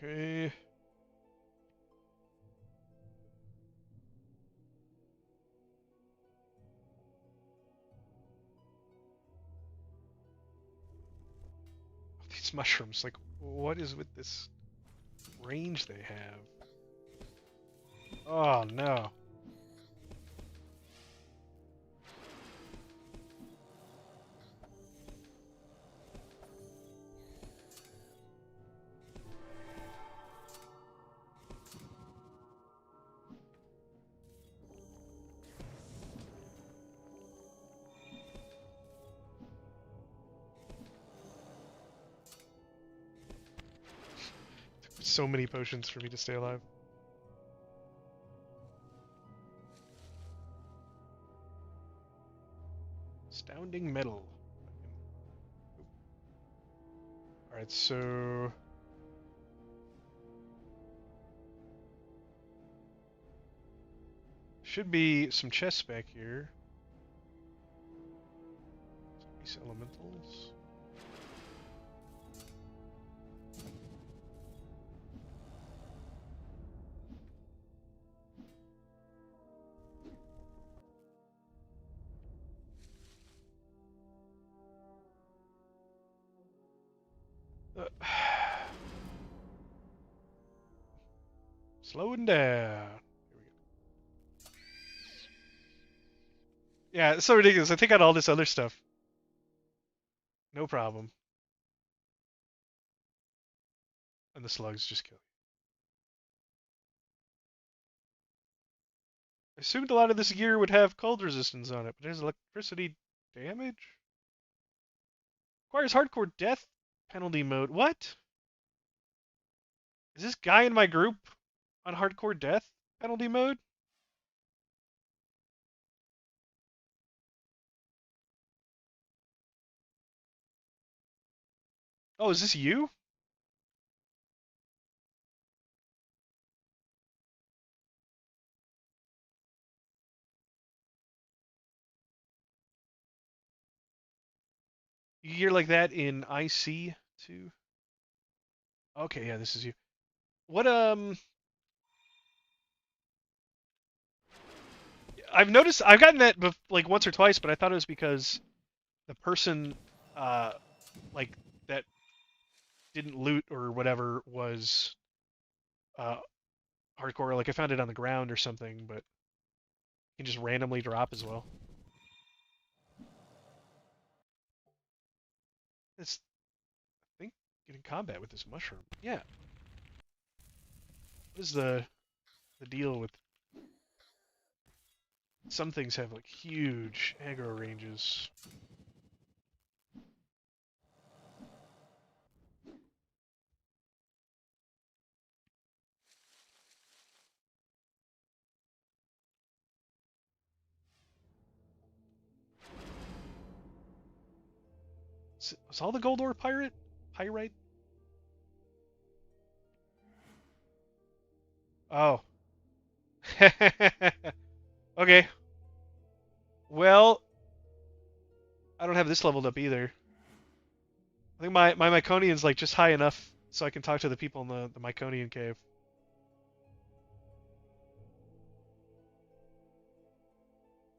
Okay. These mushrooms, like, what is with this range they have? Oh no. So many potions for me to stay alive. Astounding metal. Alright, so should be some chests back here. These elementals. Slowing down. Here we go. Yeah, it's so ridiculous. I take out all this other stuff. No problem. And the slugs just kill you. I assumed a lot of this gear would have cold resistance on it, but there's electricity damage? Requires hardcore death penalty mode. What? Is this guy in my group on hardcore death penalty mode? Oh, is this you? You hear like that in IC too? Okay, yeah, this is you. What I've noticed I've gotten that like once or twice, but I thought it was because the person uh like that didn't loot or whatever was uh hardcore. Like I found it on the ground or something, but it can just randomly drop as well. It's I think get in combat with this mushroom. Yeah. What is the deal with some things have like huge aggro ranges? Was all the gold ore pyrite? Oh. Okay. Well, I don't have this leveled up either. I think my Myconian's like just high enough so I can talk to the people in the Myconian cave.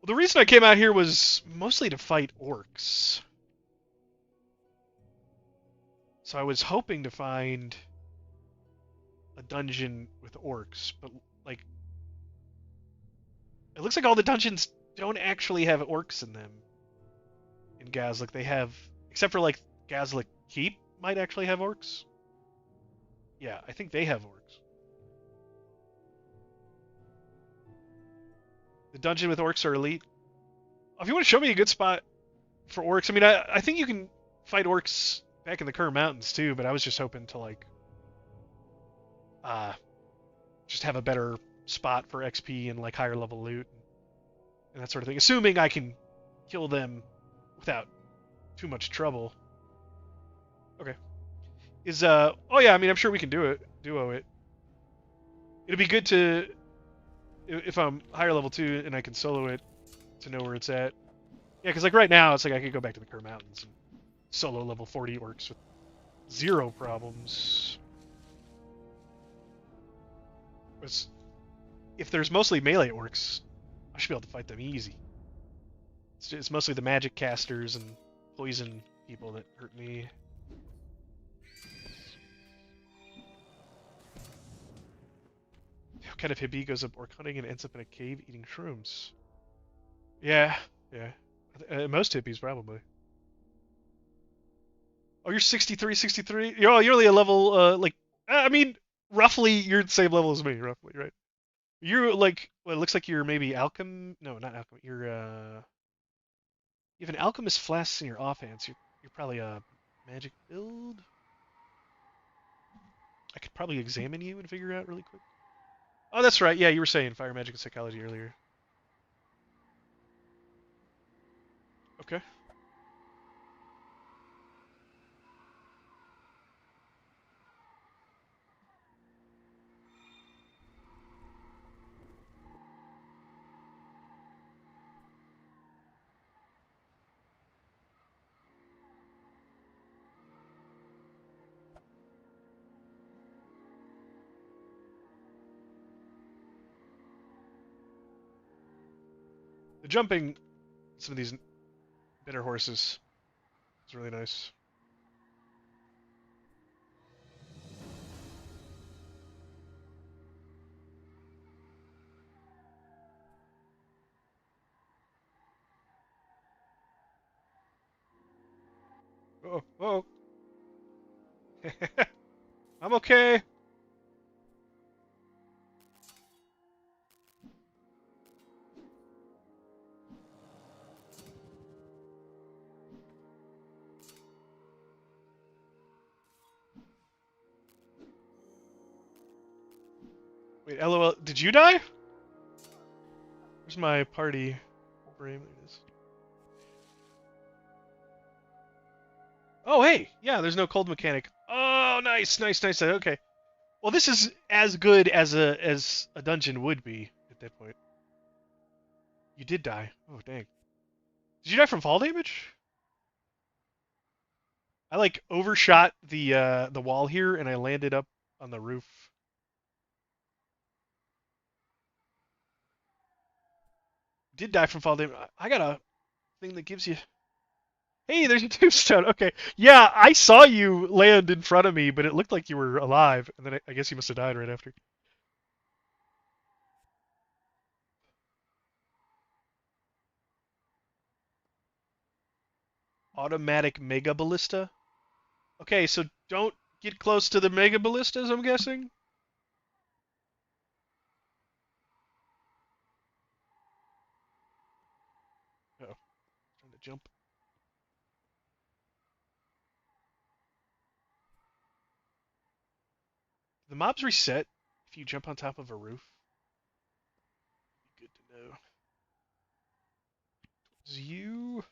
Well, the reason I came out here was mostly to fight orcs. So I was hoping to find a dungeon with orcs, but like it looks like all the dungeons don't actually have orcs in them in Gazlik. They have, except for like Gazlik Keep might actually have orcs. Yeah, I think they have orcs. The dungeon with orcs are elite. If you want to show me a good spot for orcs, I mean, I think you can fight orcs back in the Kerr Mountains too, but I was just hoping to like uh just have a better spot for XP and like higher level loot and that sort of thing. Assuming I can kill them without too much trouble. Okay. Is oh yeah, I mean I'm sure we can duo it. It'd be good to if I'm higher level 2 and I can solo it to know where it's at. Yeah, because like right now it's like I could go back to the Kerr Mountains and solo level 40 orcs with zero problems. It's, if there's mostly melee orcs, I should be able to fight them easy. It's mostly the magic casters and poison people that hurt me. What kind of hippie goes up orc hunting and ends up in a cave eating shrooms? Yeah, yeah. Most hippies probably. Oh, you're 63, 63? You're only a level, like, I mean, roughly you're the same level as me, roughly, right? You're like, well, it looks like you're maybe alchem. No, not alchem. You have an alchemist flask in your offhand, so you're probably a magic build. I could probably examine you and figure out really quick. Oh, that's right. Yeah, you were saying fire magic and psychology earlier. Okay. The jumping, some of these bitter horses is really nice. Oh, oh. I'm okay. Wait, LOL. Did you die? Where's my party frame? There it is. Oh, hey. Yeah, there's no cold mechanic. Oh, nice, nice, nice. Okay. Well, this is as good as a dungeon would be at that point. You did die. Oh, dang. Did you die from fall damage? I like overshot the wall here, and I landed up on the roof. Did die from fall damage. I got a thing that gives you. Hey, there's a tombstone. Okay, yeah, I saw you land in front of me, but it looked like you were alive, and then I guess you must have died right after. Automatic mega ballista. Okay, so don't get close to the mega ballistas, I'm guessing. Oh, trying to jump. The mobs reset if you jump on top of a roof. Good to know. Is you?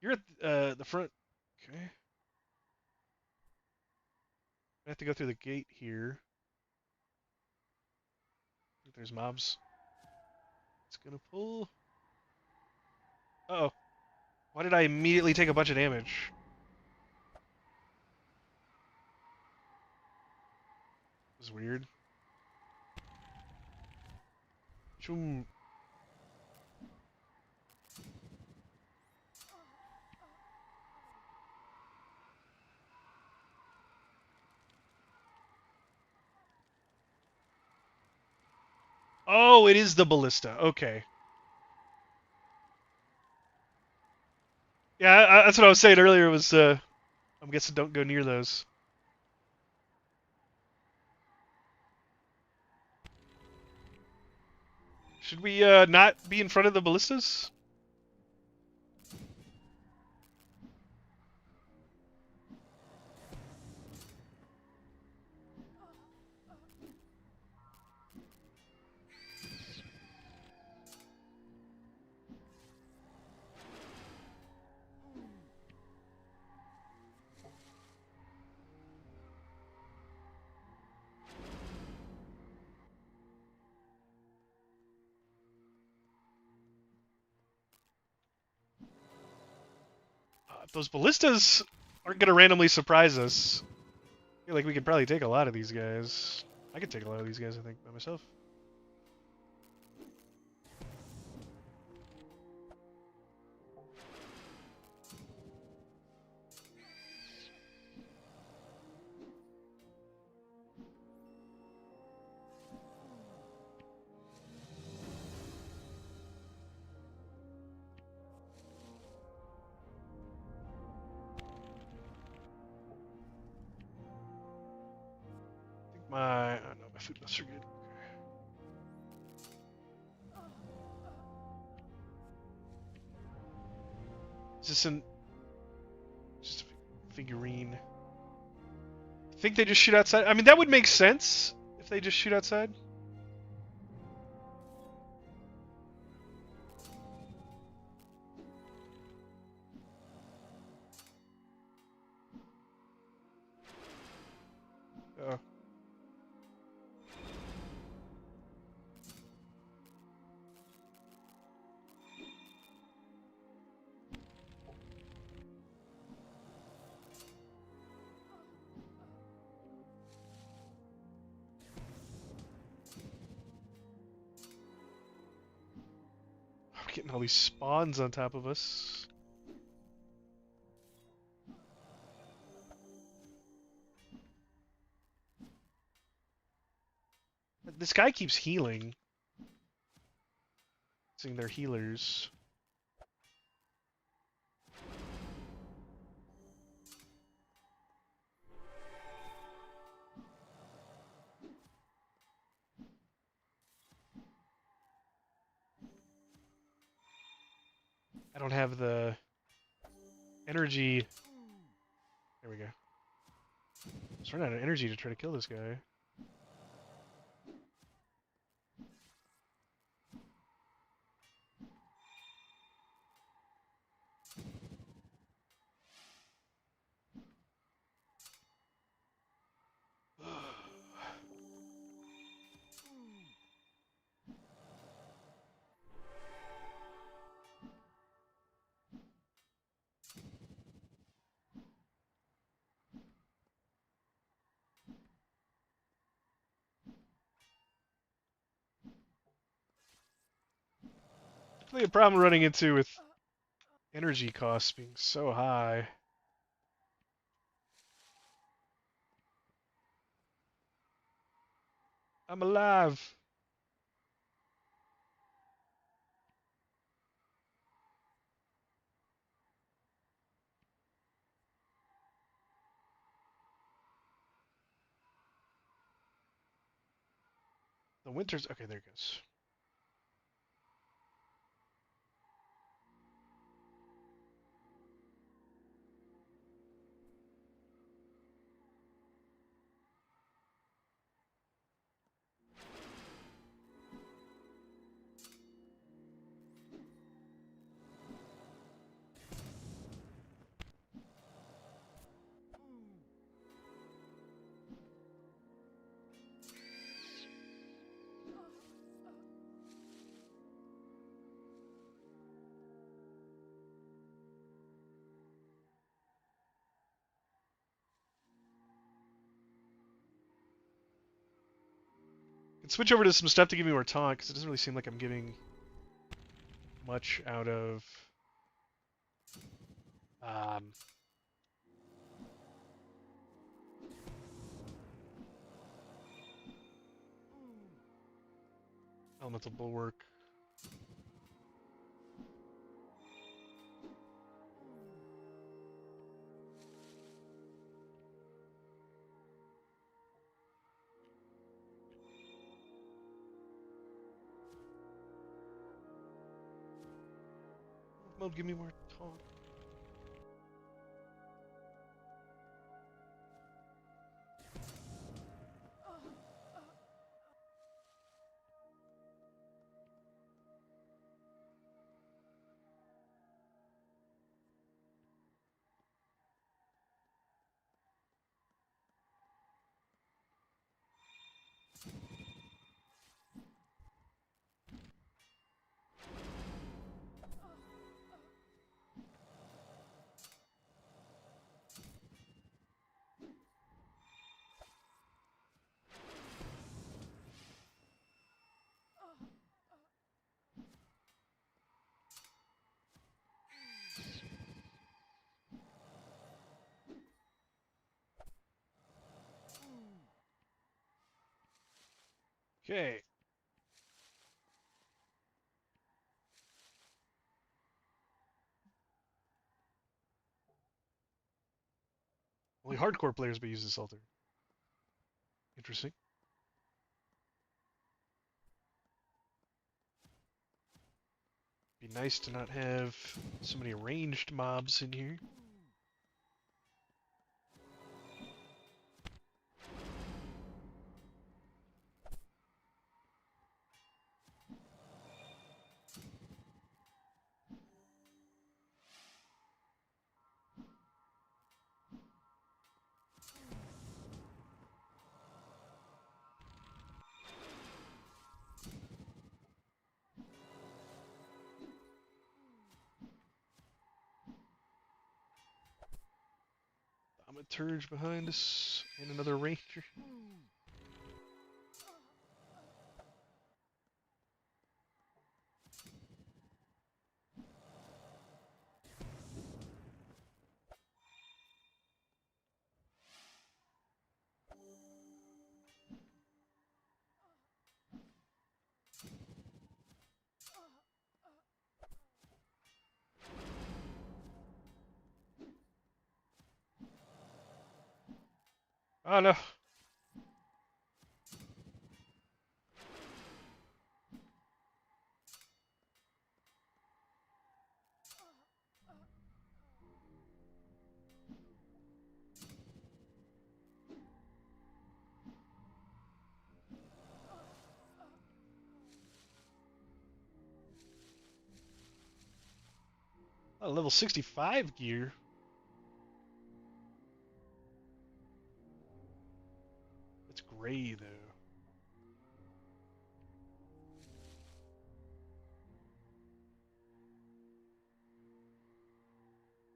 You're at the front. Okay. I have to go through the gate here. I think there's mobs. It's gonna pull. Uh oh. Why did I immediately take a bunch of damage? This is weird. Choom. Oh, it is the ballista. Okay. Yeah, that's what I was saying earlier. Was I'm guessing don't go near those. Should we not be in front of the ballistas? Those ballistas aren't gonna randomly surprise us. I feel like we could probably take a lot of these guys. I could take a lot of these guys, I think, by myself. I think my... Oh no, my food buffs are good. Is this an... Just a figurine? I think they just shoot outside? I mean, that would make sense if they just shoot outside. Oh. We're getting all these spawns on top of us. This guy keeps healing. Seeing their healers. I don't have the energy. There we go. Just run out of energy to try to kill this guy. Definitely a problem running into with energy costs being so high. I'm alive. The winter's okay. There it goes. Can switch over to some stuff to give me more taunt because it doesn't really seem like I'm getting much out of um, elemental bulwark. Mode, give me more taunt. Okay. Only hardcore players may use this altar. Interesting. Be nice to not have so many ranged mobs in here. Thaumaturge behind us, and another ranger. Oh no. Oh, level 65 gear. It's gray though.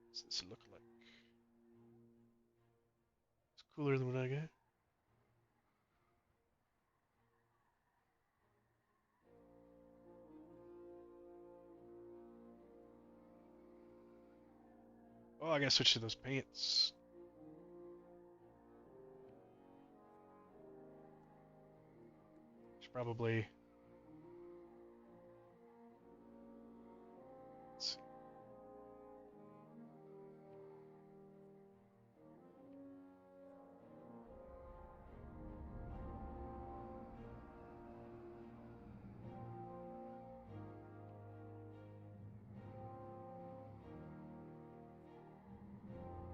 What's this look like? It's cooler than what I got. Oh, I gotta switch to those pants. Should probably. Let's see.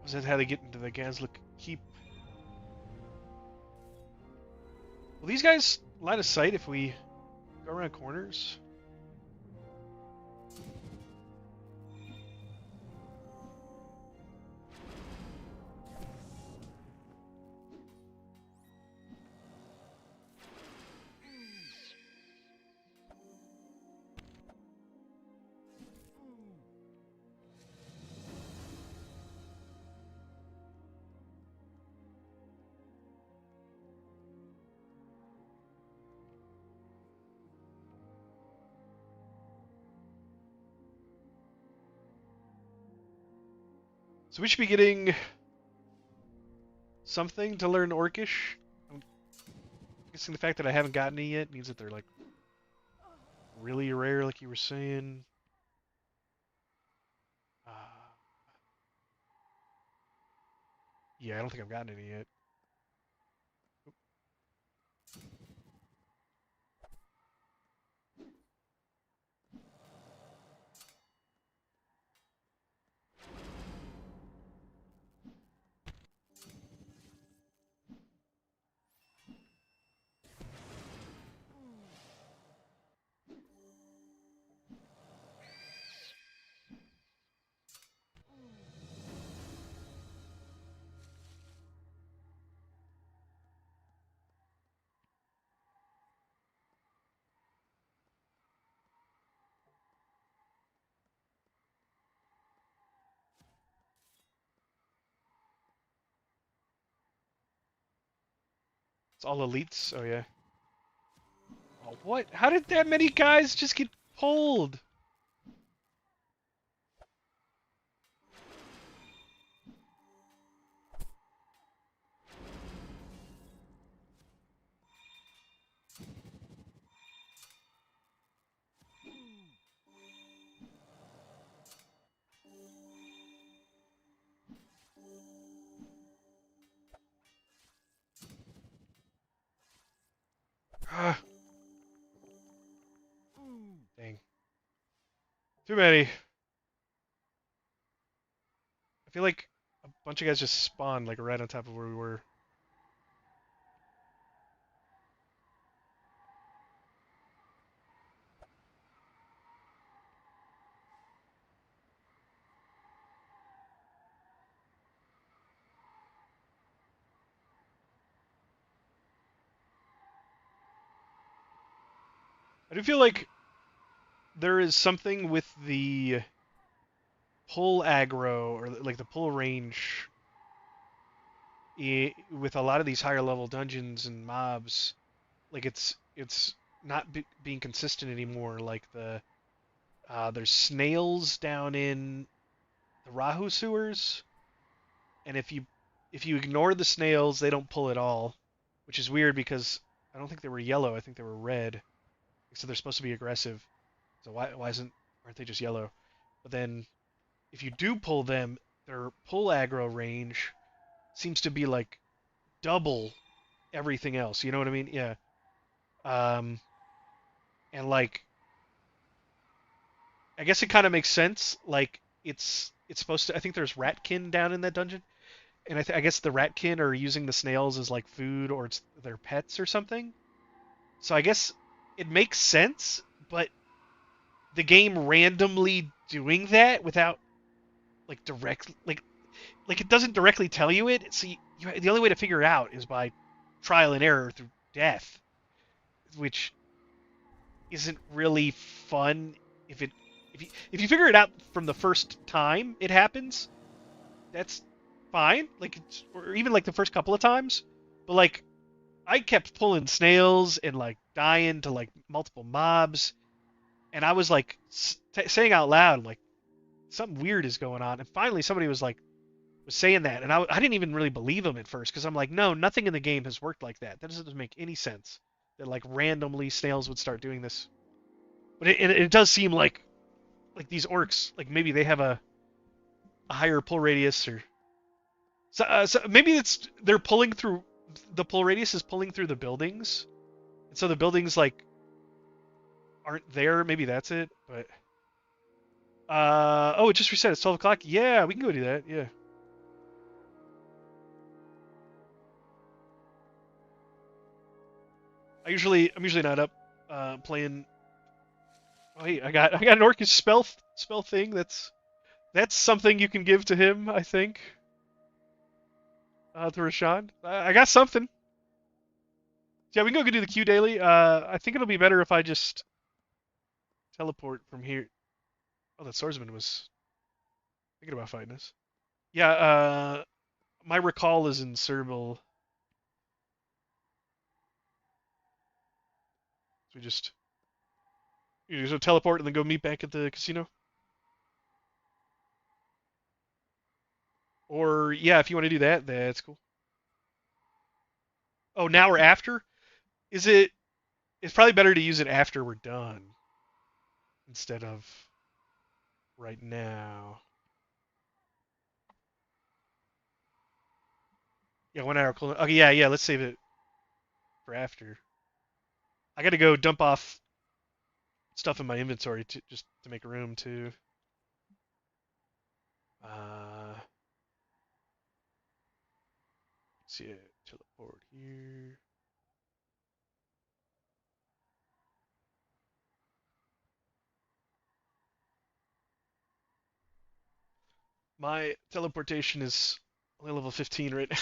Was that how they get into the Gazlik Keep? Will these guys line of sight if we go around corners? So we should be getting something to learn Orcish. I'm guessing the fact that I haven't gotten it yet means that they're like really rare, like you were saying. Uh, yeah, I don't think I've gotten any yet. It's all elites. Oh yeah. Oh, what? How did that many guys just get pulled? Ah, dang. Too many. I feel like a bunch of guys just spawned like right on top of where we were. I do feel like there is something with the pull aggro or like the pull range with a lot of these higher level dungeons and mobs. Like it's not being consistent anymore. Like there's snails down in the Rahu sewers, and if you ignore the snails, they don't pull at all, which is weird because I don't think they were yellow. I think they were red. So they're supposed to be aggressive. So why aren't they just yellow? But then if you do pull them, their pull aggro range seems to be like double everything else. You know what I mean? Yeah. Um, and like I guess it kind of makes sense. Like it's supposed to. I think there's ratkin down in that dungeon, and I guess the ratkin are using the snails as like food or it's their pets or something. So I guess it makes sense, but the game randomly doing that without like direct like it doesn't directly tell you it. So the only way to figure it out is by trial and error through death, which isn't really fun if it if you figure it out from the first time it happens, that's fine. Like or even like the first couple of times. But like I kept pulling snails and like dying to like multiple mobs, and I was like saying out loud, like, something weird is going on. And finally, somebody was saying that, and I didn't even really believe him at first because I'm like, no, nothing in the game has worked like that. That doesn't make any sense. That like randomly snails would start doing this. But it does seem like these orcs, like maybe they have a higher pull radius, or so maybe it's they're pulling through, the pull radius is pulling through the buildings, and so the buildings like aren't there. Maybe that's it. But oh, it just reset. It's 12 o'clock. Yeah, we can go do that. Yeah. I'm usually not up playing. Oh, hey, I got an Orcish spell thing. That's something you can give to him, I think. To Rashawn. I got something. Yeah, we can go do the Q daily. I think it'll be better if I just teleport from here. Oh, that swordsman was thinking about fighting us. Yeah, my recall is in Serval. So we just you just teleport and then go meet back at the casino. Or yeah, if you want to do that, that's cool. Oh, now or after? Is it? It's probably better to use it after we're done instead of right now. Yeah, 1 hour cooldown. Okay, yeah. Let's save it for after. I got to go dump off stuff in my inventory just to make room to. Let's see it. Teleport here. My teleportation is only level 15 right now.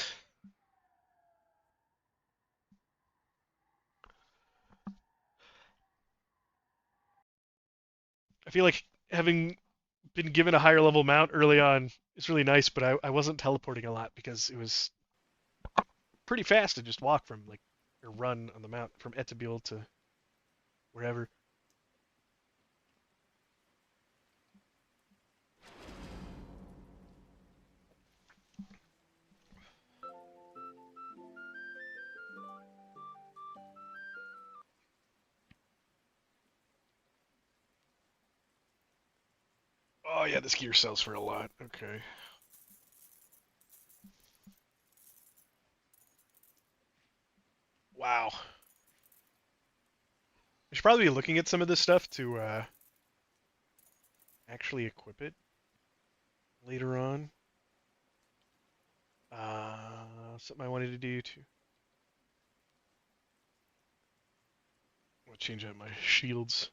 I feel like having been given a higher level mount early on is really nice, but I wasn't teleporting a lot because it was pretty fast to just walk from like or run on the mount from Etabil to wherever. Oh yeah, this gear sells for a lot. Okay. Wow. I should probably be looking at some of this stuff to actually equip it later on. Something I wanted to do too. I'm gonna change out my shield's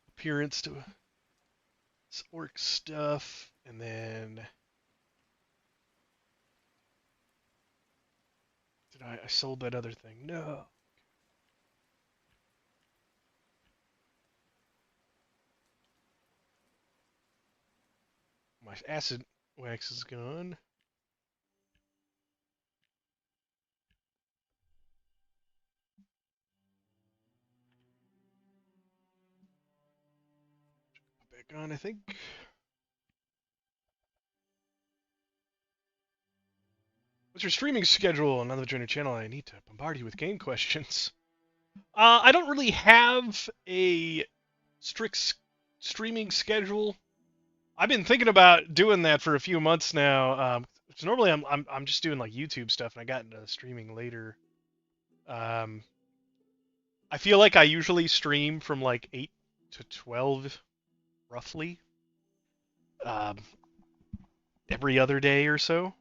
appearance to this orc stuff, and then did I sold that other thing? No. My acid wax is gone. Back on, I think. What's your streaming schedule? Now that you're on your channel, I need to bombard you with game questions. I don't really have a strict streaming schedule. I've been thinking about doing that for a few months now. So normally I'm just doing like YouTube stuff, and I got into streaming later. Um, I feel like I usually stream from like 8 to 12, roughly, um, every other day or so.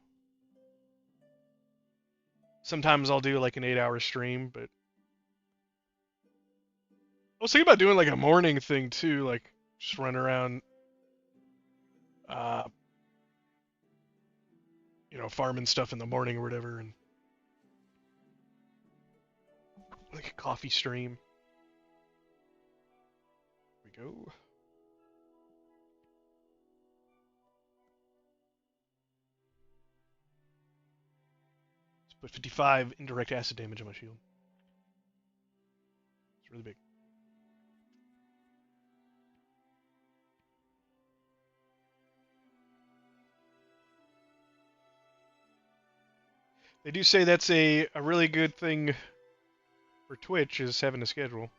Sometimes I'll do like an 8-hour stream, but I was thinking about doing like a morning thing too, like just run around, uh, farming stuff in the morning or whatever, and like a coffee stream. Here we go. Let's put 55 indirect acid damage on my shield. It's really big. They do say that's a really good thing for Twitch is having a schedule.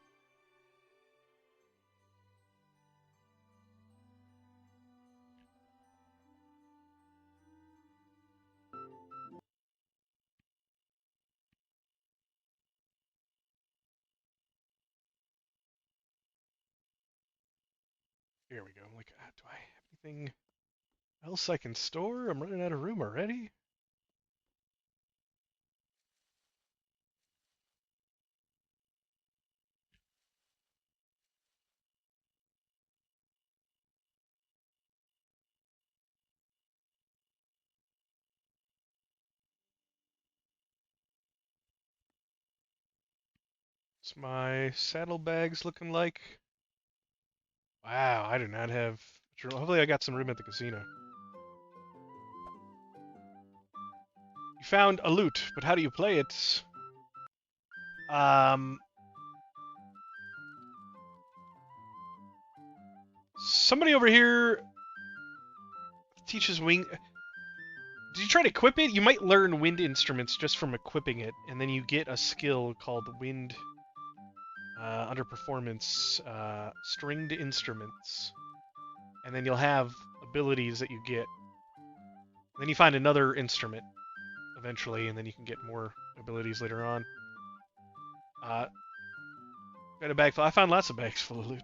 Here we go. I'm like, do I have anything else I can store? I'm running out of room already. What's my saddlebags looking like? Wow, I do not have. Hopefully, I got some room at the casino. You found a loot, but how do you play it? Um, somebody over here teaches wing. Did you try to equip it? You might learn wind instruments just from equipping it, and then you get a skill called wind under performance, stringed instruments, and then you'll have abilities that you get. Then you find another instrument eventually, and then you can get more abilities later on. Got a bag full. I found lots of bags full of loot.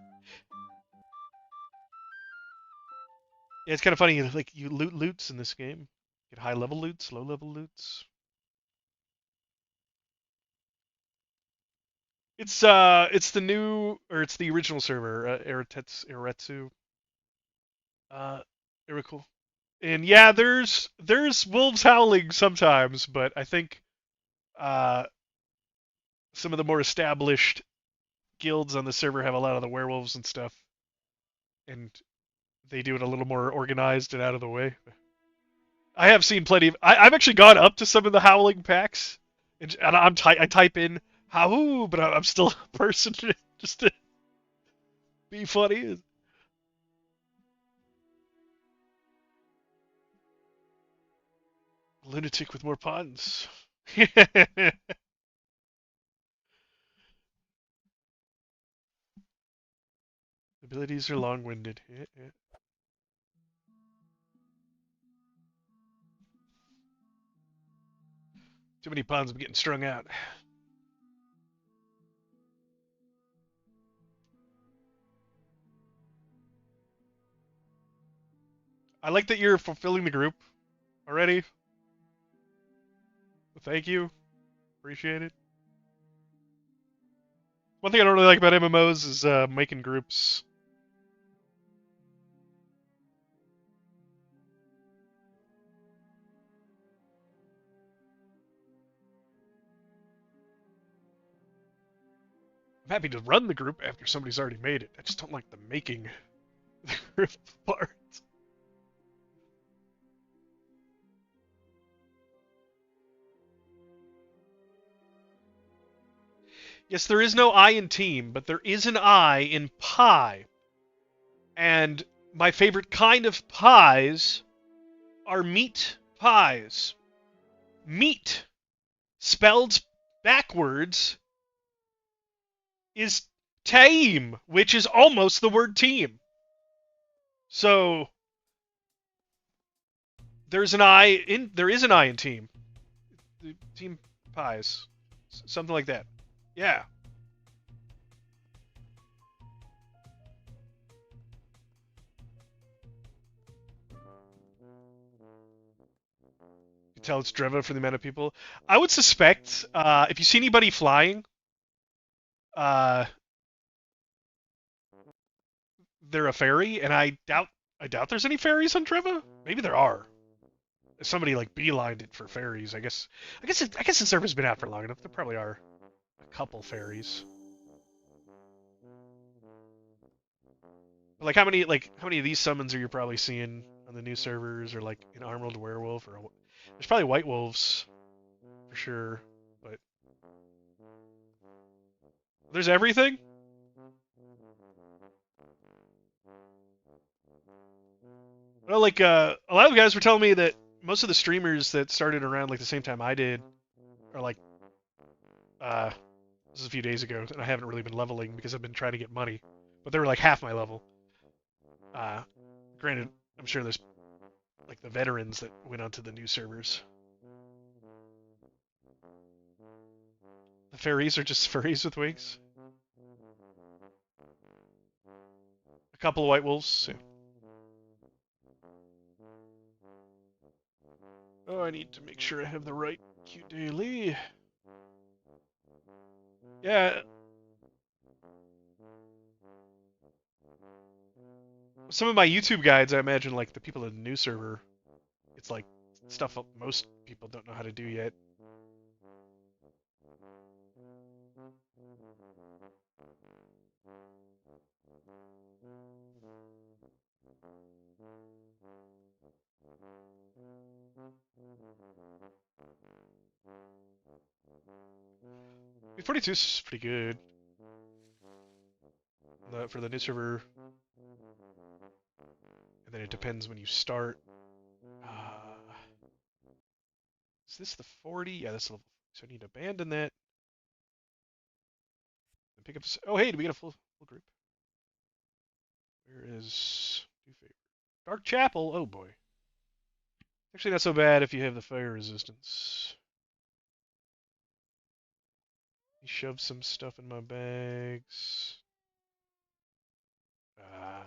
Yeah, it's kind of funny. Like you loot loots in this game. Get high level loots, low level loots. It's the new or it's the original server, Eretsu. Very cool. And yeah, there's wolves howling sometimes, but I think uh some of the more established guilds on the server have a lot of the werewolves and stuff, and they do it a little more organized and out of the way. I have seen plenty of. I've actually gone up to some of the howling packs, and I type in "how," but I'm still a person just to be funny. Lunatic with more puns. Abilities are long-winded. Yeah, yeah. Too many puns. I'm getting strung out. I like that you're fulfilling the group already. Thank you. Appreciate it. One thing I don't really like about MMOs is making groups. I'm happy to run the group after somebody's already made it. I just don't like the making the group part. Yes, there is no I in team, but there is an I in pie. And my favorite kind of pies are meat pies. Meat, spelled backwards, is team, which is almost the word team. So there is an I in team. Team pies. Something like that. Yeah. You can tell it's Dreva for the amount of people. I would suspect if you see anybody flying, they're a fairy, and I doubt there's any fairies on Dreva. Maybe there are. If somebody like beelined it for fairies, I guess the server's been out for long enough. There probably are a couple fairies. But how many of these summons are you probably seeing on the new servers, or like an Armored Werewolf, or there's probably White Wolves for sure, but there's everything. Well, like a lot of guys were telling me that most of the streamers that started around like the same time I did are like, uh, this is a few days ago, and I haven't really been leveling because I've been trying to get money. But they were like half my level. Uh, Granted, I'm sure there's like the veterans that went onto the new servers. The fairies are just furries with wings. A couple of white wolves. Yeah. Oh, I need to make sure I have the right Q daily. Yeah. Some of my YouTube guides, I imagine, like the people in the new server, it's like stuff most people don't know how to do yet. I mean, 42 is pretty good for the new server, and then it depends when you start. Is this the 40? Yeah, that's level. So I need to abandon that and pick up. Oh, hey, do we get a full group? Where is do favor? Dark Chapel. Oh boy. Actually, not so bad if you have the fire resistance. He shoved some stuff in my bags. Uh,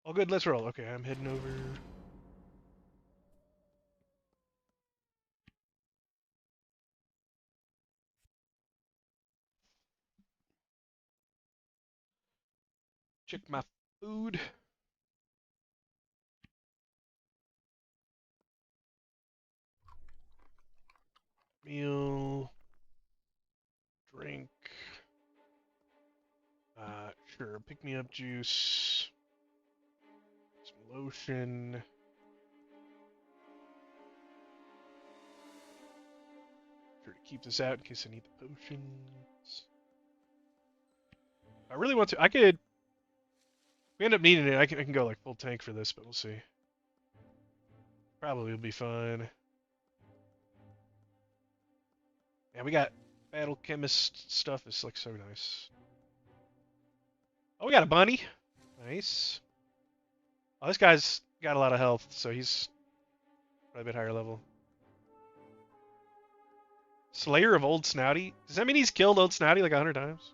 all good. Let's roll. Okay, I'm heading over. Check my food. Meal. Drink. Sure. Pick me up juice. Some lotion. Sure to keep this out in case I need the potions. I really want to. I could. If we end up needing it. I can go like full tank for this, but we'll see. Probably will be fine. Yeah, we got battle chemist stuff. It's like so nice. Oh, we got a bunny. Nice. Oh, this guy's got a lot of health, so he's probably a bit higher level. Slayer of Old Snouty? Does that mean he's killed Old Snouty like 100 times?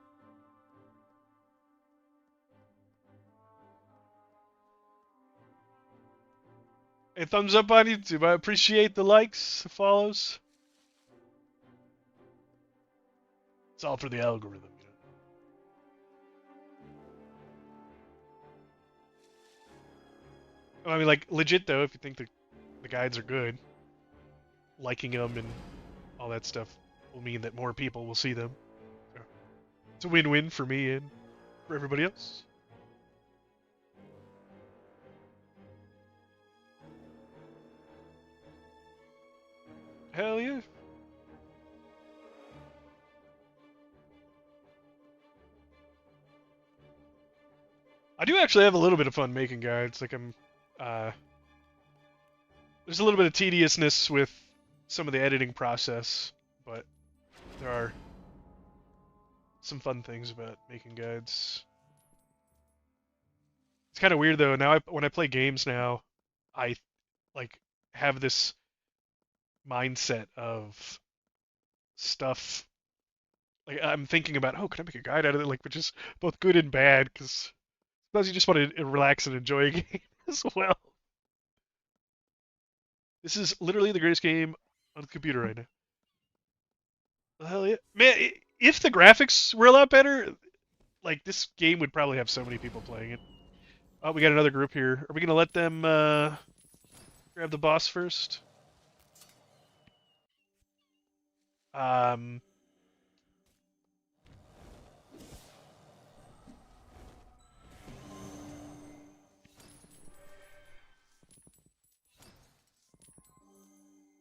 Hey, thumbs up on YouTube. I appreciate the likes, the follows. It's all for the algorithm, you know. I mean, like, legit though, if you think the guides are good, liking them and all that stuff will mean that more people will see them. So, it's a win-win for me and for everybody else. Hell yeah. I do actually have a little bit of fun making guides. Like uh, there's a little bit of tediousness with some of the editing process, but there are some fun things about making guides. It's kind of weird though. Now, when I play games now, I like have this mindset of stuff. Like I'm thinking about, oh, can I make a guide out of it? Like, which is both good and bad, because sometimes you just want to relax and enjoy a game as well. This is literally the greatest game on the computer right now. Hell yeah, man! If the graphics were a lot better, like this game would probably have so many people playing it. Oh, we got another group here. Are we gonna let them grab the boss first? Um,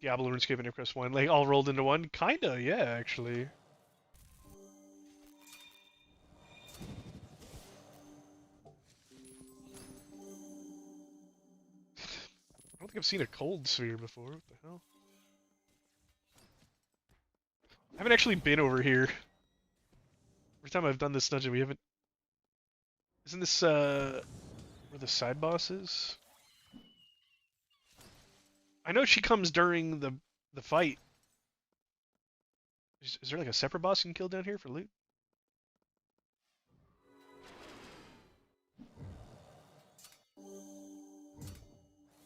Diablo, RuneScape, and Quest 1, like all rolled into one? Kinda, yeah, actually. I don't think I've seen a cold sphere before. What the hell? I haven't actually been over here. Every time I've done this dungeon, we haven't. Isn't this where the side boss is? I know she comes during the fight. Is there like a separate boss you can kill down here for loot?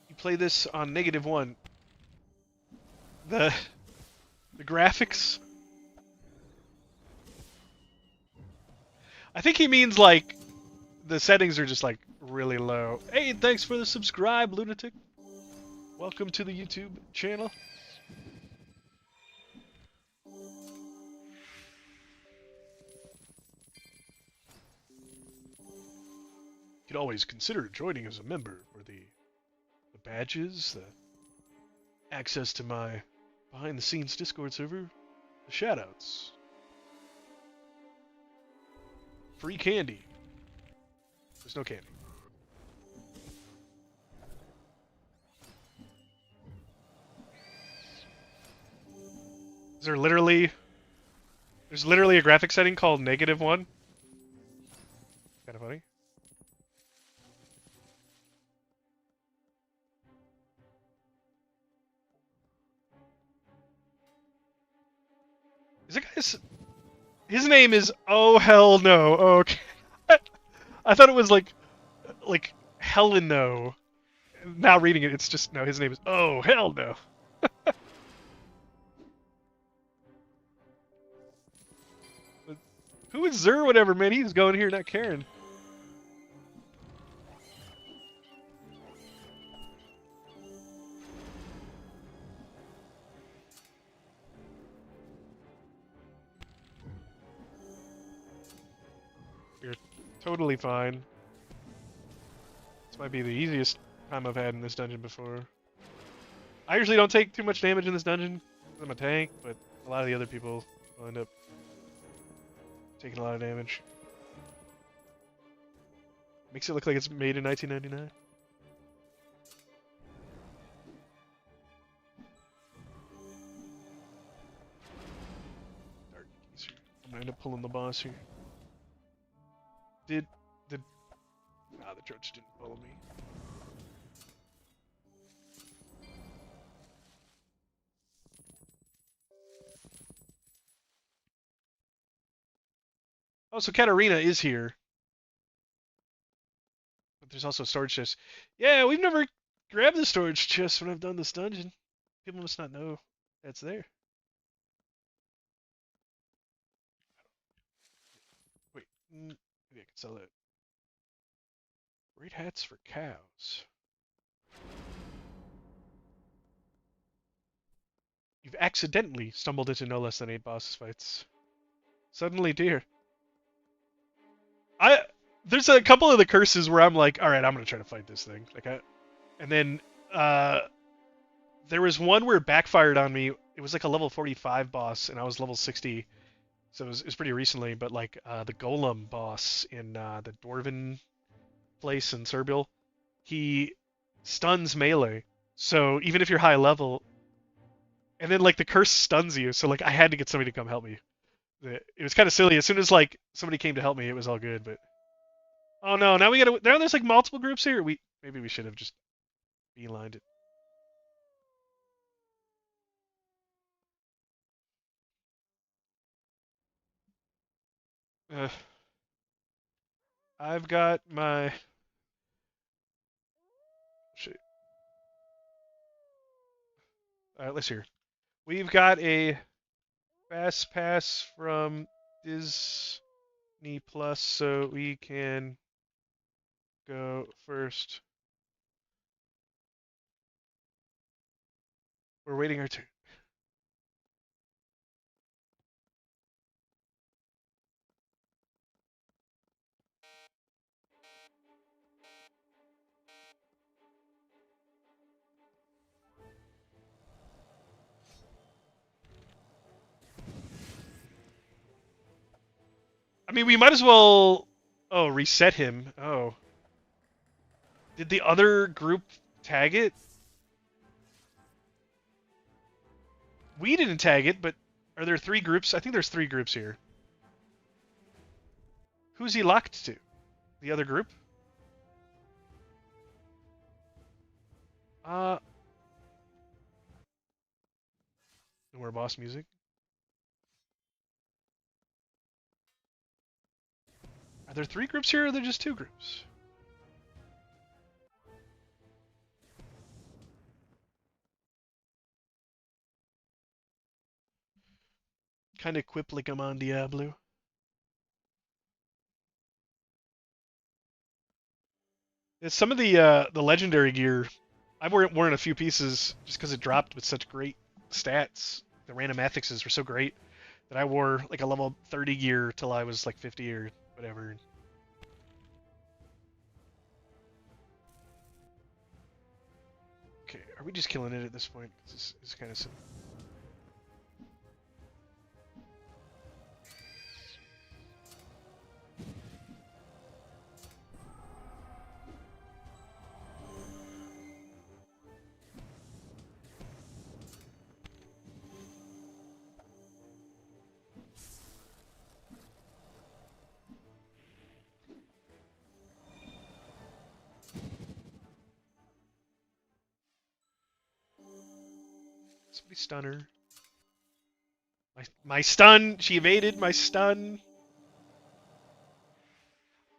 You play this on -1. The the graphics. I think he means like the settings are just like really low. Hey, thanks for the subscribe, lunatic. Welcome to the YouTube channel. You could always consider joining as a member for the badges, the access to my behind-the-scenes Discord server, the shoutouts, free candy. There's no candy. Is there literally... There's literally a graphic setting called -1? Kind of funny. Is it guy's... His name is... Oh, hell no. Okay. I thought it was like Helen no. Now reading it, it's just... No, his name is... Oh, hell no. Who is Zer whatever, man? He's going here not caring. You're totally fine. This might be the easiest time I've had in this dungeon before. I usually don't take too much damage in this dungeon. I'm a tank, but a lot of the other people will end up taking a lot of damage. Makes it look like it's made in 1999. Dark keys here. I'm gonna end up pulling the boss here. Nah, the judge didn't follow me. Oh, so Katarina is here. But there's also a storage chest. Yeah, we've never grabbed the storage chest when I've done this dungeon. People must not know that's there. Wait, maybe I can sell that. Great hats for cows. You've accidentally stumbled into no less than 8 boss fights. Suddenly, dear. There's a couple of the curses where I'm like, all right, I'm gonna try to fight this thing. And then there was one where it backfired on me. It was like a level 45 boss, and I was level 60, so it was pretty recently. But like the Golem boss in the Dwarven place in Serbial, he stuns melee. So even if you're high level, and then like the curse stuns you, so like I had to get somebody to come help me. It was kind of silly. As soon as like somebody came to help me, it was all good. But oh no, now we gotta. Now there's like multiple groups here. Maybe we should have just beelined it. Uh, I've got my shit. Let's hear. We've got a fast pass from Disney Plus, so we can go first. We're waiting our turn. I mean, we might as well. Oh, reset him. Oh, did the other group tag it? We didn't tag it, but are there three groups? I think there's three groups here. Who's he locked to? The other group? Uh, more boss music. Are there three groups here, or are there just two groups? Kind of quip like I'm on Diablo. Some of the legendary gear, I've worn a few pieces just because it dropped with such great stats. The random affixes were so great that I wore like a level 30 gear till I was like 50 or whatever. Okay, are we just killing it at this point? This is kind of simple. Somebody stun her. My stun! She evaded my stun!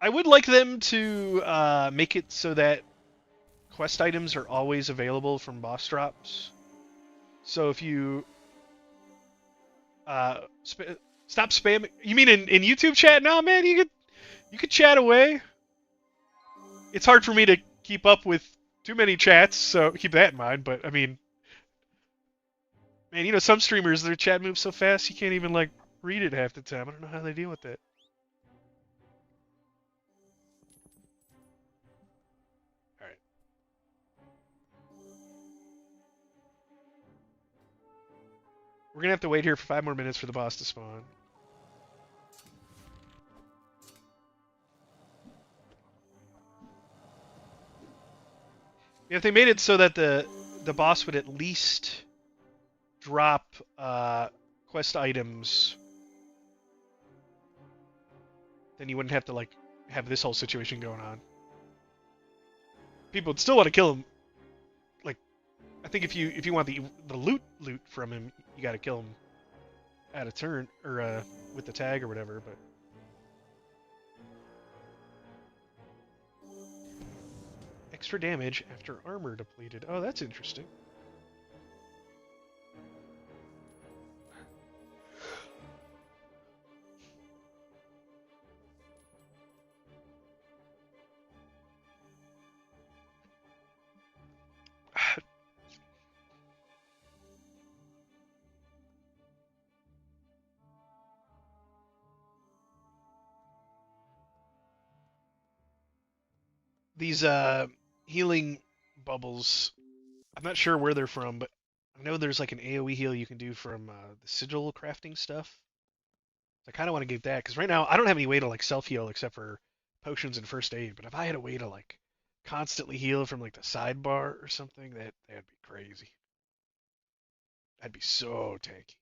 I would like them to make it so that quest items are always available from boss drops. So if you uh, stop spamming, you mean in YouTube chat? No, man, you could chat away. It's hard for me to keep up with too many chats, so keep that in mind. But I mean, man, you know some streamers their chat moves so fast you can't even like read it half the time. I don't know how they deal with that. All right, we're gonna have to wait here for 5 more minutes for the boss to spawn. If they made it so that the boss would at least drop quest items, then you wouldn't have to like have this whole situation going on. People would still want to kill him. Like, I think if you want the loot from him, you got to kill him at a turn or with the tag or whatever. But extra damage after armor depleted. Oh, that's interesting. These healing bubbles, I'm not sure where they're from, but I know there's like an AoE heal you can do from the sigil crafting stuff. So I kind of want to get that because right now I don't have any way to like self heal except for potions and first aid. But if I had a way to like constantly heal from like the sidebar or something, that'd be crazy. That'd be so tanky.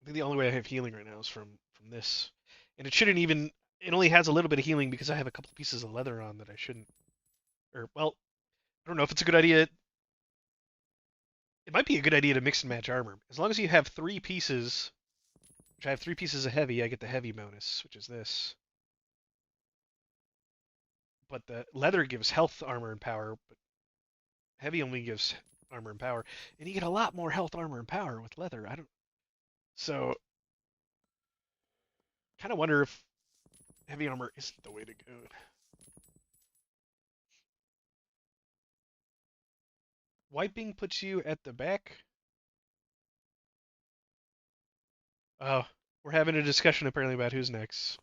I think the only way I have healing right now is from this, and it shouldn't even. It only has a little bit of healing because I have a couple pieces of leather on that I shouldn't. Or well, I don't know if it's a good idea. It might be a good idea to mix and match armor as long as you have three pieces. Which I have three pieces of heavy. I get the heavy bonus, which is this. But the leather gives health, armor, and power. But heavy only gives armor and power, and you get a lot more health, armor, and power with leather. I don't. So, kind of wonder if heavy armor isn't the way to go. Wiping puts you at the back. Oh, we're having a discussion apparently about who's next.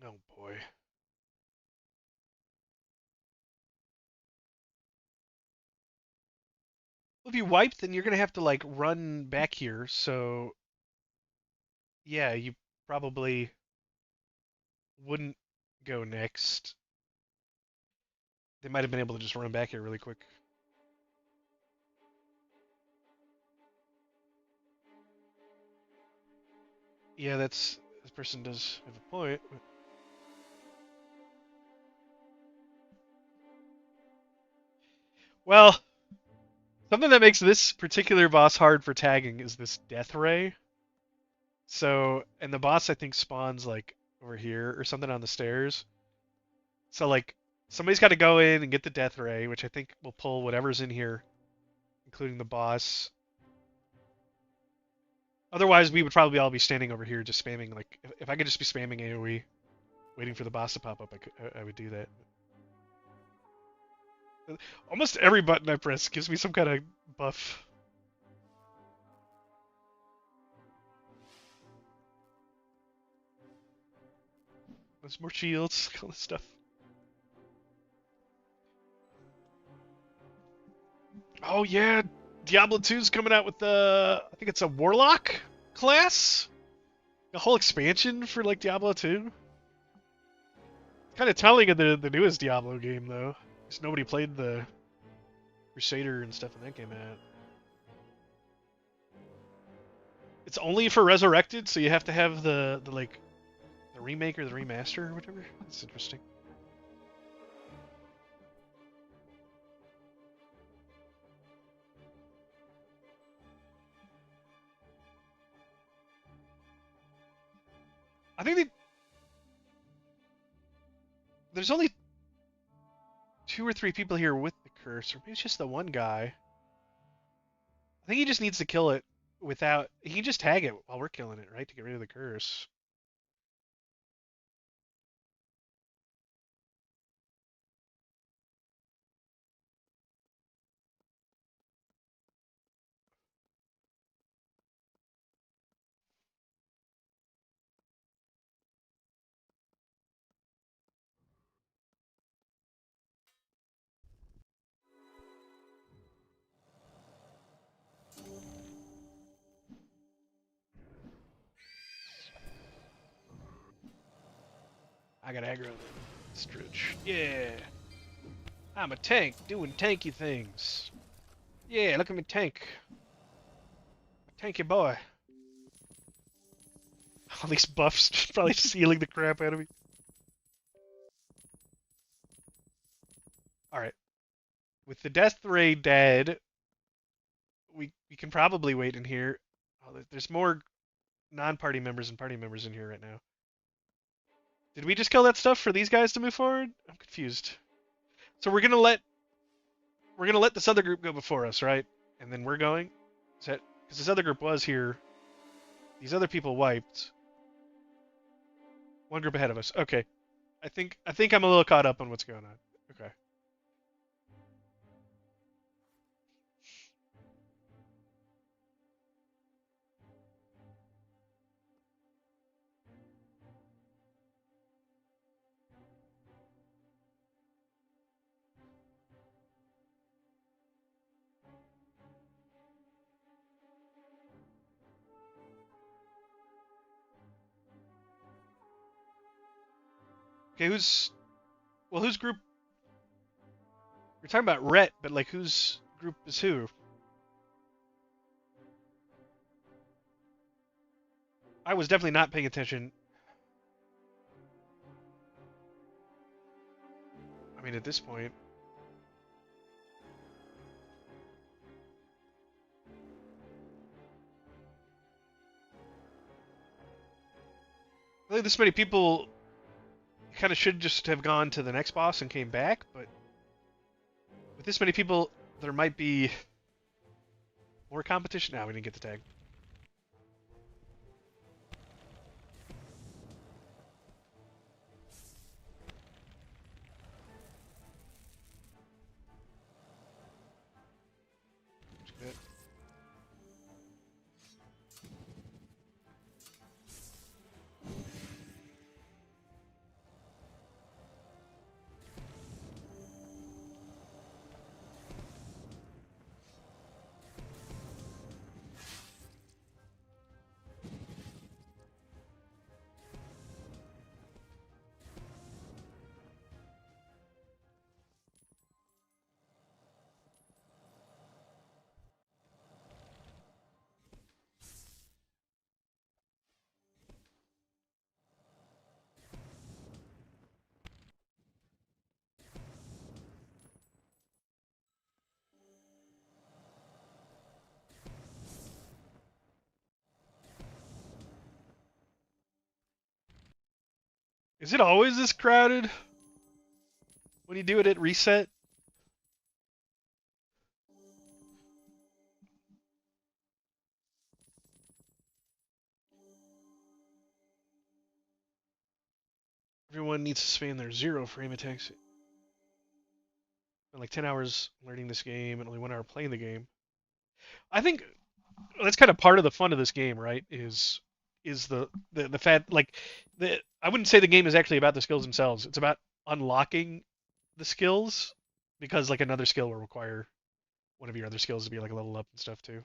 Oh boy. Well, if you wipe, then you're gonna have to like run back here. So yeah, you probably wouldn't go next. They might have been able to just run back here really quick. Yeah, this person does have a point. Well, something that makes this particular boss hard for tagging is this death ray. So, and the boss I think spawns like over here or something on the stairs. So like somebody's got to go in and get the death ray, which I think will pull whatever's in here, including the boss. Otherwise, we would probably all be standing over here just spamming. Like if I could just be spamming AOE, waiting for the boss to pop up, I would do that. Almost every button I press gives me some kind of buff. There's more shields, all this stuff. Oh yeah, Diablo 2's coming out with the I think it's a Warlock class. A whole expansion for like Diablo 2. Kind of telling of the newest Diablo game though, because nobody played the Crusader and stuff when that came out. It's only for Resurrected, so you have to have the like the remake or the remaster or whatever. That's interesting. I think there's only 2 or 3 people here with the curse, or maybe it's just the one guy. I think he just needs to kill it without. He can just tag it while we're killing it, right, to get rid of the curse. I got aggro. Stretch. Yeah. I'm a tank doing tanky things. Yeah, look at me tank. Tanky boy. All these buffs probably sealing the crap out of me. Alright. With the death ray dead, we can probably wait in here. Oh, there's more non-party members and party members in here right now. Did we just kill that stuff for these guys to move forward? I'm confused. So we're gonna let this other group go before us, right? And then we're going? Is that because this other group was here? These other people wiped. One group ahead of us. Okay. I think I'm a little caught up on what's going on. Okay. Okay, whose group? You're talking about Rhett, but like whose group is who? I was definitely not paying attention. I mean, at this point, really this many people kind of should just have gone to the next boss and came back, but with this many people, there might be more competition. Now we didn't get the tag. Is it always this crowded when you do it at reset? Everyone needs to spend their 0 frame attacks. Spent like 10 hours learning this game and only 1 hour playing the game. I think that's kind of part of the fun of this game, right? Is the fact like the I wouldn't say the game is actually about the skills themselves. It's about unlocking the skills because like another skill will require one of your other skills to be like a level up and stuff too.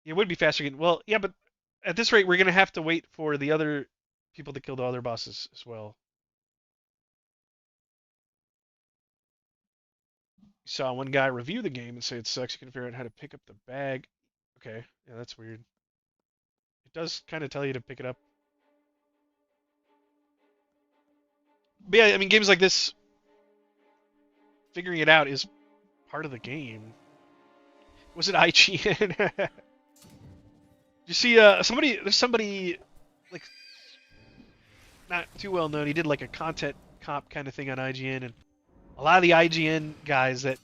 It would be faster again. Well, yeah, but at this rate, we're gonna have to wait for the other people to kill the other bosses as well. You saw one guy review the game and say it sucks. You can figure out how to pick up the bag. Okay, yeah, that's weird. It does kind of tell you to pick it up. But yeah, I mean, games like this, figuring it out is part of the game. Was it IGN? You see, there's somebody like not too well known. He did like a content comp kind of thing on IGN, and a lot of the IGN guys that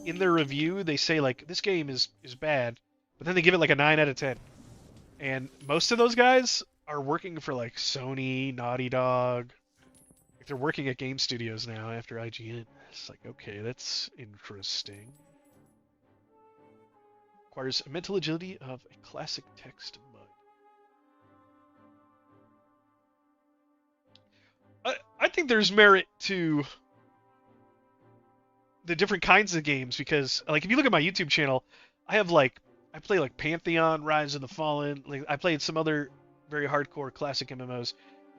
in their review they say like this game is bad, but then they give it like a 9 out of 10. And most of those guys are working for like Sony, Naughty Dog. Like they're working at game studios now after IGN. It's like okay, that's interesting. Requires mental agility of a classic text mud. I think there's merit to the different kinds of games because like if you look at my YouTube channel, I play like Pantheon, Rise of the Fallen, like I played some other very hardcore classic MMOs,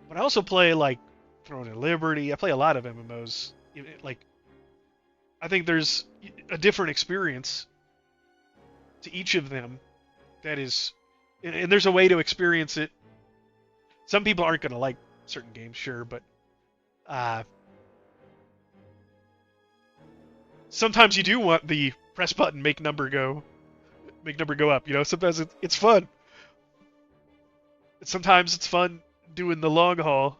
but I also play like Throne and Liberty. I play a lot of MMOs. Like I think there's a different experience to each of them that is and there's a way to experience it. Some people aren't going to like certain games, sure, but uh sometimes you do want the press button make number go up, you know. Sometimes it's fun. Sometimes it's fun doing the long haul.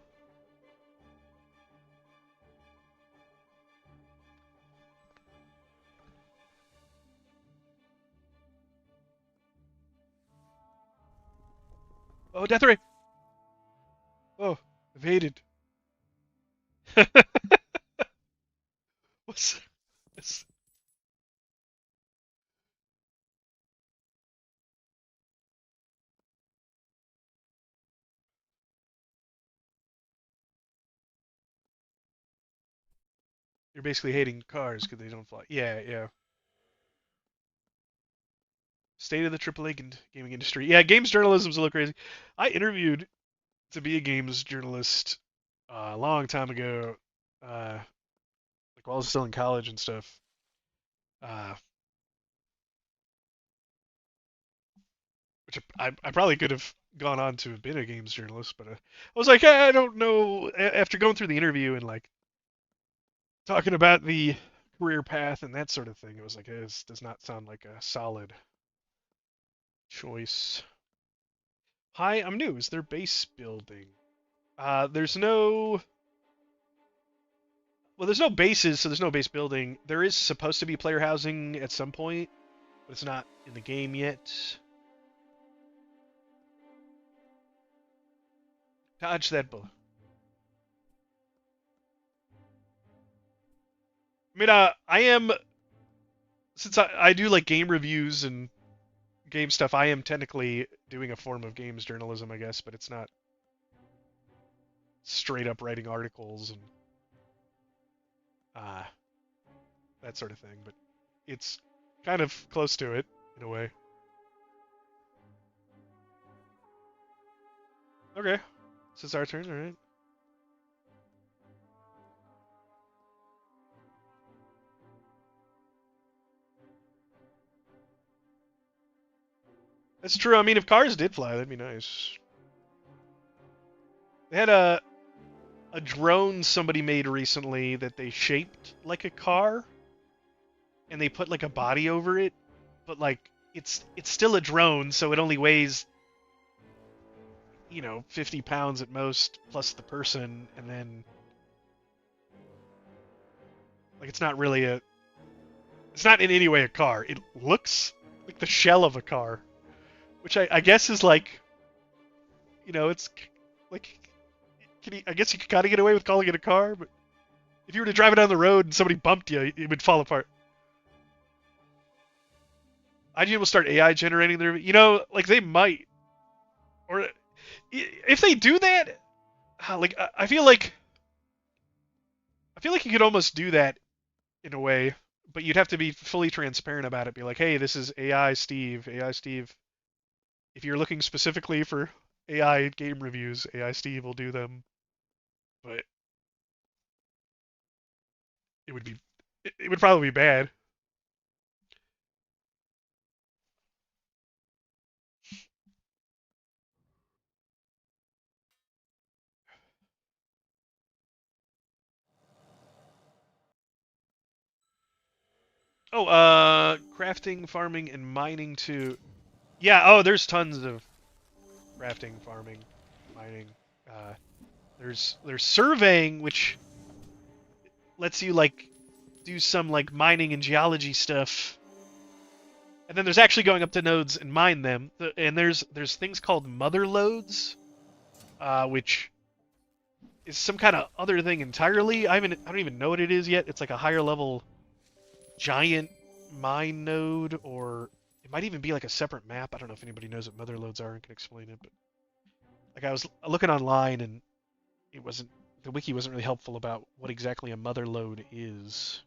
Oh, death ray. Oh, evaded. What's this? You're basically hating cars because they don't fly. Yeah, yeah. State of the AAA gaming industry. Yeah, games journalism's a little crazy. I interviewed to be a games journalist a long time ago, like while I was still in college and stuff. Uh, which I probably could have gone on to have been a games journalist, but I was like, I don't know. After going through the interview and like talking about the career path and that sort of thing, it was like, this does not sound like a solid choice. Hi, I'm new. Is there base building? There's no. Well, there's no bases, so there's no base building. There is supposed to be player housing at some point, but it's not in the game yet. Dodge that bullet. I mean, I am since I do like game reviews and game stuff. I am technically doing a form of games journalism, I guess, but it's not straight up writing articles and uh, that sort of thing. But it's kind of close to it in a way. Okay, so it's our turn, all right. That's true. I mean, if cars did fly, that'd be nice. They had a drone somebody made recently that they shaped like a car, and they put like a body over it, but like it's still a drone, so it only weighs you know, 50 pounds at most, plus the person, and then like it's not really a, it's not in any way a car. It looks like the shell of a car, which I guess is like, you know, it's like, I guess you could kind of get away with calling it a car, but if you were to drive it down the road and somebody bumped you, it would fall apart. IGN will start AI generating their, you know, like they might, or if they do that, like I feel like you could almost do that in a way, but you'd have to be fully transparent about it. Be like, hey, this is AI Steve, AI Steve. If you're looking specifically for AI game reviews, AI Steve will do them, but it would be, it would probably be bad. Oh, crafting, farming, and mining too. Yeah. Oh, there's tons of crafting, farming, mining. Uh, there's surveying, which lets you like do some like mining and geology stuff. And then there's actually going up to nodes and mine them. And there's things called mother loads, which is some kind of other thing entirely. I don't even know what it is yet. It's like a higher level giant mine node, or it might even be like a separate map. I don't know if anybody knows what mother loads are and can explain it, but like I was looking online and it wasn't, the wiki wasn't really helpful about what exactly a mother load is.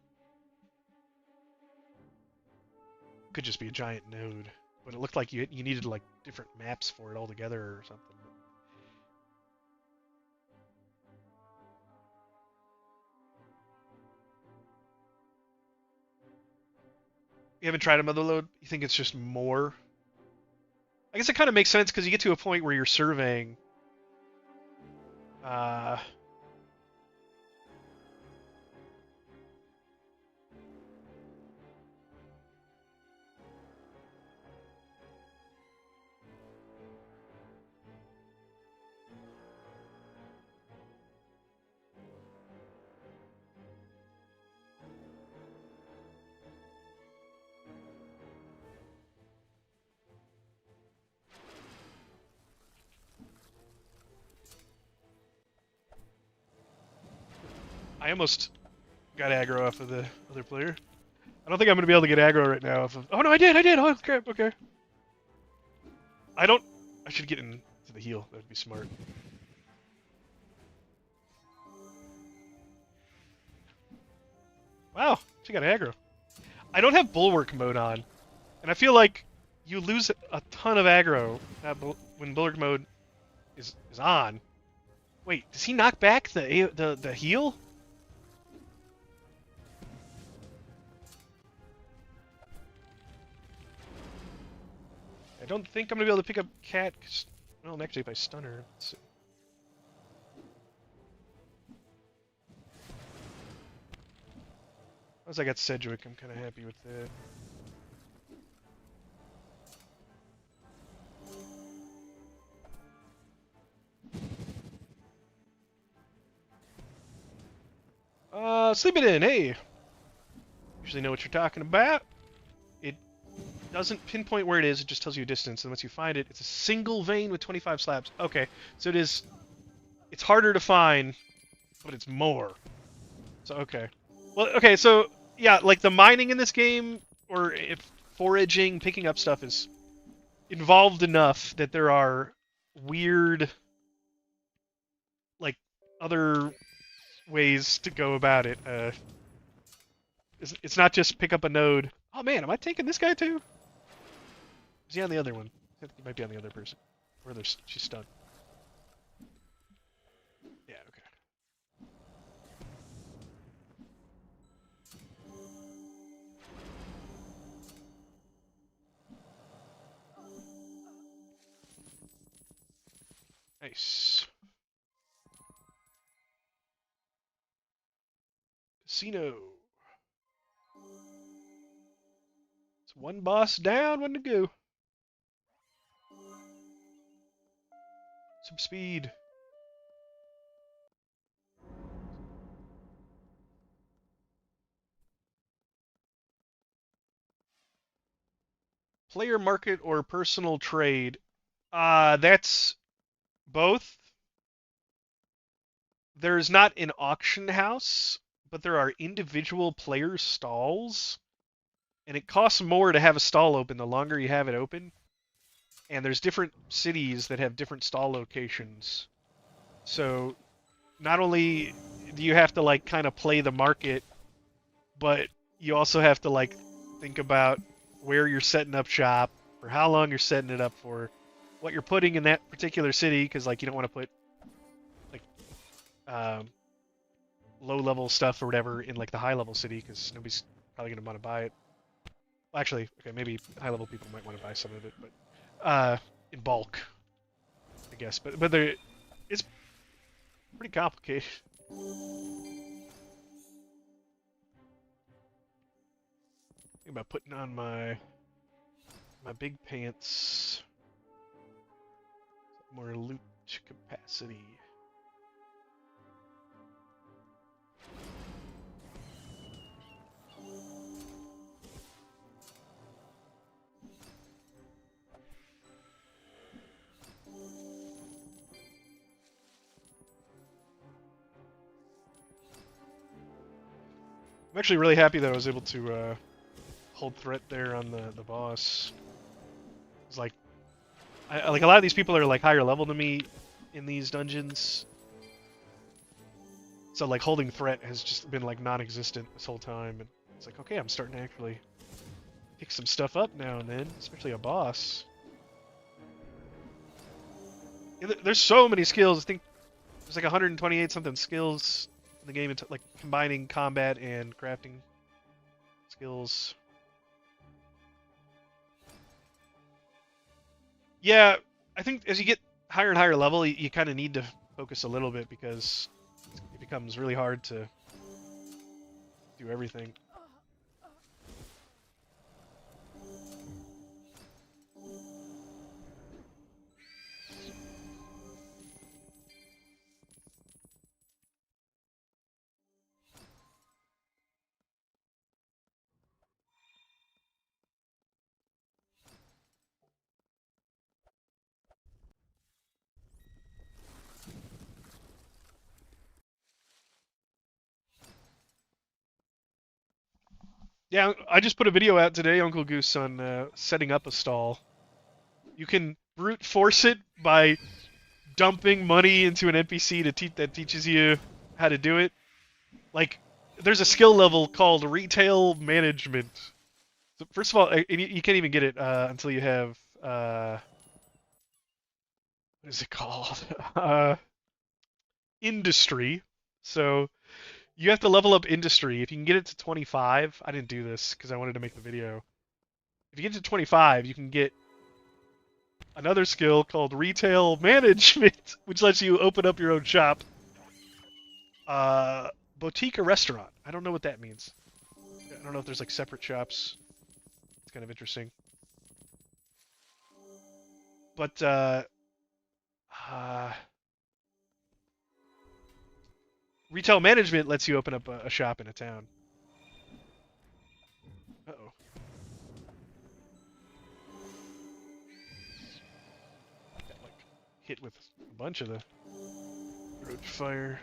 Could just be a giant node, but it looked like you needed like different maps for it altogether or something. You haven't tried a mother load? You think it's just more? I guess it kind of makes sense because you get to a point where you're surveying. Uh, I almost got aggro off of the other player. I don't think I'm going to be able to get aggro right now. Oh no, I did! Oh crap, okay. I don't... I should get into the heal. That would be smart. Wow, she got aggro. I don't have bulwark mode on, and I feel like you lose a ton of aggro when bulwark mode is on. Wait, does he knock back the heal? I don't think I'm gonna be able to pick up Cat. Well, actually, if I stun her. As I got Sedgwick, I'm kind of happy with that. Sleep it in, hey! Usually know what you're talking about. It doesn't pinpoint where it is, it just tells you a distance, and once you find it, it's a single vein with 25 slabs. Okay, so it's harder to find, but it's more. So, okay. Well, okay, so, yeah, like the mining in this game, or if foraging, picking up stuff is involved enough that there are weird, like, other ways to go about it. It's not just pick up a node. Oh man, am I taking this guy too? Is he on the other one? He might be on the other person. Or she's stunned. Yeah, okay. Nice. Casino. It's one boss down, one to go. Some speed. Player market or personal trade? That's both. There's not an auction house, but there are individual player stalls, and it costs more to have a stall open the longer you have it open. And there's different cities that have different stall locations. So not only do you have to like kind of play the market, but you also have to like think about where you're setting up shop, for how long you're setting it up for, what you're putting in that particular city, because like you don't want to put like um, low level stuff or whatever in like the high level city because nobody's probably gonna want to buy it. Well, actually, okay, maybe high level people might want to buy some of it, but in bulk, I guess. But it's pretty complicated. Think about putting on my big pants. More loot capacity. I'm actually really happy that I was able to hold threat there on the boss. It's like, like a lot of these people are like higher level than me in these dungeons, so like holding threat has just been like non-existent this whole time. And it's like, okay, I'm starting to actually pick some stuff up now and then, especially a boss. There's so many skills. I think there's like 128 something skills in the game, like combining combat and crafting skills. Yeah, I think as you get higher and higher level, you kind of need to focus a little bit because it becomes really hard to do everything. Yeah, I just put a video out today, Uncle Goose, on setting up a stall. You can brute force it by dumping money into an NPC that teaches you how to do it. Like, there's a skill level called Retail Management. So first of all, you can't even get it until you have what is it called? Industry. So you have to level up industry. If you can get it to 25, I didn't do this because I wanted to make the video. If you get to 25, you can get another skill called Retail Management, which lets you open up your own shop. Boutique or restaurant. I don't know what that means. I don't know if there's like separate shops. It's kind of interesting. But retail management lets you open up a shop in a town. Uh-oh. Got like hit with a bunch of the roach fire.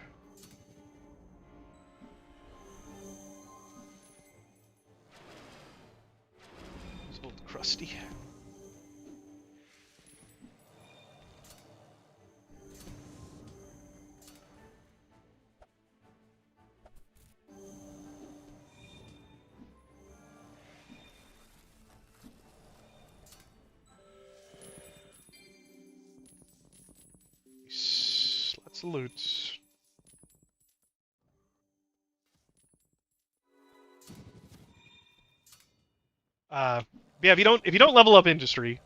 It's old crusty. Lots of loot. Yeah, if you don't level up industry,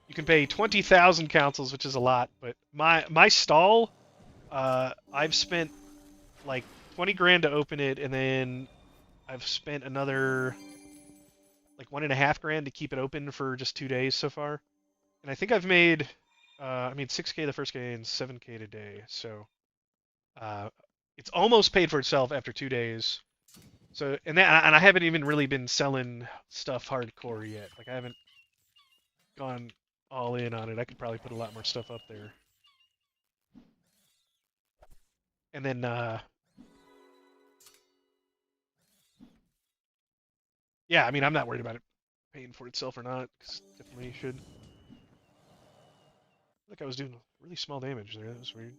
you can pay 20,000 councils, which is a lot. But my stall, I've spent like 20 grand to open it, and then I've spent another like 1.5 grand to keep it open for just 2 days so far. And I think I've made I mean 6K the first day and 7K today. So uh, it's almost paid for itself after 2 days. So and I haven't even really been selling stuff hardcore yet. Like I haven't gone all in on it. I could probably put a lot more stuff up there. And then yeah, I mean I'm not worried about it paying for itself or not. 'Cause definitely should. Like I was doing really small damage there. That was weird.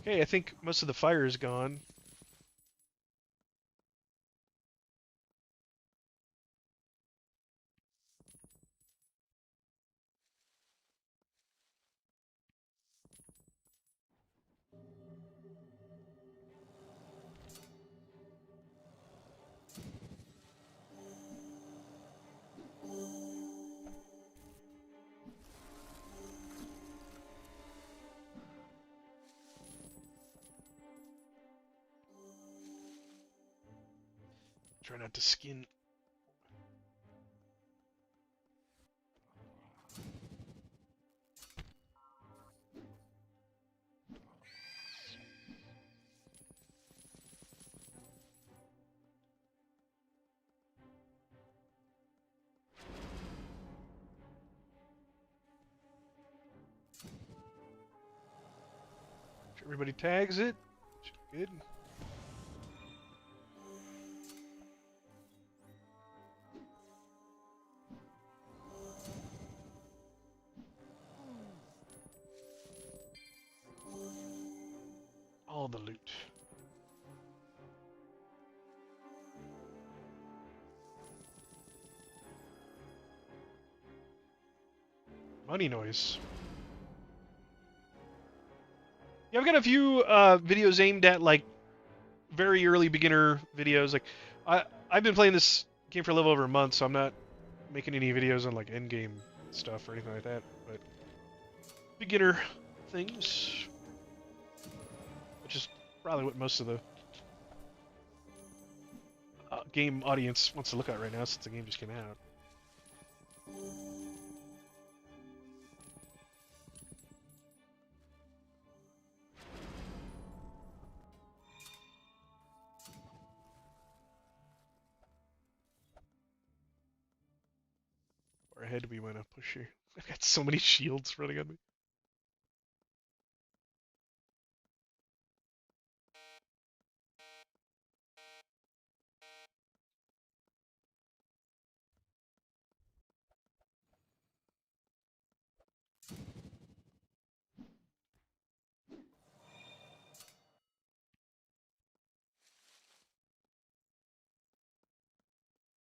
Okay, I think most of the fire is gone. Try not to skin. Everybody tags it. Good. All the loot. Money noise. Yeah, I've got a few videos aimed at like very early beginner videos. Like I've been playing this game for a little over a month, so I'm not making any videos on like end game stuff or anything like that. But beginner things, which is probably what most of the game audience wants to look at right now since the game just came out. Or ahead do we want to push here? I've got so many shields running on me.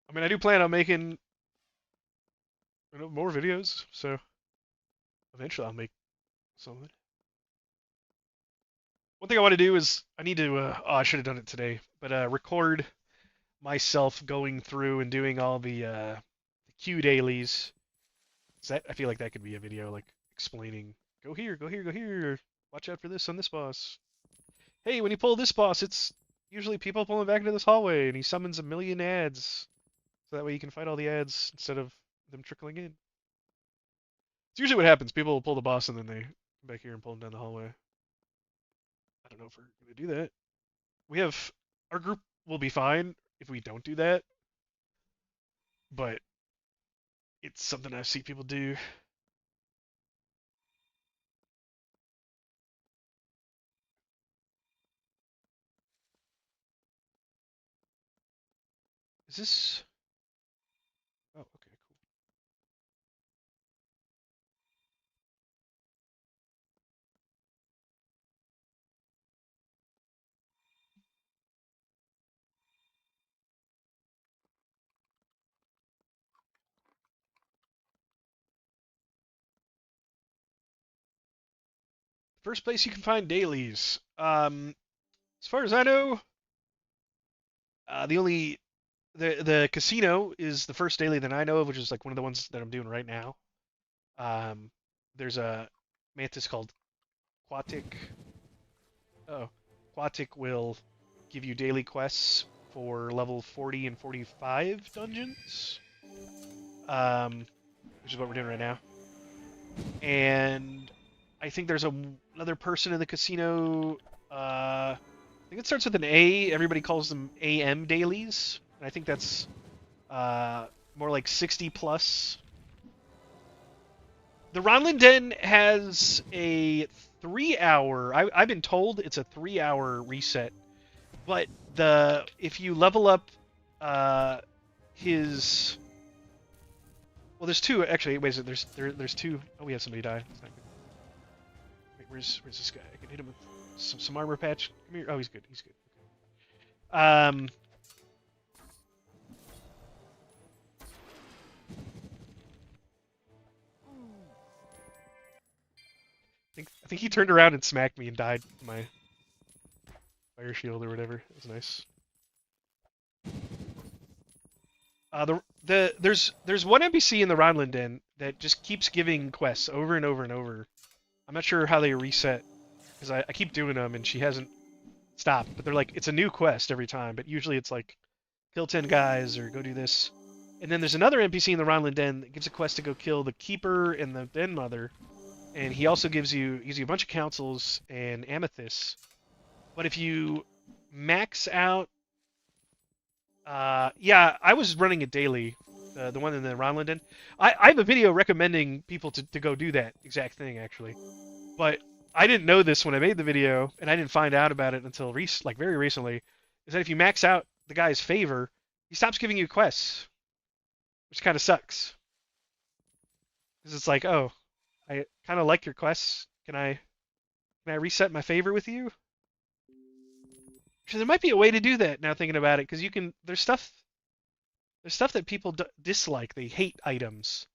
I mean, I do plan on making more videos, so eventually I'll make something. One thing I want to do is I need to. Oh, I should have done it today, but record myself going through and doing all the queue dailies. So that I feel like that could be a video, like explaining, go here, go here, go here. Watch out for this on this boss. Hey, when you pull this boss, it's usually people pulling back into this hallway, and he summons a million ads, so that way you can fight all the ads instead of them trickling in. It's usually what happens. People will pull the boss and then they come back here and pull him down the hallway. I don't know if we're gonna do that. We have our group will be fine if we don't do that, but it's something I see people do. Is this? Oh, okay, cool. First place you can find dailies. As far as I know, the only the casino is the first daily that I know of, which is like one of the ones that I'm doing right now. Um, there's a mantis called Quatic. Oh, Quatic will give you daily quests for level 40 and 45 dungeons, which is what we're doing right now. And I think there's another person in the casino. I think it starts with an A. Everybody calls them AM dailies, and I think that's more like 60 plus. The Ronlin Den has a 3-hour. I've been told it's a 3-hour reset, but if you level up his, well, there's two actually. Wait, is it, there's two. Oh, we have somebody die. That's not good. Wait, where's this guy? I can hit him with some armor patch. Come here. Oh, he's good. He's good. I think he turned around and smacked me and died with my fire shield or whatever. It was nice. There's one NPC in the Ronlin Den that just keeps giving quests over and over and over. I'm not sure how they reset because I keep doing them and she hasn't stopped. But they're like, it's a new quest every time. But usually it's like kill 10 guys or go do this. And then there's another NPC in the Ronlin Den that gives a quest to go kill the keeper and the den mother. And he also gives you a bunch of councils and amethysts. But if you max out, yeah, I was running it daily, the one in the Ronlin Den. I have a video recommending people to go do that exact thing actually, but I didn't know this when I made the video, and I didn't find out about it until very recently. Is that if you max out the guy's favor, he stops giving you quests, which kind of sucks. Because it's like, oh, I kind of like your quests. Can I reset my favor with you? So there might be a way to do that now thinking about it, because you can. There's stuff that people dislike. They hate items.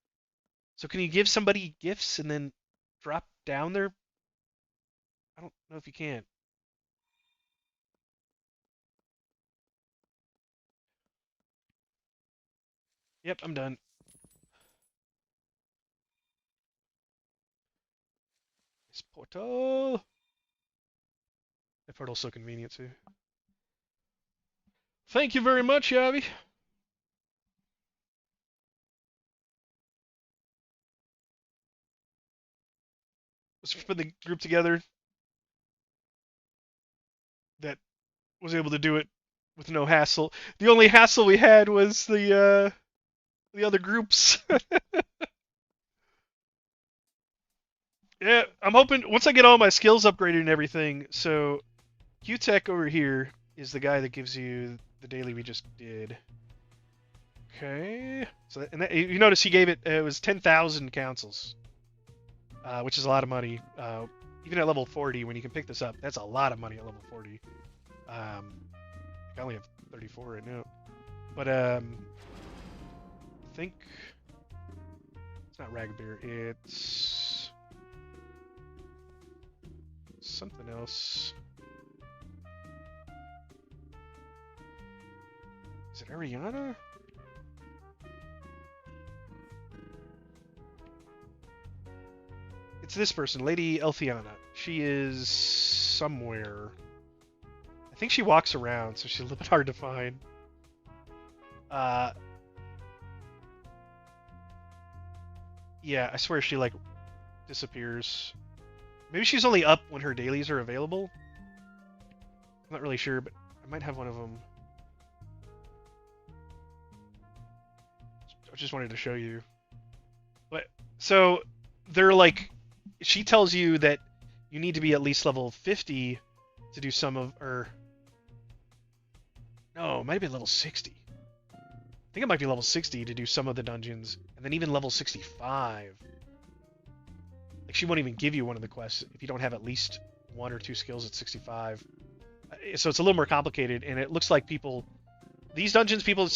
So can you give somebody gifts and then drop down their? I don't know if you can. Yep, I'm done. This portal. That portal's so convenient too. Thank you very much, Yavi. Let's put the group together that was able to do it with no hassle. The only hassle we had was the other groups. Yeah, I'm hoping once I get all my skills upgraded and everything. So Q-Tech over here is the guy that gives you the daily we just did. Okay. So you notice he gave it was 10,000 councils, which is a lot of money. Even at level 40, when you can pick this up, that's a lot of money at level 40. I only have 34 right now, but I think it's not Ragbeer. It's something else. Is it Ariana? It's this person, Lady Elfiana. She is somewhere. I think she walks around, so she's a little bit hard to find. Yeah, I swear she like disappears. Maybe she's only up when her dailies are available. I'm not really sure, but I might have one of them. I just wanted to show you. But so they're like, she tells you that you need to be at least level 50 to do some of, or no, it might be level 60. I think it might be level 60 to do some of the dungeons, and then even level 65. Like, she won't even give you one of the quests if you don't have at least 1 or 2 skills at 65. So it's a little more complicated, and it looks like these dungeons, people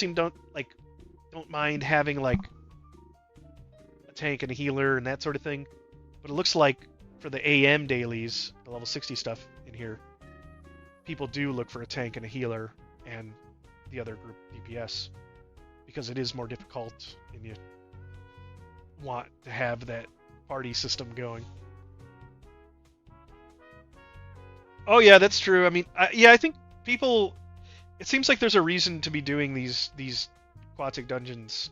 don't mind having like a tank and a healer and that sort of thing. But it looks like for the AM dailies, the level 60 stuff in here, people do look for a tank and a healer and the other group DPS, because it is more difficult and you want to have that party system going. Oh yeah, that's true. I mean, yeah, I think people. It seems like there's a reason to be doing these aquatic dungeons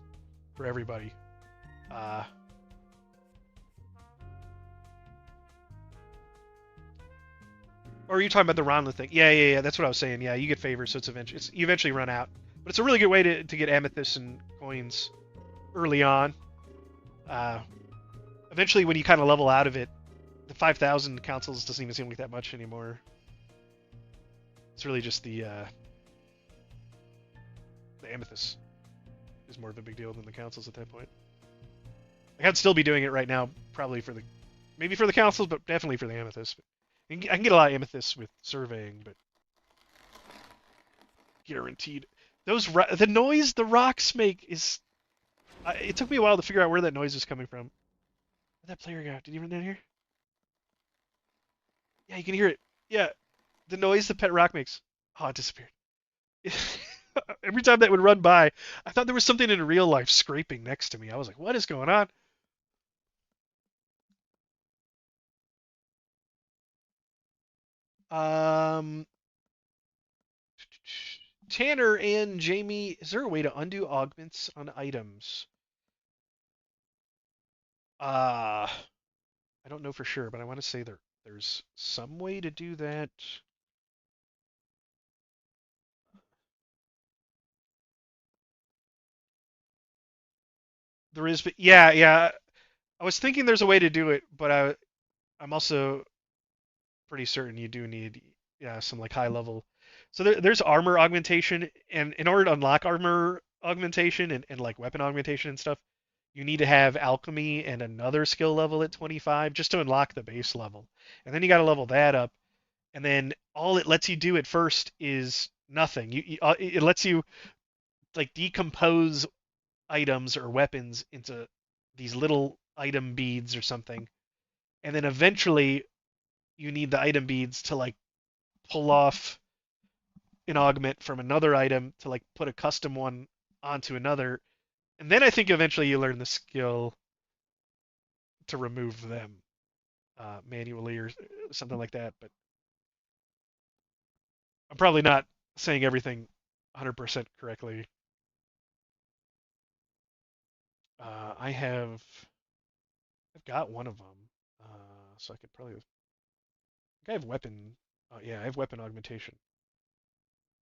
for everybody. Uh, or are you talking about the Ronla thing? Yeah. That's what I was saying. Yeah, you get favors, so you eventually run out. But it's a really good way to get amethysts and coins early on. Uh, Eventually, when you kind of level out of it, the 5,000 councils doesn't even seem like that much anymore. It's really just the amethyst is more of a big deal than the councils at that point. I'd still be doing it right now, probably maybe for the councils, but definitely for the amethyst. I can get a lot of amethysts with surveying, but guaranteed. The noise the rocks make is. It took me a while to figure out where that noise is coming from. Where'd that player go? Did he run down here? Yeah, you can hear it. Yeah, the noise the pet rock makes. Oh, it disappeared. Every time that would run by, I thought there was something in real life scraping next to me. I was like, what is going on? Um, Tanner and Jamie, is there a way to undo augments on items? Uh, I don't know for sure, but I want to say there's some way to do that. There is, but yeah. I was thinking there's a way to do it, but I'm also pretty certain you do need some like high level. So there's armor augmentation, and in order to unlock armor augmentation and like weapon augmentation and stuff, you need to have alchemy and another skill level at 25 just to unlock the base level. And then you got to level that up, and then all it lets you do at first is nothing. It lets you like decompose items or weapons into these little item beads or something, and then eventually you need the item beads to like pull off an augment from another item to like put a custom one onto another, and then I think eventually you learn the skill to remove them manually or something like that. But I'm probably not saying everything 100% correctly. I've got one of them, so I could probably. I think I have weapon. Oh yeah, I have weapon augmentation.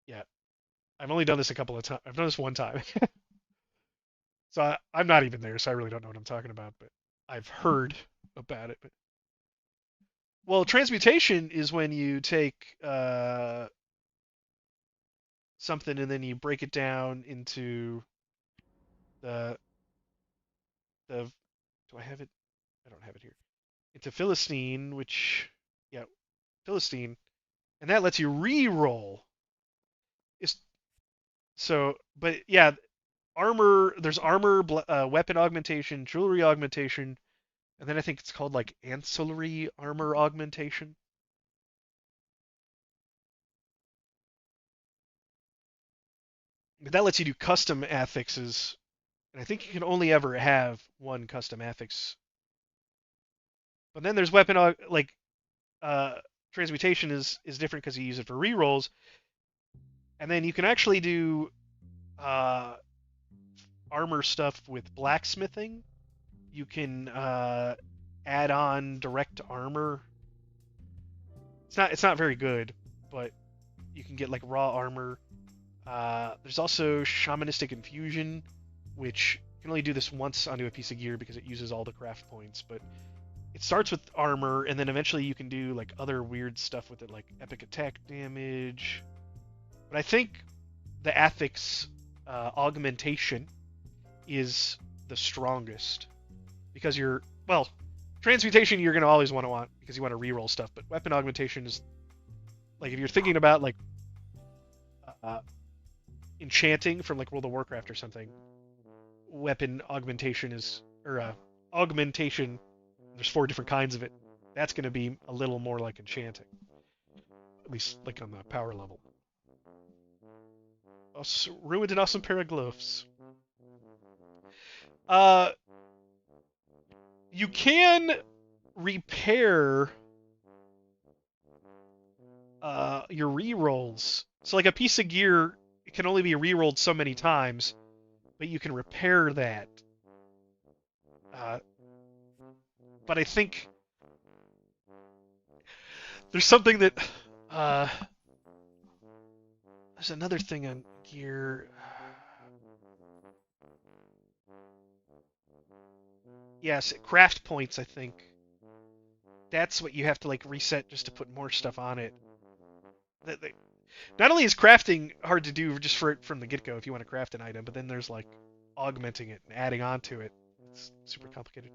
Yeah, I've only done this a couple of times. I've done this one time, so I'm not even there, so I really don't know what I'm talking about. But I've heard about it. But well, transmutation is when you take something and then you break it down into the the. Do I have it? I don't have it here. Into Philistine, which yeah, Philistine, and that lets you re-roll. Is so, but yeah, armor. There's armor, weapon augmentation, jewelry augmentation, and then I think it's called like ancillary armor augmentation. But that lets you do custom affixes, and I think you can only ever have one custom affix. But then there's weapon like uh, transmutation is different because you use it for rerolls, and then you can actually do uh, armor stuff with blacksmithing. You can add on direct armor. It's not very good, but you can get like raw armor. There's also shamanistic infusion, which you can only do this once onto a piece of gear because it uses all the craft points. But it starts with armor, and then eventually you can do like other weird stuff with it, like epic attack damage. But I think the affix augmentation is the strongest because well, transmutation you're gonna always want because you want to reroll stuff, but weapon augmentation is like if you're thinking about like uh, enchanting from like World of Warcraft or something, weapon augmentation is or augmentation. There's 4 different kinds of it. That's gonna be a little more like enchanting, at least like on the power level. Ruined an awesome pair of gloves. Uh, you can repair your rerolls. So like a piece of gear, it can only be rerolled so many times, but you can repair that. Uh, but I think there's something that there's another thing on gear. Yes, craft points, I think. That's what you have to like reset just to put more stuff on it. Not only is crafting hard to do just from the get-go if you want to craft an item, but then there's like augmenting it and adding on to it. It's super complicated.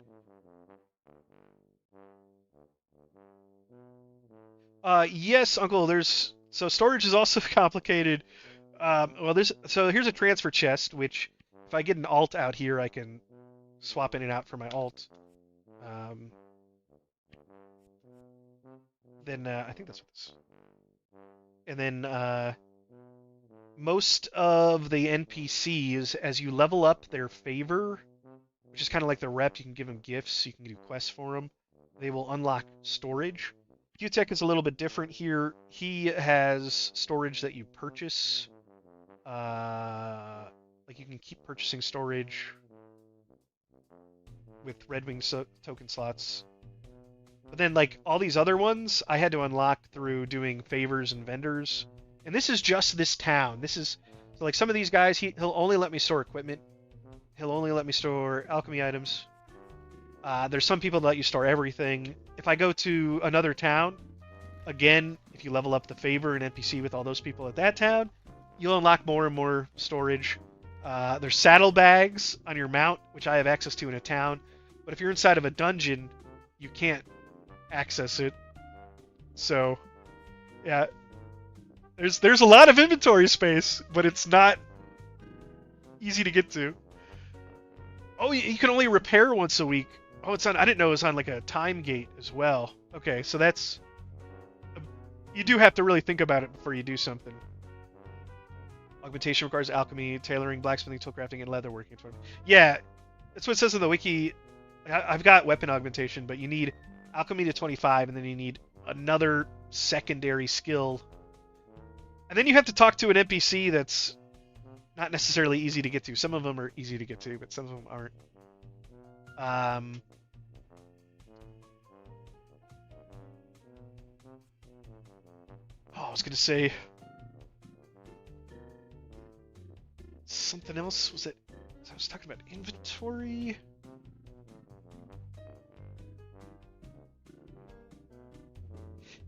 Yes, Uncle. So storage is also complicated. Well, here's a transfer chest, which if I get an alt out here, I can swap in and out for my alt. Then I think that's what this. And then most of the NPCs, as you level up their favor, which is kind of like the rep, you can give them gifts, you can do quests for them. They will unlock storage. Q-Tech is a little bit different here. He has storage that you purchase. Like you can keep purchasing storage with Red Wing token slots. But then like all these other ones, I had to unlock through doing favors and vendors. And this is just this town. So like some of these guys, he'll only let me store equipment. He'll only let me store alchemy items. There's some people that let you store everything. If I go to another town, again, if you level up the favor and NPC with all those people at that town, you'll unlock more and more storage. There's saddlebags on your mount, which I have access to in a town. But if you're inside of a dungeon, you can't access it. So, yeah. There's a lot of inventory space, but it's not easy to get to. Oh, you can only repair once a week. Oh, it's on. I didn't know it was on like a time gate as well. Okay, so that's. You do have to really think about it before you do something. Augmentation requires alchemy, tailoring, blacksmithing, tool crafting, and leatherworking. Yeah, that's what it says in the wiki. I've got weapon augmentation, but you need alchemy to 25, and then you need another secondary skill. And then you have to talk to an NPC that's not necessarily easy to get to. Some of them are easy to get to, but some of them aren't. I was going to say something else. Was it? I was talking about inventory.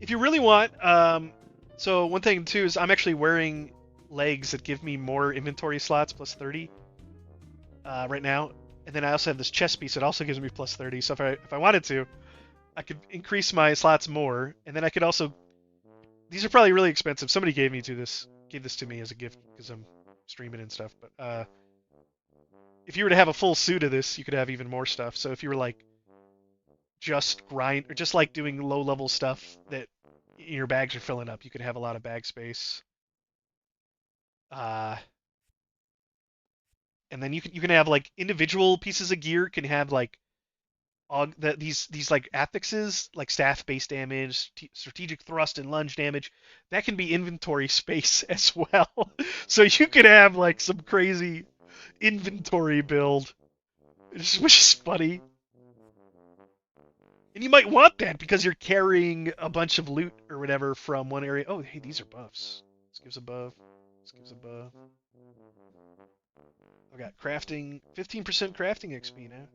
If you really want, so one thing too is I'm actually wearing legs that give me more inventory slots, plus 30, right now. And then I also have this chest piece that also gives me plus 30. So if I wanted to, I could increase my slots more, and then I could also. These are probably really expensive. Somebody gave this to me as a gift because I'm streaming and stuff. But if you were to have a full suit of this, you could have even more stuff. So if you were like just grind or just like doing low level stuff that your bags are filling up, you could have a lot of bag space. And then you can have like individual pieces of gear can have like these like affixes, like staff base damage, strategic thrust and lunge damage. That can be inventory space as well. So you could have like some crazy inventory build, which is funny. And you might want that because you're carrying a bunch of loot or whatever from one area. Oh, hey, these are buffs. This gives a buff. This gives a buff. I got crafting, 15% crafting XP now.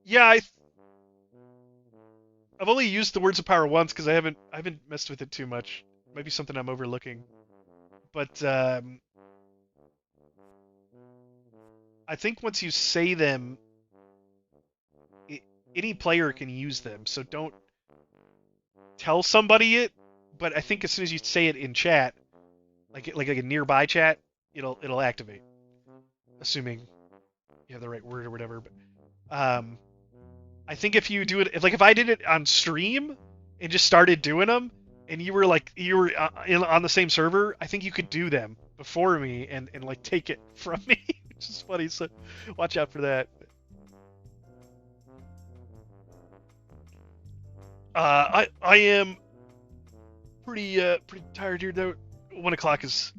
Yeah, I've only used the words of power once because I haven't messed with it too much. Might be something I'm overlooking. But I think once you say them, any player can use them. So don't tell somebody it. But I think as soon as you say it in chat, like a nearby chat, it'll activate. Assuming you have the right word or whatever. But I think if you do it, if I did it on stream and just started doing them, and you were on the same server, I think you could do them before me and like take it from me, which is funny. So watch out for that. I am pretty tired here though. 1 o'clock is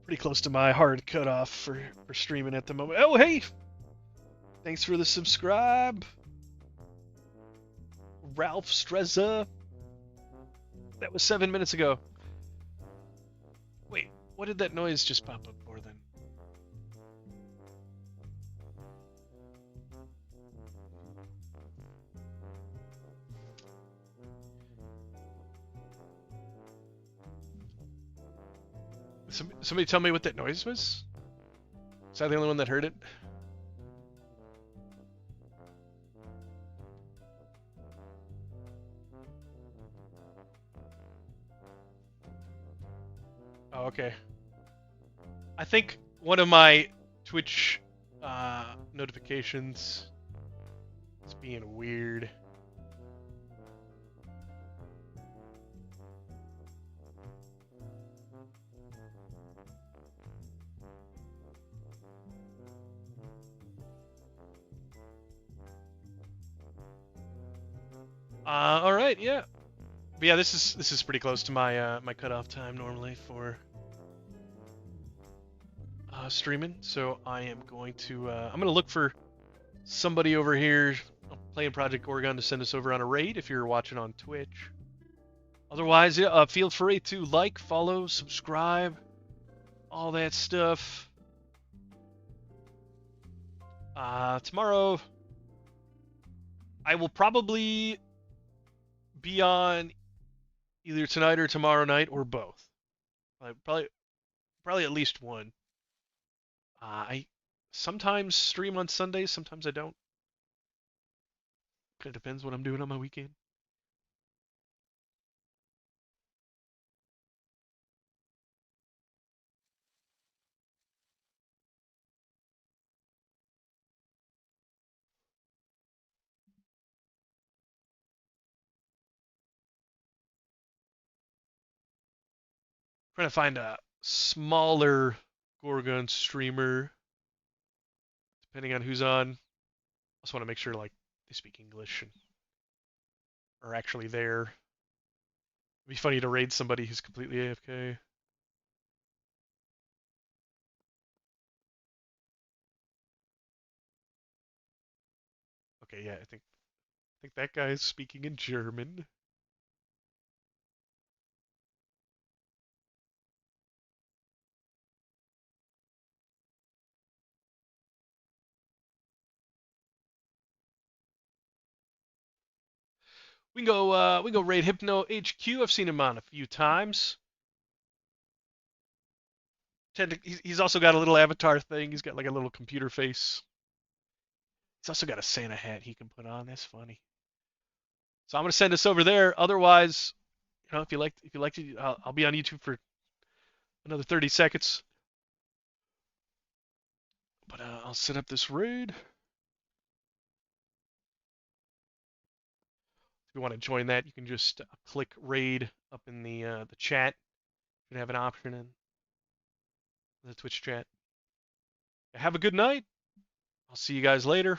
pretty close to my hard cutoff for streaming at the moment. Oh hey, thanks for the subscribe, Ralph Streza. That was 7 minutes ago. Wait, what did that noise just pop up for then? Somebody tell me what that noise was? Was I the only one that heard it? Oh, okay. I think one of my Twitch notifications is being weird. All right, yeah. But yeah, this is pretty close to my my cutoff time normally for streaming. So I am going to I'm gonna look for somebody over here playing Project Gorgon to send us over on a raid if you're watching on Twitch. Otherwise, yeah, feel free to like, follow, subscribe, all that stuff. Tomorrow, I will probably be on either tonight or tomorrow night or both. Probably at least one. I sometimes stream on Sundays, sometimes I don't. Kind of depends what I'm doing on my weekend. Trying to find a smaller Gorgon streamer, depending on who's on. I just want to make sure like they speak English and are actually there. It'd be funny to raid somebody who's completely AFK. Okay, yeah, I think that guy is speaking in German. We can go raid Hypno HQ. I've seen him on a few times. He's also got a little avatar thing. He's got like a little computer face. He's also got a Santa hat he can put on. That's funny. So I'm gonna send us over there. Otherwise, if you like to, I'll be on YouTube for another 30 seconds. But I'll set up this raid. If you want to join that, you can just click raid up in the chat. You should have an option in the Twitch chat. Have a good night. I'll see you guys later.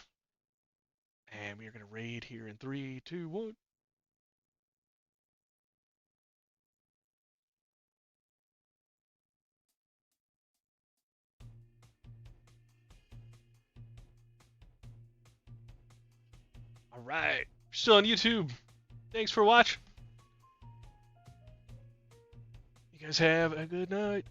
And we are gonna raid here in 3, 2, 1. All right. Still on YouTube. Thanks for watching. You guys have a good night.